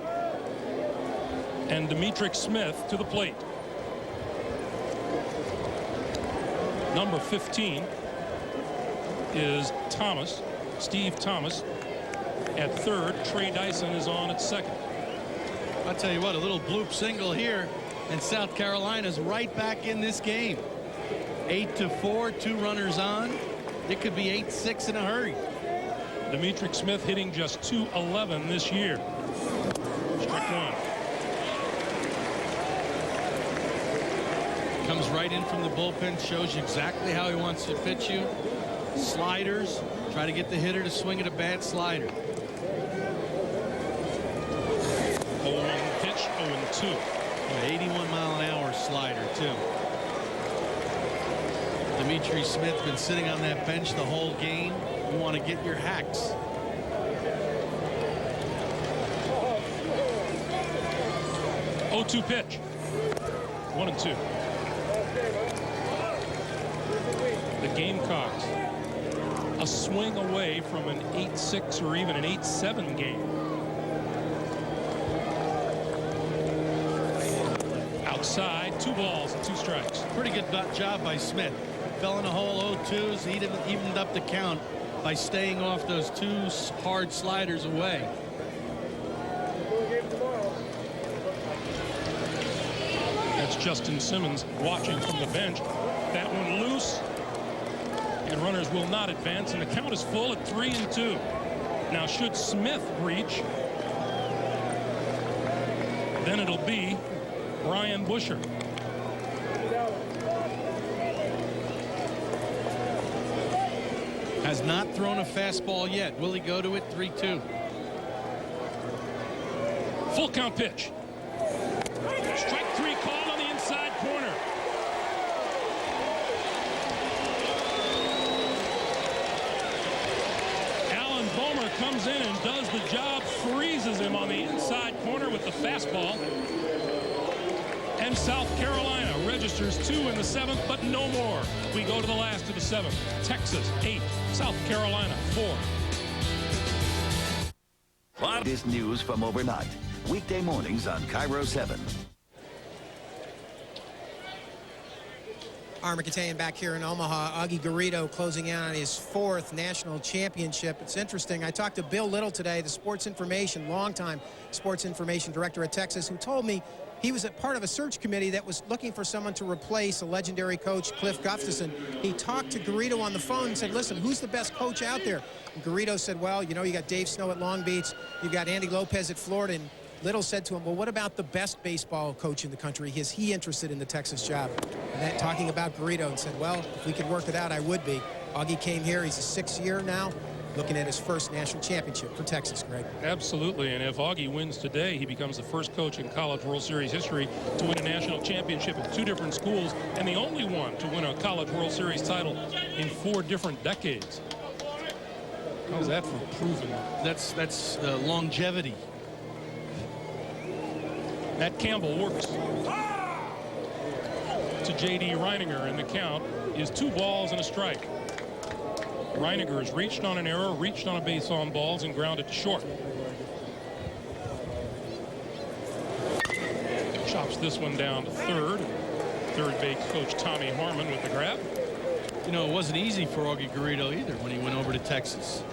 And Demetric Smith to the plate. Number 15 is Thomas, Steve Thomas. At third, Trey Dyson is on at second. I'll tell you what, a little bloop single here, and South Carolina's right back in this game. 8-4, 2 runners on. It could be 8-6 in a hurry. Demetric Smith hitting just .211 this year. Strike one. Comes right in from the bullpen, shows you exactly how he wants to pitch you. Sliders, try to get the hitter to swing at a bad slider. 0-1 pitch, 0-2. 81-mile-an-hour slider, too. Demetric Smith's been sitting on that bench the whole game. You want to get your hacks. Oh-2 pitch. 1-2. The Gamecocks a swing away from an 8-6 or even an 8-7 game. Outside, 2 balls and 2 strikes. Pretty good job by Smith. Fell in a hole 0-2s. He didn't evened up the count by staying off those 2 hard sliders away. That's Justin Simmons watching from the bench. That one loose. And runners will not advance, and the count is full at 3-2. Now, should Smith reach, then it'll be Brian Busher. Has not thrown a fastball yet. Will he go to it? 3-2. Full count pitch. Strike 3 called on the inside corner. Alan Bomer comes in and does the job, freezes him on the inside corner with the fastball. And South Carolina registers 2 in the 7th, but no more. We go to the last of the 7th. Texas 8, South Carolina 4. This news from overnight. Weekday mornings on Cairo 7. Armor Katayan back here in Omaha. Augie Garrido closing in on his 4th national championship. It's interesting. I talked to Bill Little today, the sports information, longtime sports information director at Texas, who told me he was a part of a search committee that was looking for someone to replace a legendary coach, Cliff Gustafson. He talked to Garrido on the phone and said, listen, who's the best coach out there? And Garrido said, well, you know, you got Dave Snow at Long Beach. You've got Andy Lopez at Florida. And Little said to him, well, what about the best baseball coach in the country? Is he interested in the Texas job? And then talking about Garrido, and said, well, if we could work it out, I would be. Augie came here. He's a 6th year now, looking at his 1st national championship for Texas, Greg. Absolutely, and if Augie wins today, he becomes the first coach in College World Series history to win a national championship at 2 different schools, and the only one to win a College World Series title in 4 different decades. How's that for proven? That's longevity. Matt Campbell works to J.D. Reininger, and the count is 2 balls and a strike. Reininger has reached on an error, reached on a base on balls, and grounded to short. Chops this one down to third. Third base coach Tommy Harmon with the grab. You know, it wasn't easy for Augie Garrido either when he went over to Texas.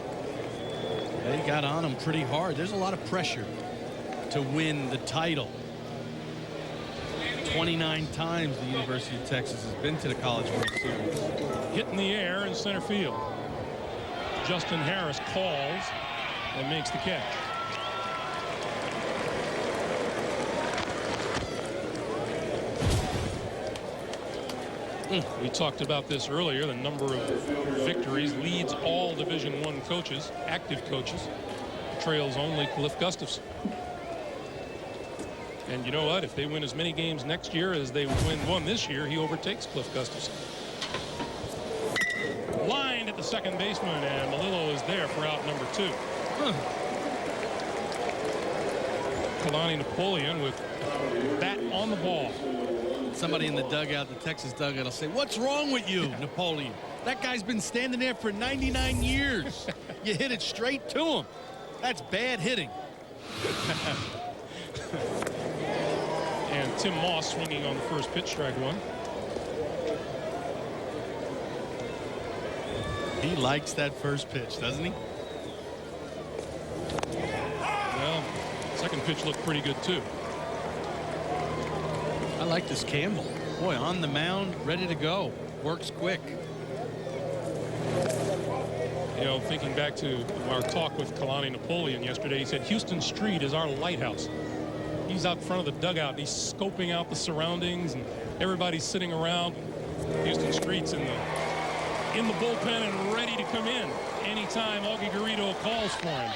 They got on him pretty hard. There's a lot of pressure to win the title. 29 times the University of Texas has been to the College World Series. Hit in the air in center field. Justin Harris calls and makes the catch. We talked about this earlier. The number of victories leads all Division I coaches, active coaches. Trails only Cliff Gustafson. And you know what? If they win as many games next year as they win one this year, he overtakes Cliff Gustafson. Lined at the second baseman, and Melillo is there for out number 2. Kalani Napoleon with bat on the ball. Somebody in the dugout, the Texas dugout, will say, "What's wrong with you, Napoleon? That guy's been standing there for 99 years. You hit it straight to him. That's bad hitting." And Tim Moss swinging on the first pitch, strike 1. He likes that first pitch, doesn't he? Well, second pitch looked pretty good, too. I like this Campbell. Boy, on the mound, ready to go. Works quick. You know, thinking back to our talk with Kalani Napoleon yesterday, he said Houston Street is our lighthouse. He's out front of the dugout, and he's scoping out the surroundings, and everybody's sitting around. Houston Street's in the bullpen and ready to come in anytime Augie Garrido calls for him.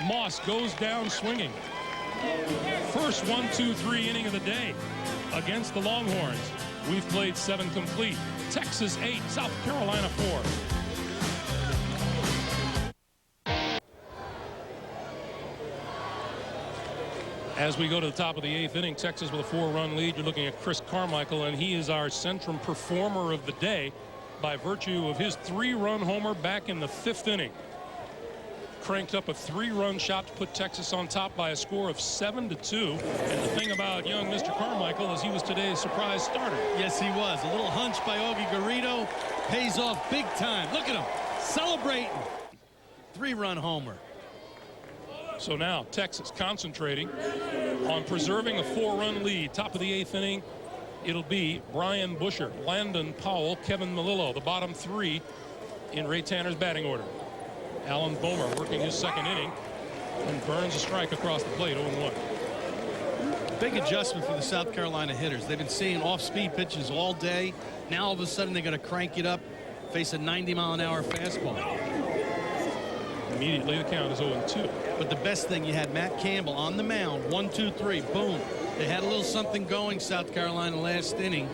Moss goes down swinging. First 1-2-3 inning of the day against the Longhorns. We've played 7 complete. Texas 8, South Carolina 4. As we go to the top of the 8th inning, Texas with a 4-run lead. You're looking at Chris Carmichael, and he is our Centrum performer of the day by virtue of his 3-run homer back in the 5th inning. Cranked up a 3-run shot to put Texas on top by a score of 7-2. And the thing about young Mr. Carmichael is he was today's surprise starter. Yes, he was. A little hunch by Augie Garrido pays off big time. Look at him celebrating. 3-run homer. So now Texas concentrating on preserving a 4-run lead. Top of the 8th inning, it'll be Brian Busher, Landon Powell, Kevin Melillo, the bottom 3 in Ray Tanner's batting order. Alan Bomer working his 2nd inning and burns a strike across the plate, 0-1. Big adjustment for the South Carolina hitters. They've been seeing off-speed pitches all day. Now all of a sudden they got to crank it up, face a 90-mile-an-hour fastball. Immediately the count is 0-2. But the best thing, you had Matt Campbell on the mound, 1, 2, 3, boom. They had a little something going, South Carolina, last inning.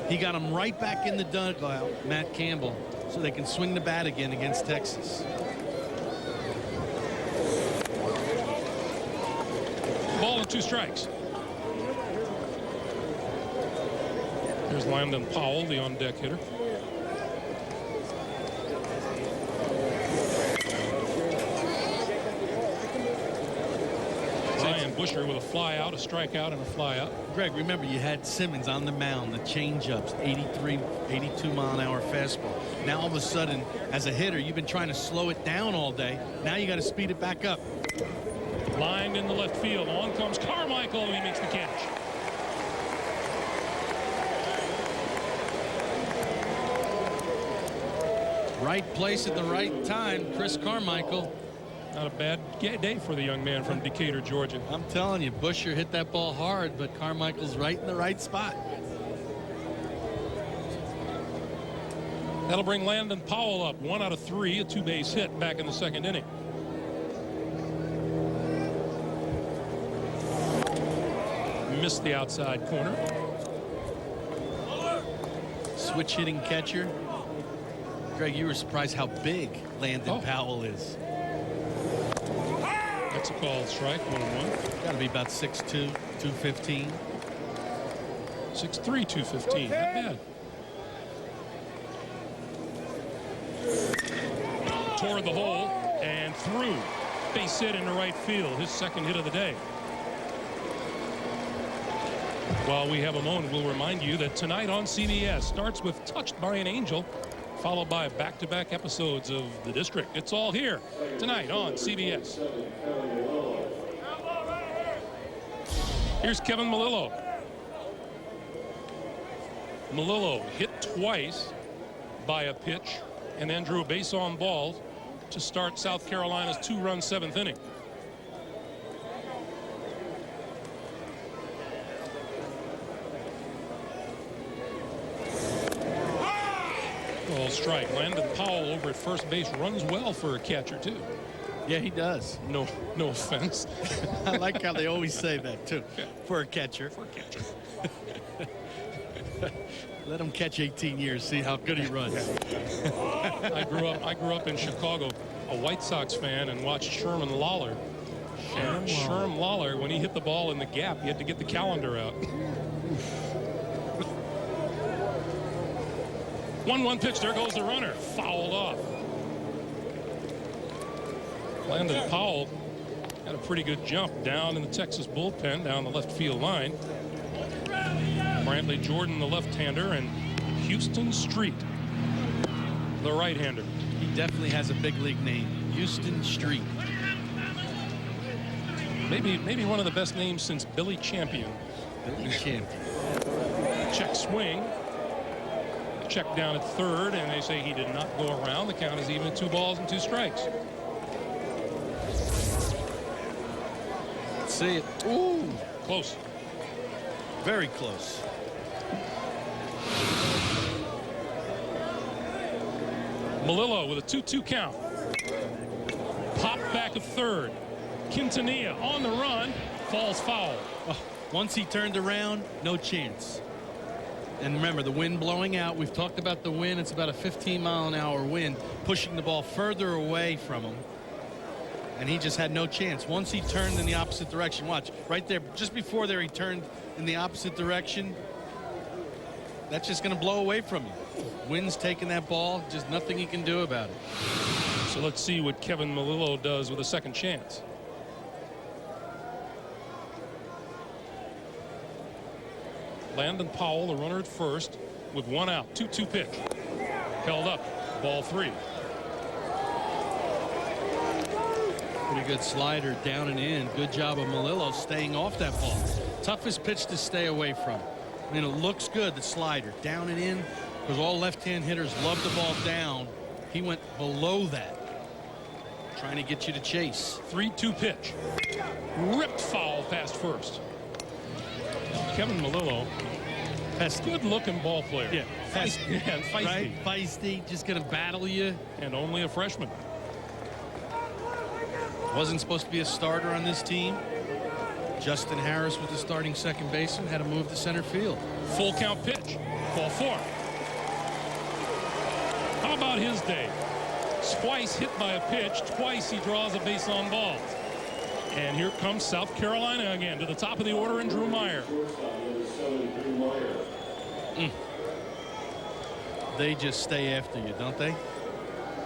He got him right back in the dugout, Matt Campbell, so they can swing the bat again against Texas. Ball and 2 strikes. Here's Landon Powell, the on-deck hitter. Brian Busher with a fly out, a strikeout, and a fly out. Greg, remember you had Simmons on the mound, the changeups, 83, 82-mile-an-hour fastball. Now all of a sudden, as a hitter, you've been trying to slow it down all day. Now you got to speed it back up. Lined in the left field. On comes Carmichael, and he makes the catch. Right place at the right time, Chris Carmichael. Not a bad day for the young man from Decatur, Georgia. I'm telling you, Busher hit that ball hard, but Carmichael's right in the right spot. That'll bring Landon Powell up, 1 out of 3, a 2-base hit back in the 2nd inning. Missed the outside corner. Switch hitting catcher. Greg, you were surprised how big Landon Powell is. That's a called strike, 1-1. Got to be about 6'2", 215. 6'3", 215. Not bad. Toward the hole and through. Base hit into right field. His 2nd hit of the day. While we have a moment, we'll remind you that tonight on CBS starts with Touched by an Angel, followed by back-to-back episodes of The District. It's all here tonight on CBS. Here's Kevin Melillo. Melillo hit twice by a pitch and then drew a base on balls to start South Carolina's 2-run 7th inning. strike. Landon Powell over at first base runs well for a catcher, too. Yeah, he does. No offense. I like how they always say that, too. Yeah. For a catcher. For a catcher. Let him catch 18 years, see how good he runs. I grew up in Chicago, a White Sox fan, and watched Sherman Lawler. And Sherman Lawler, when he hit the ball in the gap, he had to get the calendar out. 1-1 pitch. There goes the runner. Fouled off. Landon Powell had a pretty good jump down in the Texas bullpen, down the left field line. Brantley Jordan, the left-hander, and Houston Street, the right-hander. He definitely has a big league name, Houston Street. Maybe one of the best names since Billy Champion. Billy Champion. Check swing. Check down at third, and they say he did not go around. The count is even at 2 balls and 2 strikes. Let's see it. Ooh. Close. Very close. Melillo with a 2-2 count. Pop back of third. Quintanilla on the run, falls foul. Oh, once he turned around, no chance. And remember, the wind blowing out. We've talked about the wind. It's about a 15-mile-an-hour wind, pushing the ball further away from him. And he just had no chance. Once he turned in the opposite direction, watch, right there, just before there, he turned in the opposite direction. That's just going to blow away from you. Wind's taking that ball, just nothing he can do about it. So let's see what Kevin Melillo does with a second chance. Landon Powell, the runner at first, with 1 out. 2-2 pitch. Held up. Ball 3. Pretty good slider down and in. Good job of Melillo staying off that ball. Toughest pitch to stay away from. I mean, it looks good, the slider. Down and in, because all left-hand hitters love the ball down. He went below that. Trying to get you to chase. 3-2 pitch. Ripped foul past first. Kevin Melillo, good-looking ball player. Yeah, feisty. And feisty. Right? Feisty, just going to battle you. And only a freshman. Wasn't supposed to be a starter on this team. Justin Harris was the starting second baseman, had to move to center field. Full count pitch. Ball 4. How about his day? Twice hit by a pitch, twice he draws a base on balls. And here comes South Carolina again to the top of the order, and Drew Meyer. They just stay after you, don't they?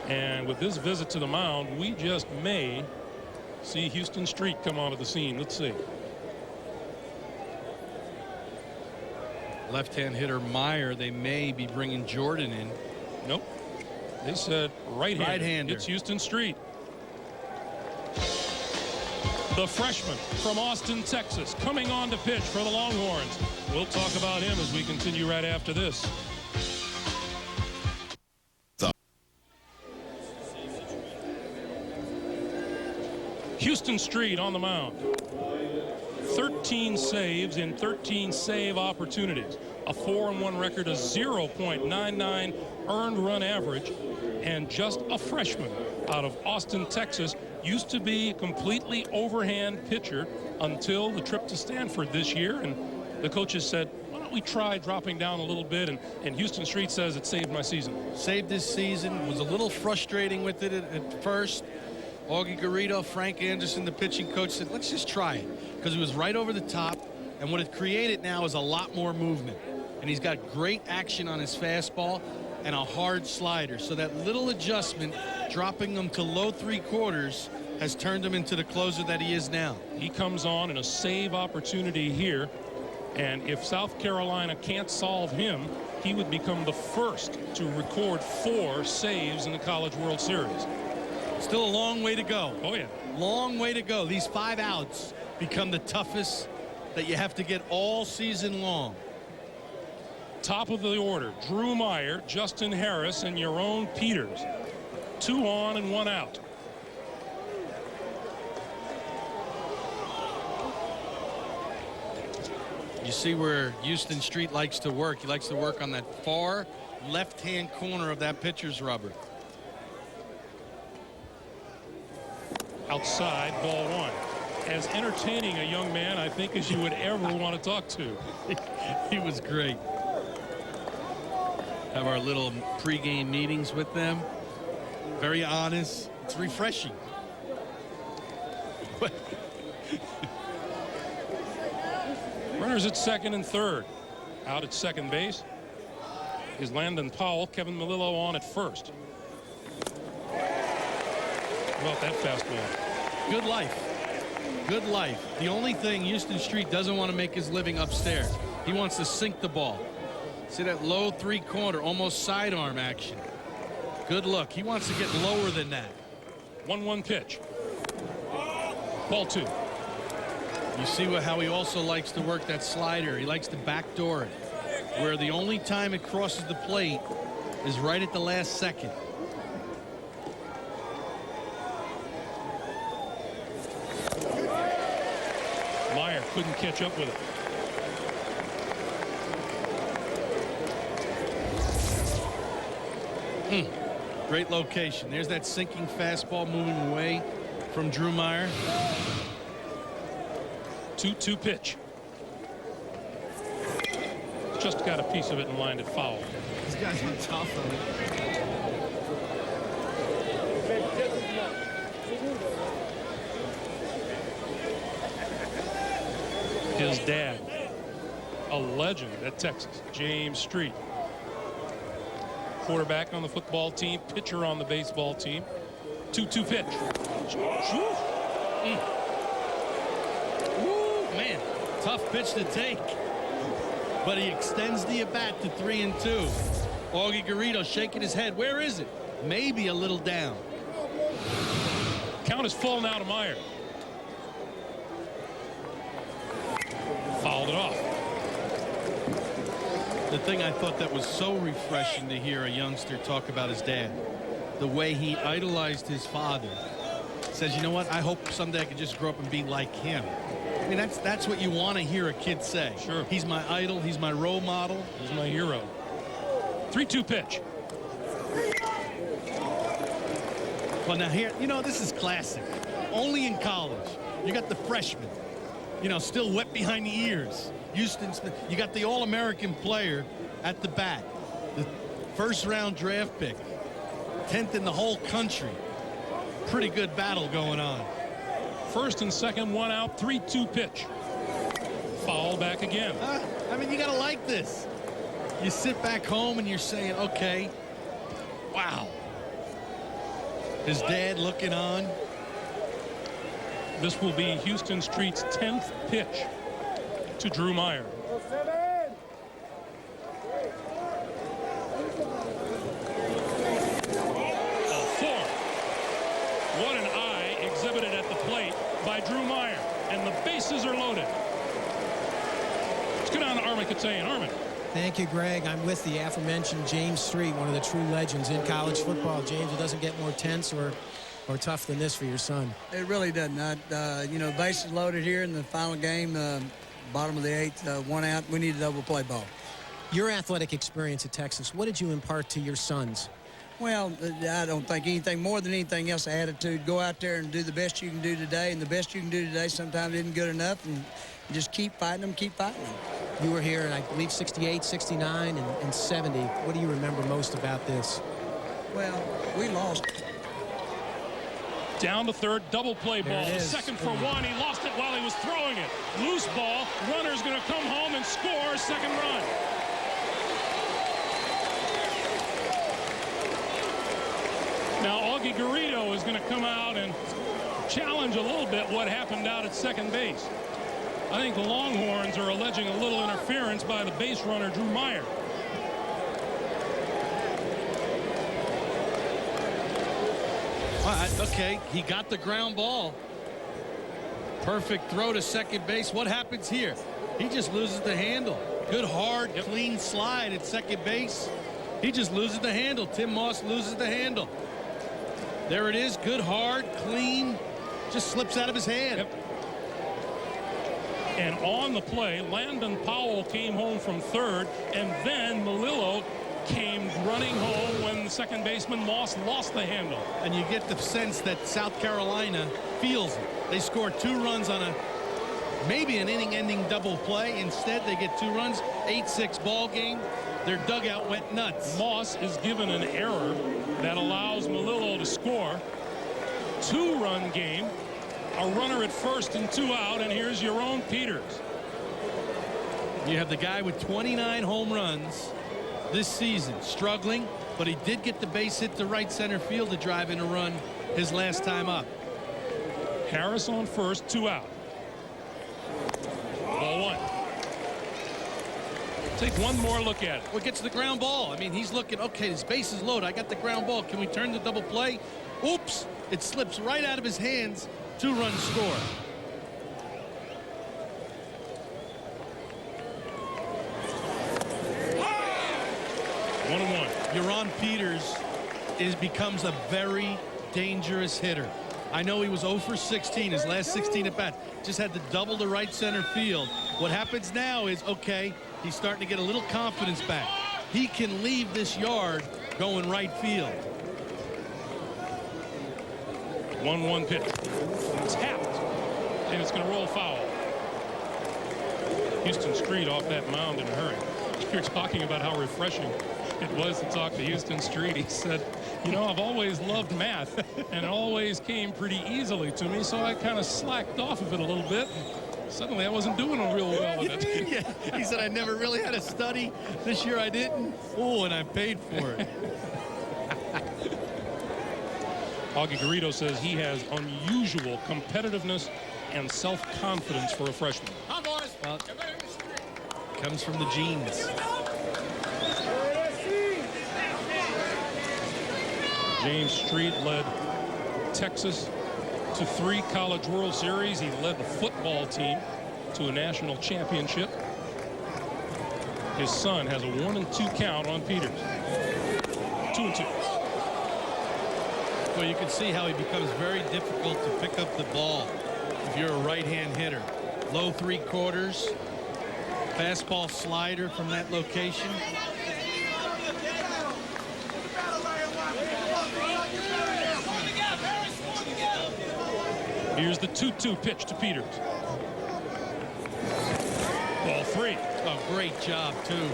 And with this visit to the mound, we just may see Houston Street come onto the scene. Let's see. Left-hand hitter Meyer, they may be bringing Jordan in. Nope. They said right-hander. Right-hander. It's Houston Street. The freshman from Austin, Texas, coming on to pitch for the Longhorns. We'll talk about him as we continue right after this. Houston Street on the mound. 13 saves in 13 save opportunities. A 4-1 record, a 0.99 earned run average, and just a freshman out of Austin, Texas. Used to be a completely overhand pitcher until the trip to Stanford this year, and the coaches said, why don't we try dropping down a little bit, and Houston Street says it saved my season. Saved this season. Was a little frustrating with it at first. Augie Garrido, Frank Anderson, the pitching coach, said, let's just try it, because he was right over the top, and what it created now is a lot more movement. And he's got great action on his fastball and a hard slider. So that little adjustment, dropping him to low 3/4, has turned him into the closer that he is now. He comes on in a save opportunity here, and if South Carolina can't solve him, he would become the first to record 4 saves in the College World Series. Still a long way to go. Oh, yeah. Long way to go. These 5 outs become the toughest that you have to get all season long. Top of the order, Drew Meyer, Justin Harris, and Yaron Peters. 2 on and 1 out. You see where Houston Street likes to work. He likes to work on that far left-hand corner of that pitcher's rubber. Outside, ball 1. As entertaining a young man, I think, as you would ever want to talk to. He was great. Have our little pregame meetings with them. Very honest. It's refreshing. Runners at second and third. Out at second base is Landon Powell. Kevin Melillo on at first. How about that fastball? Good life. Good life. The only thing Houston Street doesn't want to make his living upstairs. He wants to sink the ball. See that low 3-quarter, almost sidearm action. Good look. He wants to get lower than that. 1-1 pitch. Ball 2. You see how he also likes to work that slider. He likes to backdoor it, where the only time it crosses the plate is right at the last second. Meyer couldn't catch up with it. Great location. There's that sinking fastball moving away from Drew Meyer. 2-2 pitch. Just got a piece of it and lined it foul. These guys are tough on it. His dad, a legend at Texas, James Street. Quarterback on the football team, pitcher on the baseball team. 2-2 pitch. Woo, man, tough pitch to take. But he extends the at-bat to 3-2. Augie Garrido shaking his head. Where is it? Maybe a little down. Count is full now to Meyer. Fouled it off. The thing I thought that was so refreshing to hear a youngster talk about his dad, the way he idolized his father. Says, you know what, I hope someday I can just grow up and be like him. I mean, that's what you want to hear a kid say. Sure. He's my idol. He's my role model. He's my hero. 3-2 pitch. Well, now here, you know, this is classic. Only in college. You got the freshman, you know, still wet behind the ears. Houston, you got the All-American player at the bat. The first-round draft pick. 10th in the whole country. Pretty good battle going on. First and second, 1 out, 3-2 pitch. Foul back again. I mean, you got to like this. You sit back home and you're saying, okay, wow. His dad looking on. This will be Houston Street's 10th pitch to Drew Meyer. 4. What an eye exhibited at the plate by Drew Meyer. And the bases are loaded. Let's go down to Armin Katayan. Armin. Thank you, Greg. I'm with the aforementioned James Street, one of the true legends in college football. James, it doesn't get more tense or tough than this for your son. It really doesn't. You know, bases loaded here in the final game, bottom of the 8th, 1 out. We need a double play ball. Your athletic experience at Texas, what did you impart to your sons? Well, I don't think anything more than anything else, attitude. Go out there and do the best you can do today, and the best you can do today sometimes isn't good enough, and just keep fighting them, keep fighting them. You were here in, I believe, 68, 69, and 70. What do you remember most about this? Well, we lost. Down to third, double play ball. The second for 1. He lost it while he was throwing it. Loose ball. Runner's going to come home and score a second run. Now Augie Garrido is going to come out and challenge a little bit what happened out at second base. I think the Longhorns are alleging a little interference by the base runner, Drew Meyer. Okay, he got the ground ball. Perfect throw to second base. What happens here? He just loses the handle. Good, hard, clean slide at second base. He just loses the handle. Tim Moss loses the handle. There it is. Good, hard, clean. Just slips out of his hand. Yep. And on the play, Landon Powell came home from third, and then Melillo came running home when the second baseman Moss lost the handle. And you get the sense that South Carolina feels it. They scored 2 runs on maybe an inning-ending double play. Instead, they get 2 runs, 8-6 ball game. Their dugout went nuts. Moss is given an error that allows Melillo to score. 2-run game, a runner at first and 2 out, and here's Yaron Peters. You have the guy with 29 home runs this season, struggling, but he did get the base hit to right center field to drive in a run his last time up. Harris on first, 2 out. Ball 1. Take one more look at it. Well, gets the ground ball. I mean, he's looking, okay, his base is loaded. I got the ground ball. Can we turn the double play? Oops, it slips right out of his hands. 2-run score. One and one. Yaron Peters becomes a very dangerous hitter. I know he was 0 for 16 his last 16 at bats. Just had to double to right center field. What happens now is, okay, he's starting to get a little confidence back. He can leave this yard going right field. 1-1 pitch. Tapped. And it's going to roll foul. Houston Street off that mound in a hurry. You're talking about how refreshing it was to talk to Houston Street. He said, you know, I've always loved math, and it always came pretty easily to me, so I kind of slacked off of it a little bit. Suddenly I wasn't doing real well with it. Yeah, he said, I never really had to study. This year I didn't. Oh, and I paid for it. Augie Garrido says he has unusual competitiveness and self-confidence for a freshman. Well, comes from the genes. James Street led Texas to 3 College World Series. He led the football team to a national championship. His son has a 1-2 count on Peters. 2-2. Well, you can see how he becomes very difficult to pick up the ball if you're a right-hand hitter. Low 3/4, fastball slider from that location. Here's the 2-2 pitch to Peters. Ball 3. Oh, great job, too,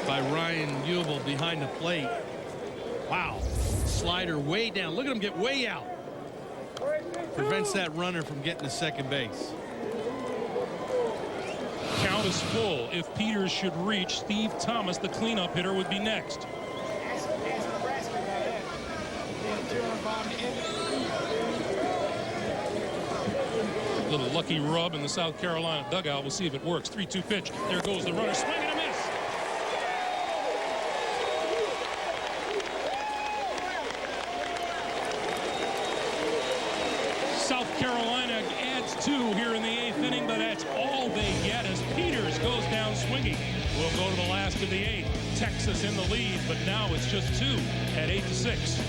by Ryan Hubel behind the plate. Wow. Slider way down. Look at him get way out. Prevents that runner from getting to second base. Count is full. If Peters should reach, Steve Thomas, the cleanup hitter, would be next. Little lucky rub in the South Carolina dugout. We'll see if it works. 3-2 pitch. There goes the runner. Swing and a miss. South Carolina adds 2 here in the 8th inning, but that's all they get as Peters goes down swinging. We'll go to the last of the 8th. Texas in the lead, but now it's just 2 at 8-6.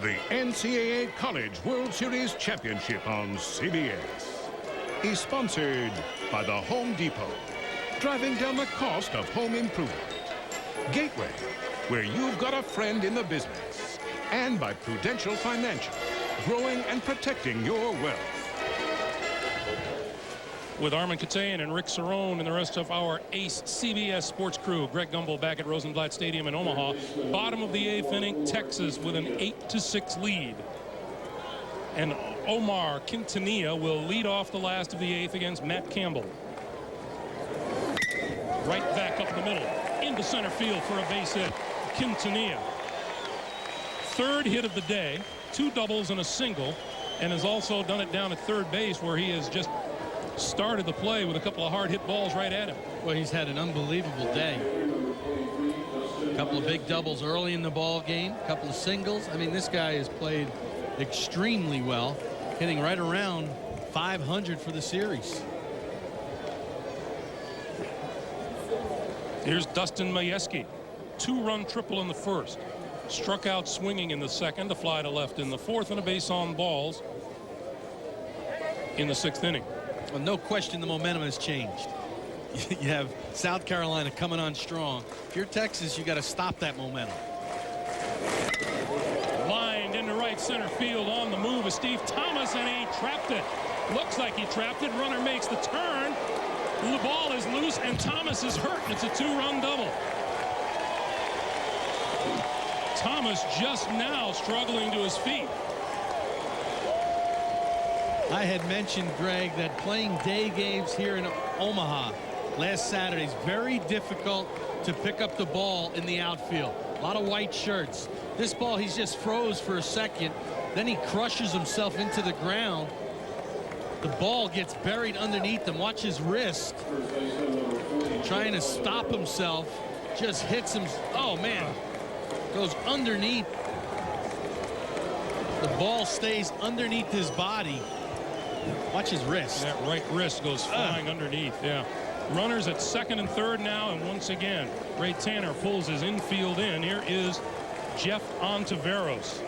The NCAA College World Series Championship on CBS is sponsored by the Home Depot, driving down the cost of home improvement. Gateway, where you've got a friend in the business. And by Prudential Financial, growing and protecting your wealth. With Armin Katayan and Rick Cerrone and the rest of our ace CBS sports crew, Greg Gumbel back at Rosenblatt Stadium in Omaha. Bottom of the 8th inning, Texas with an 8-6 lead. And Omar Quintanilla will lead off the last of the 8th against Matt Campbell. Right back up the middle, into center field for a base hit. Quintanilla. 3rd hit of the day, 2 doubles and a single, and has also done it down at third base where he has just started the play with a couple of hard hit balls right at him. Well, he's had an unbelievable day. A couple of big doubles early in the ball game, a couple of singles. I mean, this guy has played extremely well, hitting right around 500 for the series. Here's Dustin Majewski. 2-run triple in the first. Struck out swinging in the second, a fly to left in the fourth, and a base on balls in the 6th inning. Well, no question the momentum has changed. You have South Carolina coming on strong. If you're Texas, you got to stop that momentum. Lined into right center field. On the move is Steve Thomas, and he trapped it. Looks like he trapped it. Runner makes the turn. The ball is loose, and Thomas is hurt. It's a 2-run double. Thomas just now struggling to his feet. I had mentioned, Greg, that playing day games here in Omaha last Saturday is very difficult to pick up the ball in the outfield. A lot of white shirts. This ball, he's just froze for a second. Then he crushes himself into the ground. The ball gets buried underneath him. Watch his wrist. Trying to stop himself. Just hits him. Oh, man. Goes underneath. The ball stays underneath his body. Watch his wrist. That right wrist goes flying underneath. Yeah. Runners at second and third now, and once again, Ray Tanner pulls his infield in. Here is Jeff Ontiveros.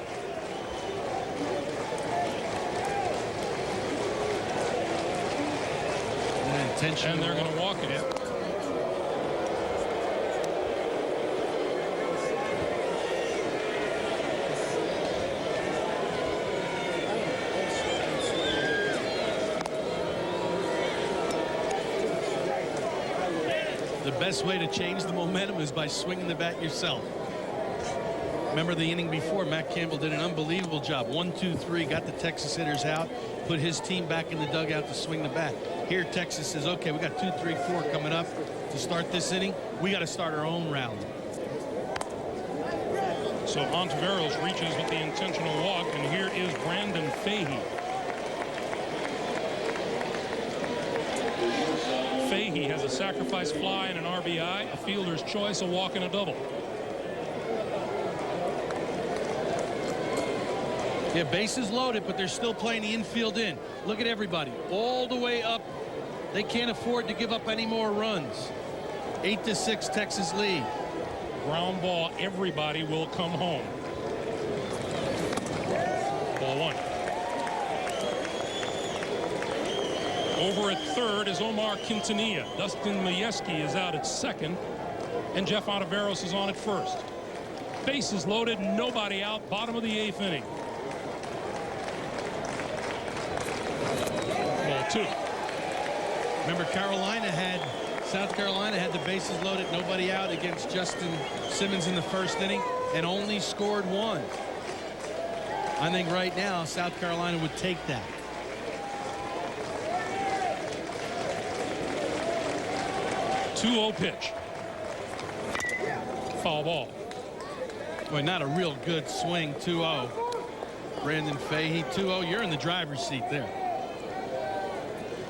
And they're going to walk it. The best way to change the momentum is by swinging the bat yourself. Remember the inning before, Matt Campbell did an unbelievable job. 1, 2, 3, got the Texas hitters out, put his team back in the dugout to swing the bat. Here Texas says, okay, we got 2, 3, 4 coming up to start this inning. We got to start our own round. So Ontiveros reaches with the intentional walk, and here is Brandon Fahey. Fahey has a sacrifice fly and an RBI, a fielder's choice, a walk, and a double. Yeah, bases loaded, but they're still playing the infield in. Look at everybody all the way up. They can't afford to give up any more runs. 8-6 Texas lead. Ground ball, everybody will come home. Ball one. Over at third is Omar Quintanilla. Dustin Majewski is out at second, and Jeff Ontiveros is on at first. Bases loaded, nobody out, bottom of the 8th inning. Ball two. Remember, South Carolina had the bases loaded, nobody out against Justin Simmons in the first inning, and only scored 1. I think right now South Carolina would take that. Two-0 pitch. Foul ball. Boy, not a real good swing. 2-0. Brandon Fahey, 2-0. You're in the driver's seat there.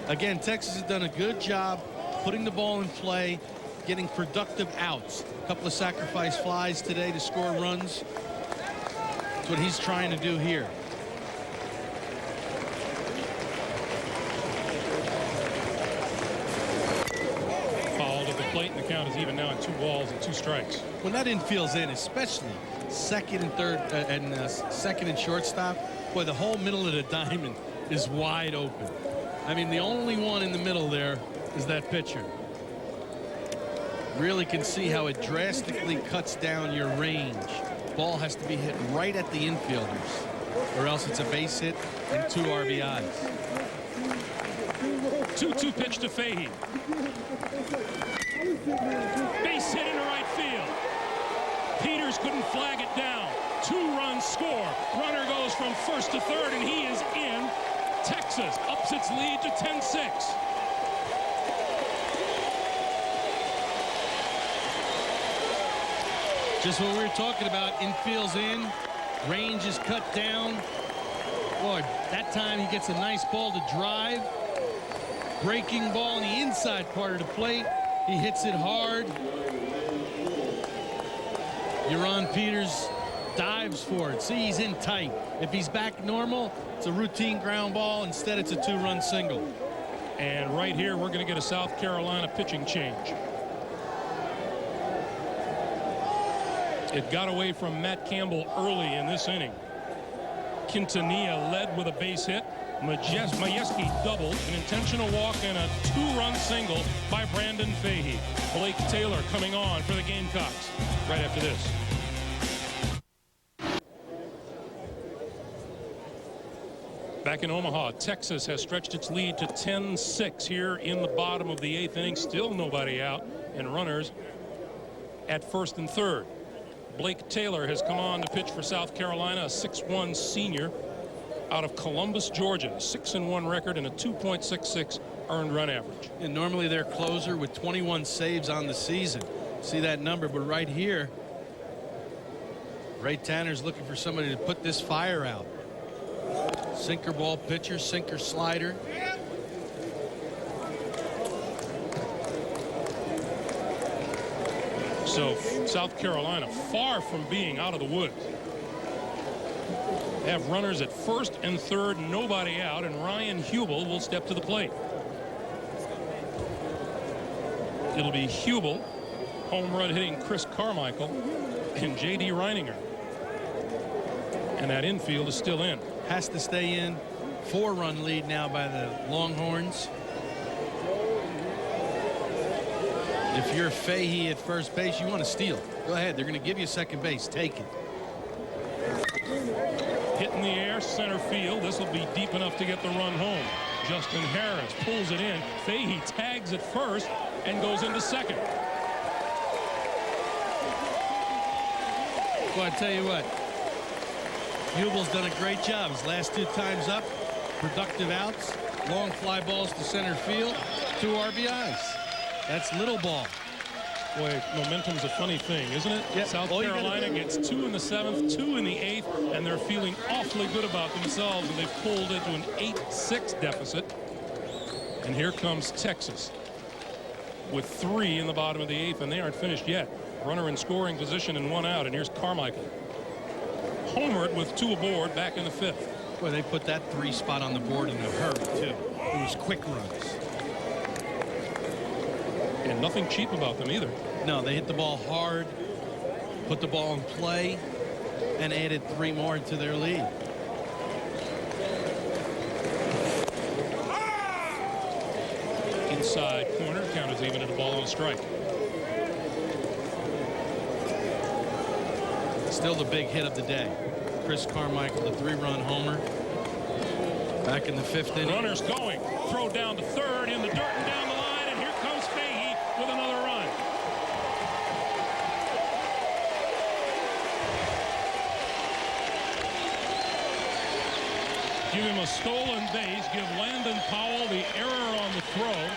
Again, Texas has done a good job putting the ball in play, getting productive outs. A couple of sacrifice flies today to score runs. That's what he's trying to do here. Fouled at the plate, and the count is even now at 2 balls and 2 strikes. When that infield's in, especially second and third second and shortstop, boy, the whole middle of the diamond is wide open. I mean, the only one in the middle there is that pitcher. Really can see how it drastically cuts down your range. Ball has to be hit right at the infielders, or else it's a base hit and 2 RBIs. 2-2 pitch to Fahey. Base hit into right field. Peters couldn't flag it down. 2-run score. Runner goes from first to third, and he is in. Texas ups its lead to 10-6. Just what we were talking about, infield's in, range is cut down. Boy, that time he gets a nice ball to drive. Breaking ball on the inside part of the plate. He hits it hard. Euron Peters dives for it. See, he's in tight. If he's back normal, it's a routine ground ball. Instead, it's a 2-run single. And right here, we're going to get a South Carolina pitching change. It got away from Matt Campbell early in this inning. Quintanilla led with a base hit. Majewski doubled, an intentional walk, and a 2-run single by Brandon Fahey. Blake Taylor coming on for the Gamecocks right after this. Back in Omaha, Texas has stretched its lead to 10-6 here in the bottom of the 8th inning. Still nobody out and runners at first and third. Blake Taylor has come on to pitch for South Carolina, a 6'1" senior out of Columbus, Georgia. 6-1 record and a 2.66 earned run average. And normally they're closer with 21 saves on the season. See that number, but right here, Ray Tanner's looking for somebody to put this fire out. Sinker ball pitcher, sinker slider. So South Carolina far from being out of the woods. They have runners at first and third, nobody out, and Ryan Hubel will step to the plate. It'll be Hubel, home run hitting Chris Carmichael, and J.D. Reininger. And that infield is still in. Has to stay in. 4-run lead now by the Longhorns. If you're Fahey at first base, you want to steal. Go ahead. They're going to give you second base. Take it. Hit in the air, center field. This will be deep enough to get the run home. Justin Harris pulls it in. Fahey tags at first and goes into second. Well, I tell you what, Hubel's done a great job. His last 2 times up, productive outs, long fly balls to center field, 2 RBIs. That's little ball. Boy, momentum's a funny thing, isn't it? Yep. South Carolina gets 2 in the 7th, 2 in the 8th, and they're feeling awfully good about themselves, and they've pulled into an 8-6 deficit. And here comes Texas with 3 in the bottom of the 8th, and they aren't finished yet. Runner in scoring position and 1 out, and here's Carmichael. Homered with 2 aboard back in the 5th. Well, they put that 3 spot on the board in a hurry, too. It was quick runs. And nothing cheap about them either. No, they hit the ball hard, put the ball in play, and added 3 more to their lead. Inside corner, count is even at a ball on a strike. Still the big hit of the day. Chris Carmichael, the 3-run homer. Back in the 5th inning. Runners going. Throw down to third in the dirt and down the line, and here comes Fahey with another run. Give him a stolen base. Give Landon Powell the error on the throw.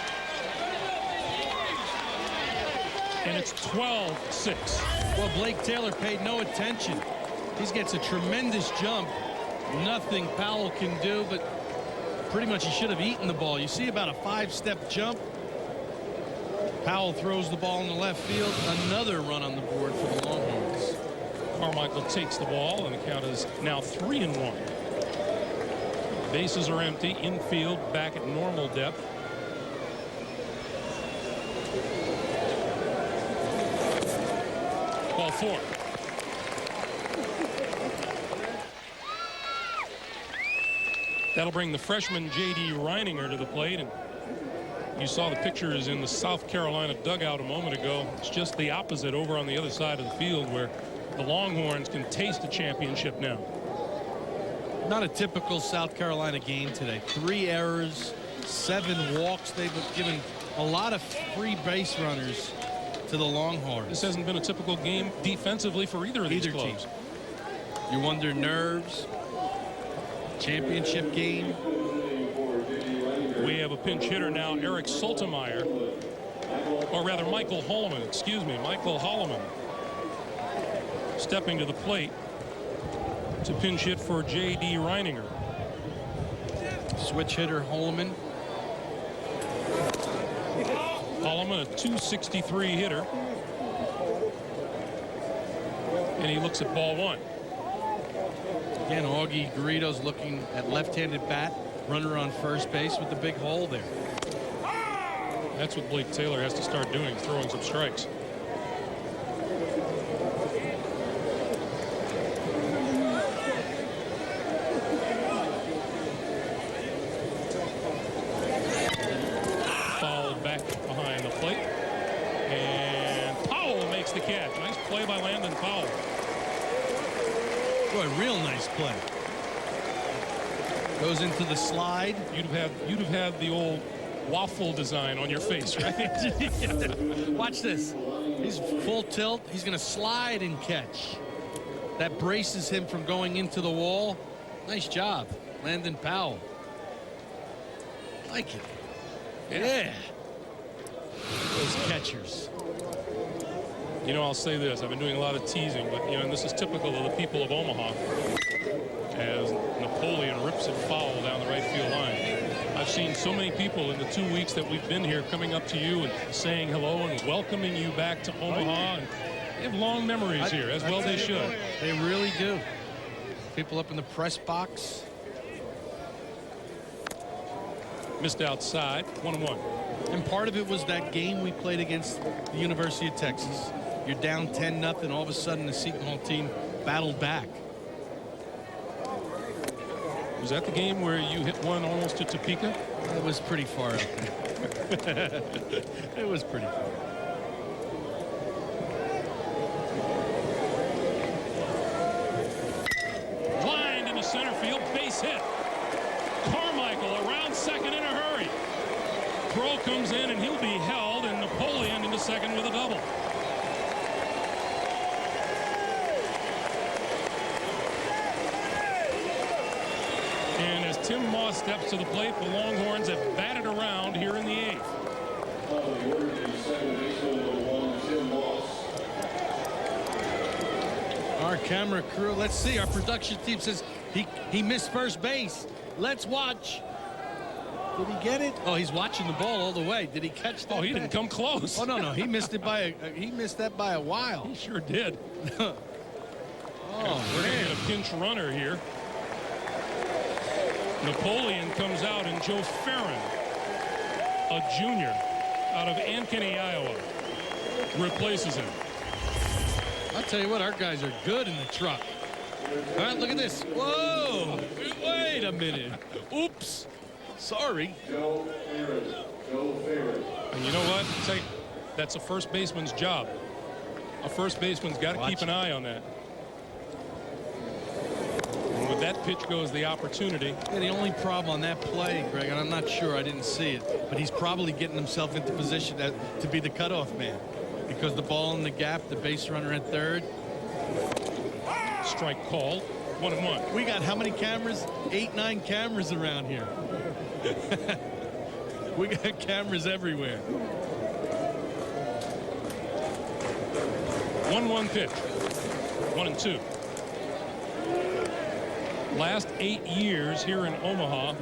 And it's 12-6. Well, Blake Taylor paid no attention. He gets a tremendous jump. Nothing Powell can do, but pretty much he should have eaten the ball. You see about a 5-step jump. Powell throws the ball in the left field. Another run on the board for the Longhorns. Carmichael takes the ball, and the count is now 3-1. Bases are empty. Infield back at normal depth. Ball 4. That'll bring the freshman J.D. Reininger to the plate, and you saw the pictures in the South Carolina dugout a moment ago. It's just the opposite over on the other side of the field, where the Longhorns can taste a championship now. Not a typical South Carolina game today. 3 errors, 7 walks. They've given a lot of free base runners to the Longhorns. This hasn't been a typical game defensively for either of these clubs. Team. You wonder nerves. Championship game. We have a pinch hitter now, Eric Soltemeyer, or rather Michael Holloman, excuse me, Michael Holloman, stepping to the plate to pinch hit for J.D. Reininger. Switch hitter Holloman. Holloman, a .263 hitter, and he looks at ball 1. Again, Augie Garrido's looking at left-handed bat. Runner on first base with the big hole there. That's what Blake Taylor has to start doing, throwing some strikes. by Landon Powell. Boy, real nice play. Goes into the slide. You'd have had the old waffle design on your face, right? Watch this. He's full tilt. He's going to slide and catch. That braces him from going into the wall. Nice job, Landon Powell. Like it. Yeah. Those catchers. You know, I'll say this. I've been doing a lot of teasing, but, you know, and this is typical of the people of Omaha, as Napoleon rips it foul down the right field line. I've seen so many people in the 2 weeks that we've been here coming up to you and saying hello and welcoming you back to Omaha. And they have long memories here, as well they should. They really do. People up in the press box. Missed outside, 1-1. And part of it was that game we played against the University of Texas. You're down 10-0. All of a sudden, the Seton Hall team battled back. Was that the game where you hit one almost to Topeka? It was pretty far out there. It was pretty far. Lined into center field, base hit. Carmichael around second in a hurry. Throw comes in and he'll be held, and Napoleon into second with a double. And as Tim Moss steps to the plate, the Longhorns have batted around here in the eighth. Our camera crew, let's see. Our production team says he missed first base. Let's watch. Did he get it? Oh, he's watching the ball all the way. Did he catch that? Oh, he didn't come close. Oh, no. He missed it by he missed that by a while. He sure did. Oh, we're going to get a pinch runner here. Napoleon comes out, and Joe Farron, a junior out of Ankeny, Iowa, replaces him. I'll tell you what, our guys are good in the truck. All right, look at this. Whoa! Wait a minute. Oops. Sorry. And you know what? That's a first baseman's job. A first baseman's got to keep an eye on that. And with that pitch goes the opportunity. Yeah, the only problem on that play, Greg, and I'm not sure, I didn't see it, but he's probably getting himself into position to be the cutoff man, because the ball in the gap, the base runner at third. Strike called. 1-1. We got how many cameras? 8, 9 cameras around here. We got cameras everywhere. 1-1 pitch. 1-2. Last 8 years here in Omaha,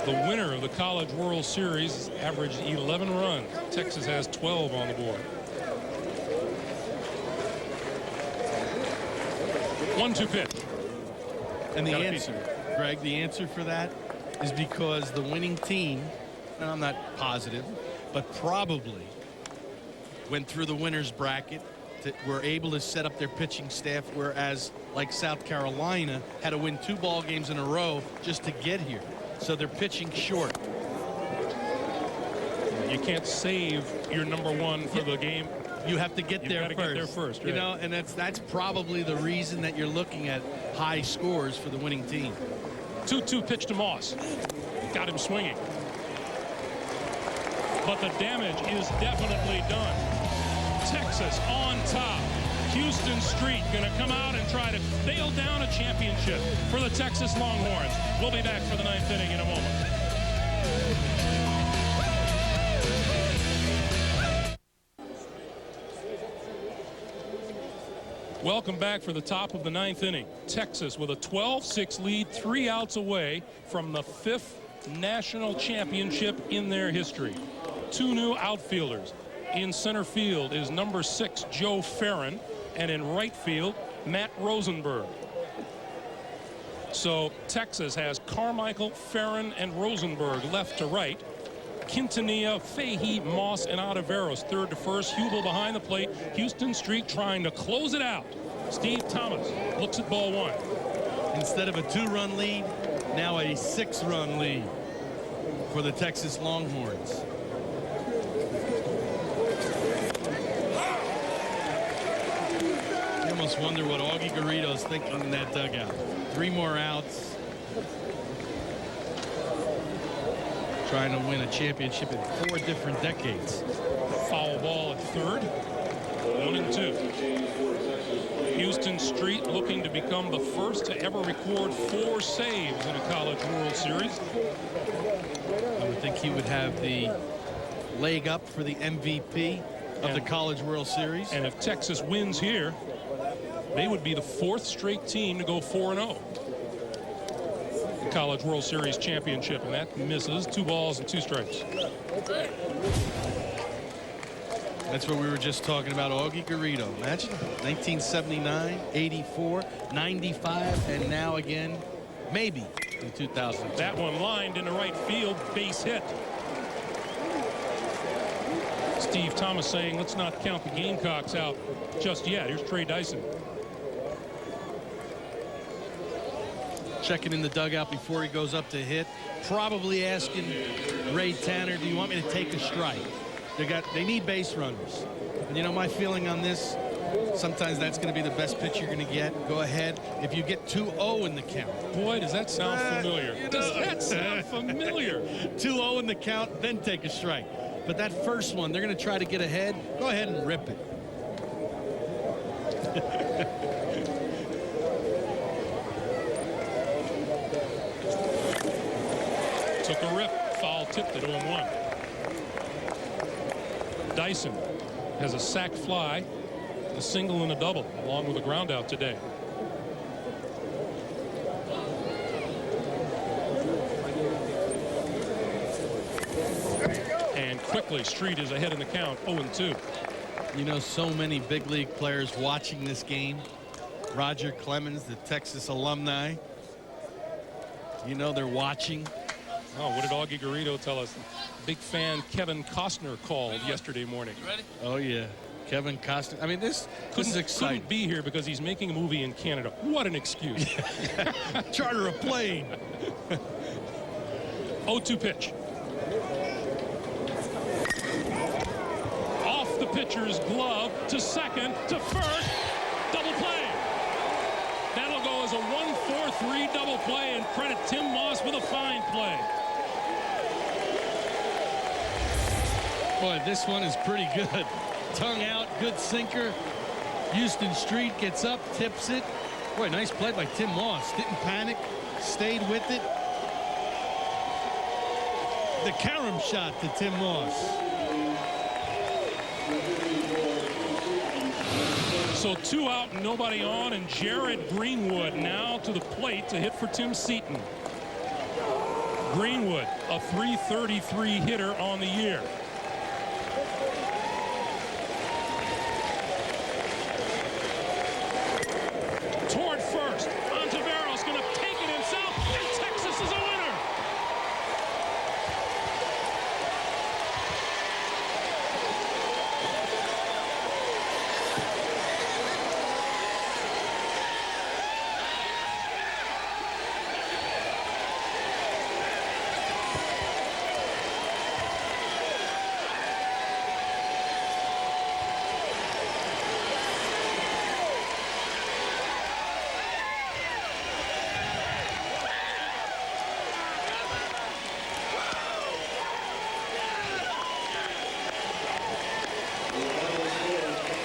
the winner of the College World Series averaged 11 runs. Texas has 12 on the board. 1-2 pitch. And the answer, Greg, the answer for that is because the winning team, and I'm not positive, but probably went through the winner's bracket, were able to set up their pitching staff, whereas like South Carolina had to win 2 ball games in a row just to get here. So they're pitching short. You can't save your number one for the game. You have to get there first. Get there first, right? You know, and that's probably the reason that you're looking at high scores for the winning team. 2-2 pitch to Moss. Got him swinging. But the damage is definitely done. Texas on top. Houston Street going to come out and try to bail down a championship for the Texas Longhorns. We'll be back for the 9th inning in a moment. Welcome back for the top of the 9th inning. Texas with a 12-6 lead, 3 outs away from the 5th national championship in their history. 2 new outfielders. In center field is number 6, Joe Farron, and in right field, Matt Rosenberg. So Texas has Carmichael, Farron, and Rosenberg left to right. Quintanilla, Fahey, Moss, and Otaveros third to first. Hubel behind the plate. Houston Street trying to close it out. Steve Thomas looks at ball 1. Instead of a 2-run lead, now a 6-run lead for the Texas Longhorns. almost wonder what Augie Garrido's thinking in that dugout. 3 more outs. Trying to win a championship in 4 different decades. Foul ball at third. 1-2. Houston Street looking to become the first to ever record 4 saves in a College World Series. I would think he would have the leg up for the MVP of the College World Series. And if Texas wins here, they would be the 4th straight team to go 4-0. The College World Series championship, and that misses. 2 balls and 2 strikes. That's what we were just talking about, Augie Garrido. Imagine 1979, 84, 95, and now again, maybe in 2000. That one lined into right field, base hit. Steve Thomas saying, let's not count the Gamecocks out just yet. Here's Trey Dyson. Checking in the dugout before he goes up to hit. Probably asking Ray Tanner, do you want me to take a strike? They need base runners. And you know my feeling on this, sometimes that's going to be the best pitch you're going to get. Go ahead. If you get 2-0 in the count. Boy, does that sound familiar. Does that sound familiar? 2-0 in the count, then take a strike. But that first one, they're going to try to get ahead. Go ahead and rip it. Took a rip. Foul tipped at 0-1. Dyson has a sac fly, a single and a double, along with a ground out today. And quickly, Street is ahead in the count, 0-2. You know, so many big league players watching this game. Roger Clemens, the Texas alumni. You know they're watching. Oh, what did Augie Garrido tell us? Big fan Kevin Costner called yesterday morning. You ready? Oh, yeah. Kevin Costner. I mean, this is exciting. Couldn't be here because he's making a movie in Canada. What an excuse. Charter a plane. 0-2 pitch. Off the pitcher's glove to second to first. Double play. That'll go as a 1-4-3 double play, and credit Tim Moss with a fine play. Boy, this one is pretty good. Tongue out, good sinker. Houston Street gets up, tips it. Boy, nice play by Tim Moss. Didn't panic, stayed with it. The carom shot to Tim Moss. So 2 out and nobody on, and Jared Greenwood now to the plate to hit for Tim Seaton. Greenwood, a .333 hitter on the year. Toward first, Ontiveros going to take it himself, and Texas is a winner.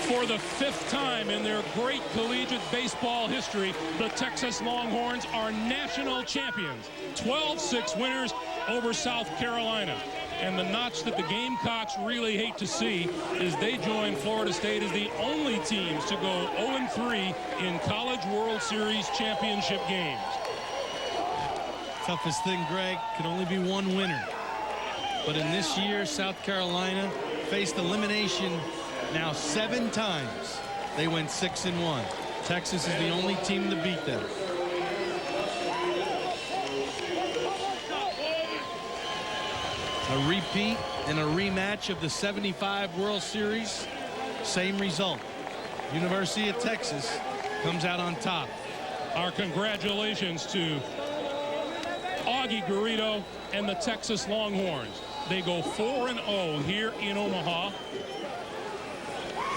For the 5th time in their great collegiate baseball history, the Texas Longhorns are national champions. 12-6 winners over South Carolina. And the notch that the Gamecocks really hate to see is they join Florida State as the only teams to go 0-3 in College World Series championship games. Toughest thing, Greg, can only be one winner. But in this year, South Carolina faced elimination now 7 times. They went 6-1. Texas is the only team to beat them. A repeat and a rematch of the '75 World Series. Same result. University of Texas comes out on top. Our congratulations to Augie Garrido and the Texas Longhorns. They go 4-0 here in Omaha,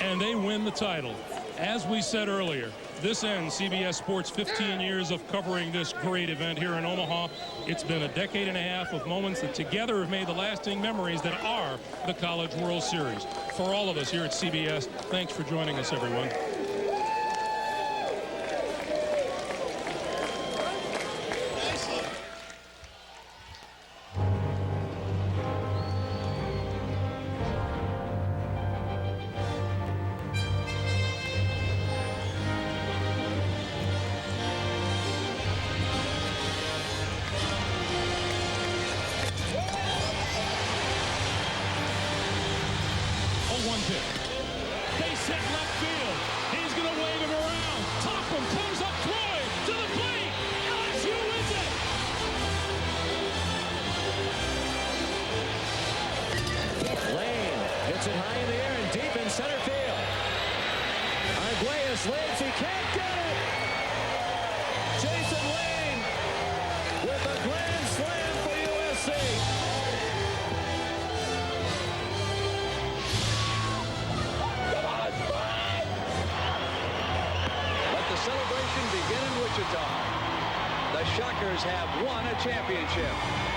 and they win the title. As we said earlier, this ends CBS Sports' 15 years of covering this great event here in Omaha. It's been a decade and a half of moments that together have made the lasting memories that are the College World Series. For all of us here at CBS, thanks for joining us, everyone. The Shockers have won a championship.